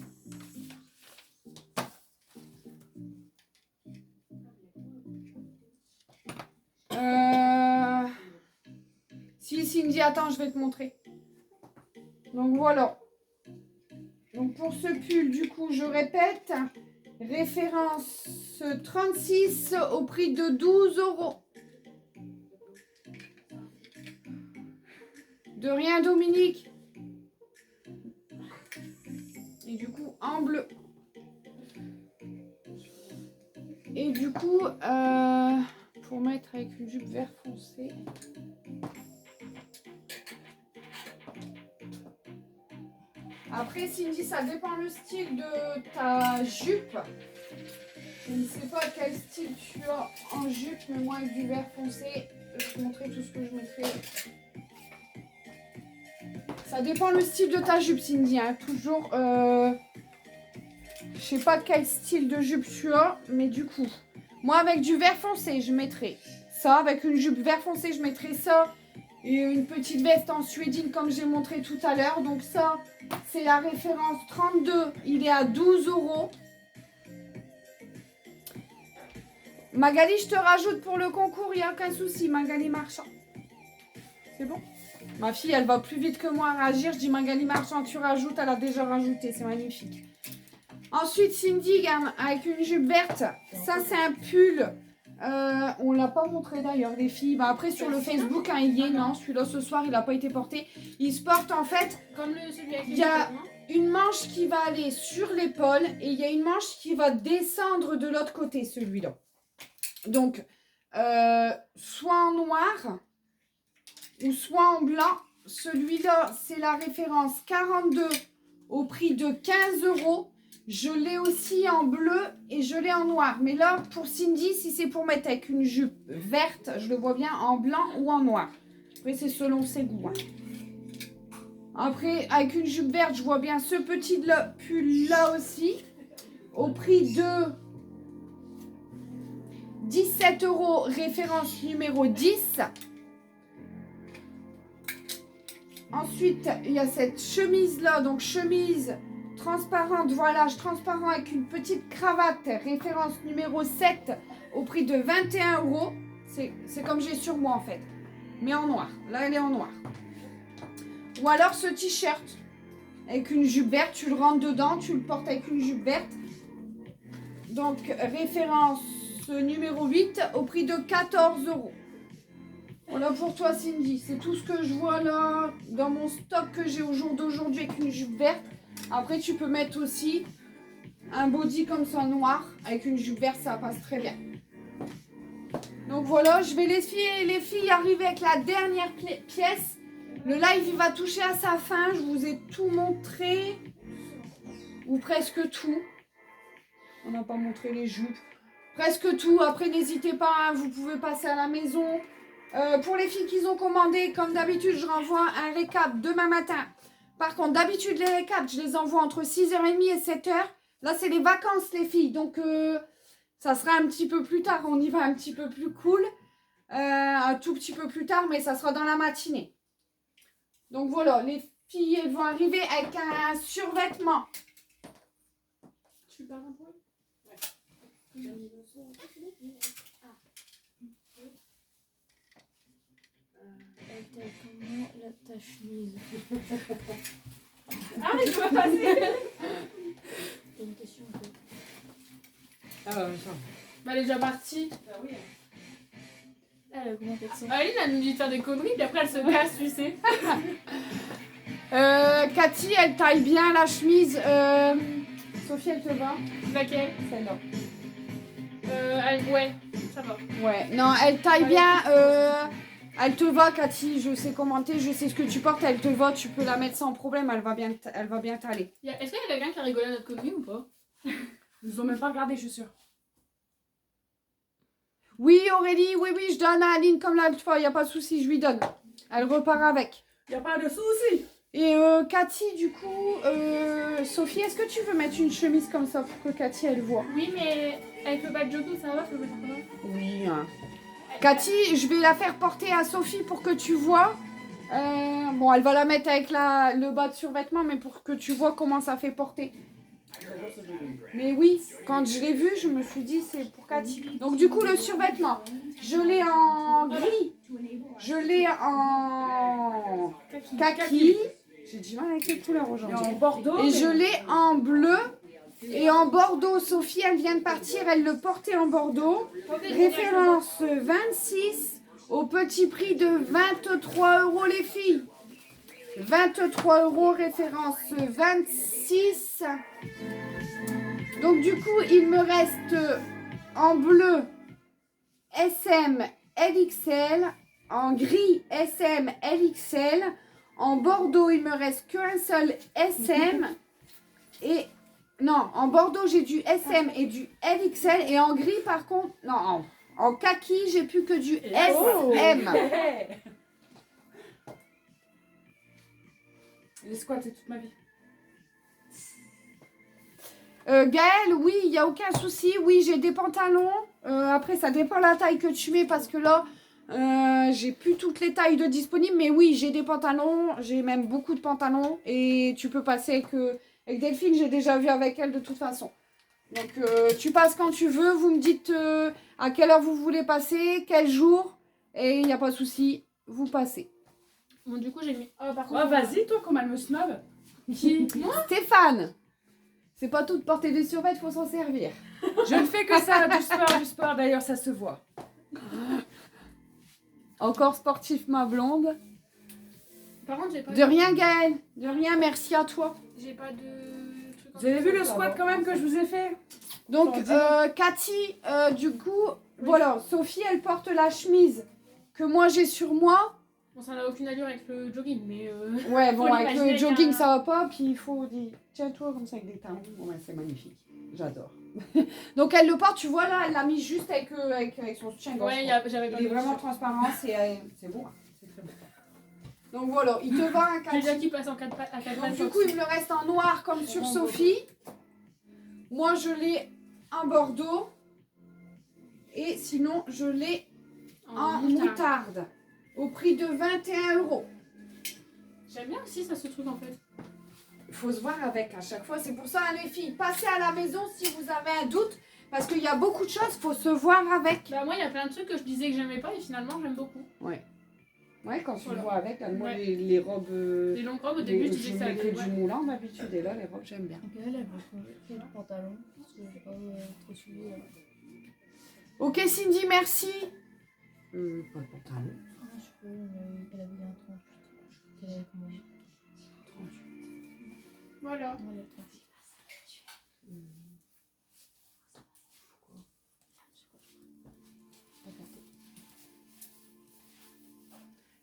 Si Cindy, attends, je vais te montrer. Donc voilà. Donc pour ce pull, du coup, je répète, référence 36 au prix de 12 €. De rien, Dominique. Et du coup, en bleu. Et du coup, pour mettre avec une jupe vert foncé. Après, Cindy, ça dépend le style de ta jupe. Je ne sais pas quel style tu as en jupe, mais moi, avec du vert foncé, je te montrerai tout ce que je mettrai. Ça dépend le style de ta jupe, Cindy. Hein. Toujours, je sais pas quel style de jupe tu as, mais du coup, moi, avec du vert foncé, je mettrai ça. Avec une jupe vert foncé, je mettrai ça. Et une petite veste en suédine comme j'ai montré tout à l'heure. Donc ça, c'est la référence 32. Il est à 12 €. Magali, je te rajoute pour le concours. Il n'y a aucun souci, Magali Marchand. C'est bon? Ma fille, elle va plus vite que moi à réagir. Je dis Magali Marchand, tu rajoutes. Elle a déjà rajouté. C'est magnifique. Ensuite, Cindy, avec une jupe verte. Ça, c'est un pull. On l'a pas montré d'ailleurs les filles. Bah, après sur le Facebook il y est, non celui-là ce soir il n'a pas été porté. Il se porte en fait Comme celui avec il y a une manche qui va aller sur l'épaule et il y a une manche qui va descendre de l'autre côté celui-là. Donc soit en noir ou soit en blanc. Celui-là c'est la référence 42 au prix de 15 €. Je l'ai aussi en bleu et je l'ai en noir. Mais là, pour Cindy, si c'est pour mettre avec une jupe verte, je le vois bien en blanc ou en noir. Après, c'est selon ses goûts. Hein. Après, avec une jupe verte, je vois bien ce petit pull-là aussi. Au prix de 17 €, référence numéro 10. Ensuite, il y a cette chemise-là. Donc, chemise transparente, voilage transparent avec une petite cravate, référence numéro 7 au prix de 21 €. C'est comme j'ai sur moi en fait, mais en noir. Là, elle est en noir. Ou alors ce t-shirt avec une jupe verte, tu le rentres dedans, tu le portes avec une jupe verte. Donc, référence numéro 8 au prix de 14 €. Voilà pour toi, Cindy. C'est tout ce que je vois là dans mon stock que j'ai au jour d'aujourd'hui avec une jupe verte. Après, tu peux mettre aussi un body comme ça noir avec une jupe verte, ça passe très bien. Donc voilà, je vais laisser les filles arriver avec la dernière pièce. Le live, il va toucher à sa fin. Je vous ai tout montré, ou presque tout. On n'a pas montré les jupes. Presque tout. Après, n'hésitez pas, hein, vous pouvez passer à la maison. Pour les filles qui ont commandé, comme d'habitude, je renvoie un récap demain matin. Par contre, d'habitude, les récaps, je les envoie entre 6h30 et 7h. Là, c'est les vacances, les filles. Donc, ça sera un petit peu plus tard. On y va un petit peu plus cool. Un tout petit peu plus tard, mais ça sera dans la matinée. Donc, voilà. Les filles, elles vont arriver avec un survêtement. Tu parles un peu? Ouais. Elle t'a comment ta chemise? Ah, mais je peux passer. T'as une question un peu. Ah bah ça. Bah, elle est déjà partie. Bah oui. Elle a comment fait ça? Aline, elle nous dit de faire des conneries, puis après elle se casse, tu sais. Cathy, elle taille bien la chemise. Sophie, elle te va? Laquelle? Celle-là. Ouais, ça va. Ouais, non, elle taille bien. Elle te va, Cathy. Je sais commenter, je sais ce que tu portes. Elle te va, tu peux la mettre sans problème. Elle va bien t'aller. Est-ce qu'il y a quelqu'un qui a rigolé à notre connerie ou pas? Ils ont même pas regardé, je suis sûre. Oui, Aurélie, oui, je donne à Aline comme l'autre fois. Il n'y a pas de souci, je lui donne. Elle repart avec. Y a pas de souci. Et Cathy, du coup, Sophie, est-ce que tu veux mettre une chemise comme ça pour que Cathy, elle voit? Oui, mais avec le bas de jogging, ça va, je peux mettre un peu. Oui. Cathy, je vais la faire porter à Sophie pour que tu vois. Bon, elle va la mettre avec le bas de survêtement, mais pour que tu vois comment ça fait porter. Mais oui, quand je l'ai vu, je me suis dit c'est pour Cathy. Donc du coup, le survêtement, je l'ai en gris, je l'ai en kaki. J'ai du mal avec les couleurs Et aujourd'hui. en bordeaux. Et je l'ai en bleu et en bordeaux. Sophie, elle vient de partir, elle le portait en bordeaux. Référence 26 au petit prix de 23 € les filles. 23 € référence 26. Donc du coup, il me reste en bleu SM LXL, en gris SM LXL, en bordeaux, il me reste qu'un seul SM et non, en bordeaux, j'ai du SM et du LXL et en gris par contre, non, en kaki, j'ai plus que du SM. Les squats, c'est toute ma vie. Gaëlle, oui, il n'y a aucun souci. Oui, j'ai des pantalons. Après, ça dépend la taille que tu mets parce que là, j'ai plus toutes les tailles de disponibles. Mais oui, j'ai des pantalons. J'ai même beaucoup de pantalons. Et tu peux passer avec Delphine. J'ai déjà vu avec elle de toute façon. Donc, tu passes quand tu veux. Vous me dites à quelle heure vous voulez passer, quel jour. Et il n'y a pas de souci. Vous passez. Bon, du coup, j'ai mis. Oh, par contre. Oh, vas-y, toi, comme elle me snob. Qui Stéphane, c'est pas tout de porter des survêtements, il faut s'en servir. Je ne fais que ça, du sport. D'ailleurs, ça se voit. Encore sportif, ma blonde. Par contre, j'ai pas. De rien, Gaëlle. De rien, merci à toi. J'ai pas de. Truc Vous avez vu le squat quand même que je vous ai fait? Donc, Bon, Cathy, du coup, voilà, Sophie, elle porte la chemise que moi j'ai sur moi. Bon, ça n'a aucune allure avec le jogging, mais. Ouais, bon, Faut avec le l'imaginer jogging, qu'un- ça va pas. Puis il faut dire, tiens-toi comme ça avec des talons. Bon, ouais, c'est magnifique. J'adore. Donc, elle le porte, tu vois là, elle l'a mis juste avec son soutien-gorge. Ouais, j'avais pas Il est de vraiment dessus. transparent, c'est beau. Hein. C'est très beau. Donc voilà, il te va un J'ai Cathy. déjà qui passe en 4 à 4 Donc, du coup, il me reste en noir comme sur Sophie. Moi, je l'ai en bordeaux. Et sinon, je l'ai en moutarde. Au prix de 21 €. J'aime bien aussi ça, ce truc en fait. Il faut se voir avec à chaque fois. C'est pour ça, les filles, passez à la maison si vous avez un doute. Parce qu'il y a beaucoup de choses, il faut se voir avec. Bah, moi, il y a plein de trucs que je disais que j'aimais pas et finalement, j'aime beaucoup. Ouais, quand tu Voilà. vois avec, moi, Ouais. les robes... Les longues robes, au début, je disais que ça mets que allait. du moulin d'habitude. Et là, les robes, j'aime bien. Donc elle va changer le pantalon parce que j'ai pas trop suivi. Ok, Cindy, merci. Pas de pantalon. Ah, je peux, mais elle avait un 38. Elle avait combien? 38. Voilà. Moi, elle a 38.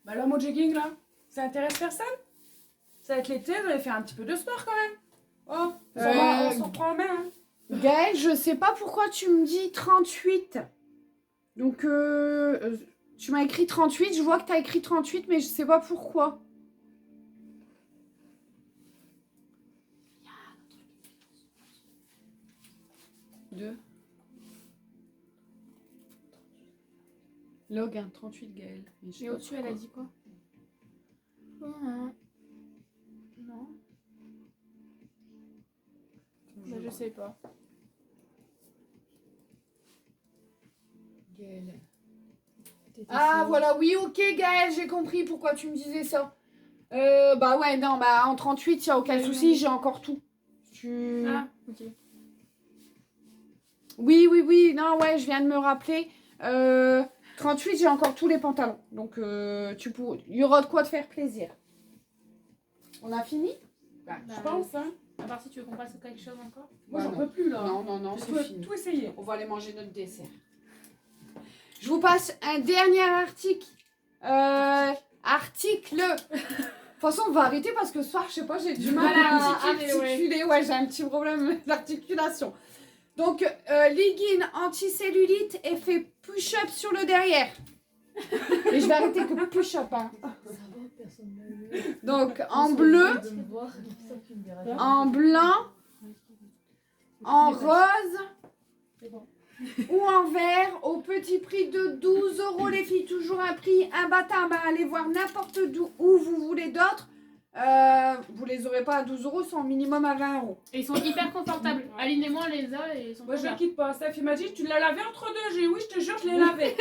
Bah alors, mon jogging là, ça intéresse personne? Ça va être l'été, vous allez faire un petit peu de sport quand même. Oh, on s'en prend en main. Hein. Gaëlle, je sais pas pourquoi tu me dis 38. Donc, tu m'as écrit 38. Je vois que tu as écrit 38, mais je sais pas pourquoi. Deux. Log 38 Gaëlle. Mais je sais Et pas au-dessus, elle a pourquoi. dit quoi? Non. Bah, je sais pas. Gaëlle. Ah, voilà, oui, ok, Gaëlle, j'ai compris pourquoi tu me disais ça. Bah ouais, non, bah en 38, il n'y a aucun souci, j'ai encore tout. Ah, ok. Oui, oui, oui, non, ouais, je viens de me rappeler. 38, j'ai encore tous les pantalons. Donc, il y aura de quoi te faire plaisir. On a fini? Bah, Bah, je pense, hein. À part si tu veux qu'on passe quelque chose encore. Moi, Ouais, j'en non. peux plus là. Non, non, non, Je c'est dois fini. tout essayer. On va aller manger notre dessert. Je vous passe un dernier article. Article. De toute façon, on va arrêter parce que ce soir, je sais pas, j'ai du mal à articuler. Ouais, j'ai un petit problème d'articulation. Donc, legging anti-cellulite et fait push-up sur le derrière. Et je vais arrêter que push-up. Hein. Personne ne m'a vu. Donc en bleu, De me voir, sauf qu'il me verra. en blanc, en rose C'est bon. ou en vert au petit prix de 12 € les filles. Toujours un prix imbattable. Allez voir n'importe où vous voulez d'autres. Vous les aurez pas à 12 €, sont au minimum à 20 €. Et ils sont hyper confortables. Aline-moi les a et ils sont Moi, trop je ne bien. quitte pas. Steph, il m'a dit, tu l'as lavé entre deux. J'ai dit, oui, je te jure, je l'ai lavé.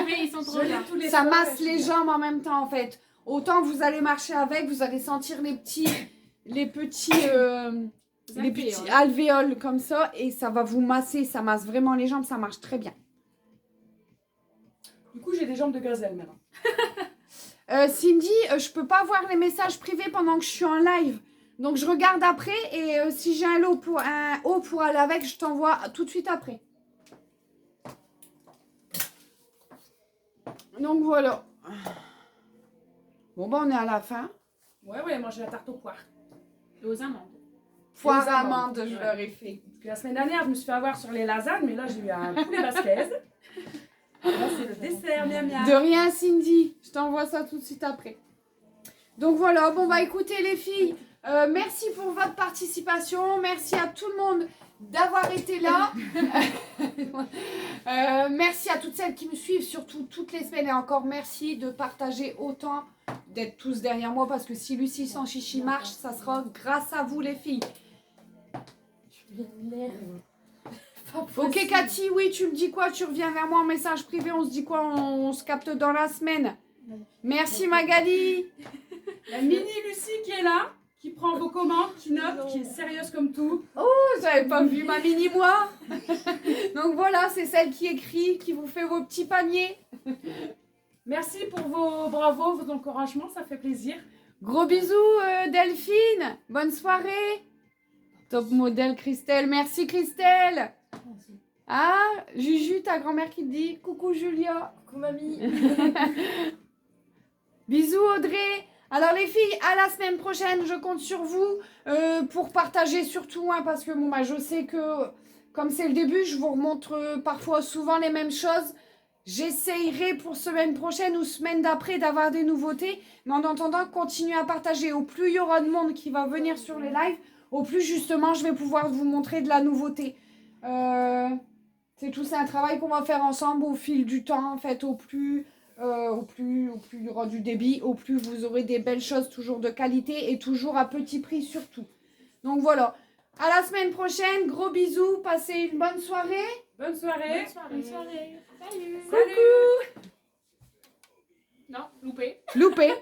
Mais ils sont trop Je l'ai bien. tous les Ça soirs, masse et je les suis bien. jambes en même temps en fait. Autant vous allez marcher avec, vous allez sentir les petits alvéoles comme ça et ça va vous masser, ça masse vraiment les jambes, ça marche très bien. Du coup, j'ai des jambes de gazelle maintenant. Cindy, je peux pas voir les messages privés pendant que je suis en live. Donc je regarde après et si j'ai un haut pour aller avec, je t'envoie tout de suite après. Donc voilà. Bon bah on est à la fin. Ouais, manger la tarte aux poires. Et aux amandes. Poire aux amandes, amande, je ouais. leur ai fait. Parce que la semaine dernière, je me suis fait avoir sur les lasagnes, mais là, j'ai eu un poulet basquez. Là, c'est le dessert, miam miam. De rien Cindy, je t'envoie ça tout de suite après. Donc voilà, bon bah écoutez les filles, merci pour votre participation, merci à tout le monde d'avoir été là. Merci à toutes celles qui me suivent, surtout toutes les semaines et encore merci de partager autant, d'être tous derrière moi parce que si Lucie sans chichi marche, ça sera grâce à vous les filles. Je viens de l'air. Ok Cathy, oui tu me dis quoi? Tu reviens vers moi en message privé, on se dit quoi? On se capte dans la semaine. Merci Magali. La mini Lucie qui est là, qui prend vos commandes, qui note, qui est sérieuse comme tout. J'avais pas vu ma mini moi. Donc voilà, c'est celle qui écrit, qui vous fait vos petits paniers. Merci pour vos bravos, vos encouragements, ça fait plaisir. Gros bisous Delphine. Bonne soirée. Top modèle Christelle. Merci Christelle. Merci. Ah, Juju, ta grand-mère qui te dit coucou Julia. Coucou mamie. Bisous Audrey. Alors les filles, à la semaine prochaine, je compte sur vous pour partager surtout, hein, parce que bon, bah, je sais que comme c'est le début, je vous remontre parfois souvent les mêmes choses. J'essayerai pour semaine prochaine ou semaine d'après d'avoir des nouveautés, mais en attendant, continuez à partager. Au plus il y aura de monde qui va venir sur les lives, au plus justement je vais pouvoir vous montrer de la nouveauté. C'est tout, c'est un travail qu'on va faire ensemble au fil du temps, en fait, au plus il y aura du débit, au plus vous aurez des belles choses toujours de qualité et toujours à petit prix surtout. Donc voilà, à la semaine prochaine, gros bisous, passez une bonne soirée. Bonne soirée. Bonne soirée. Bonne soirée. Salut. Salut. Non, loupé. Loupé.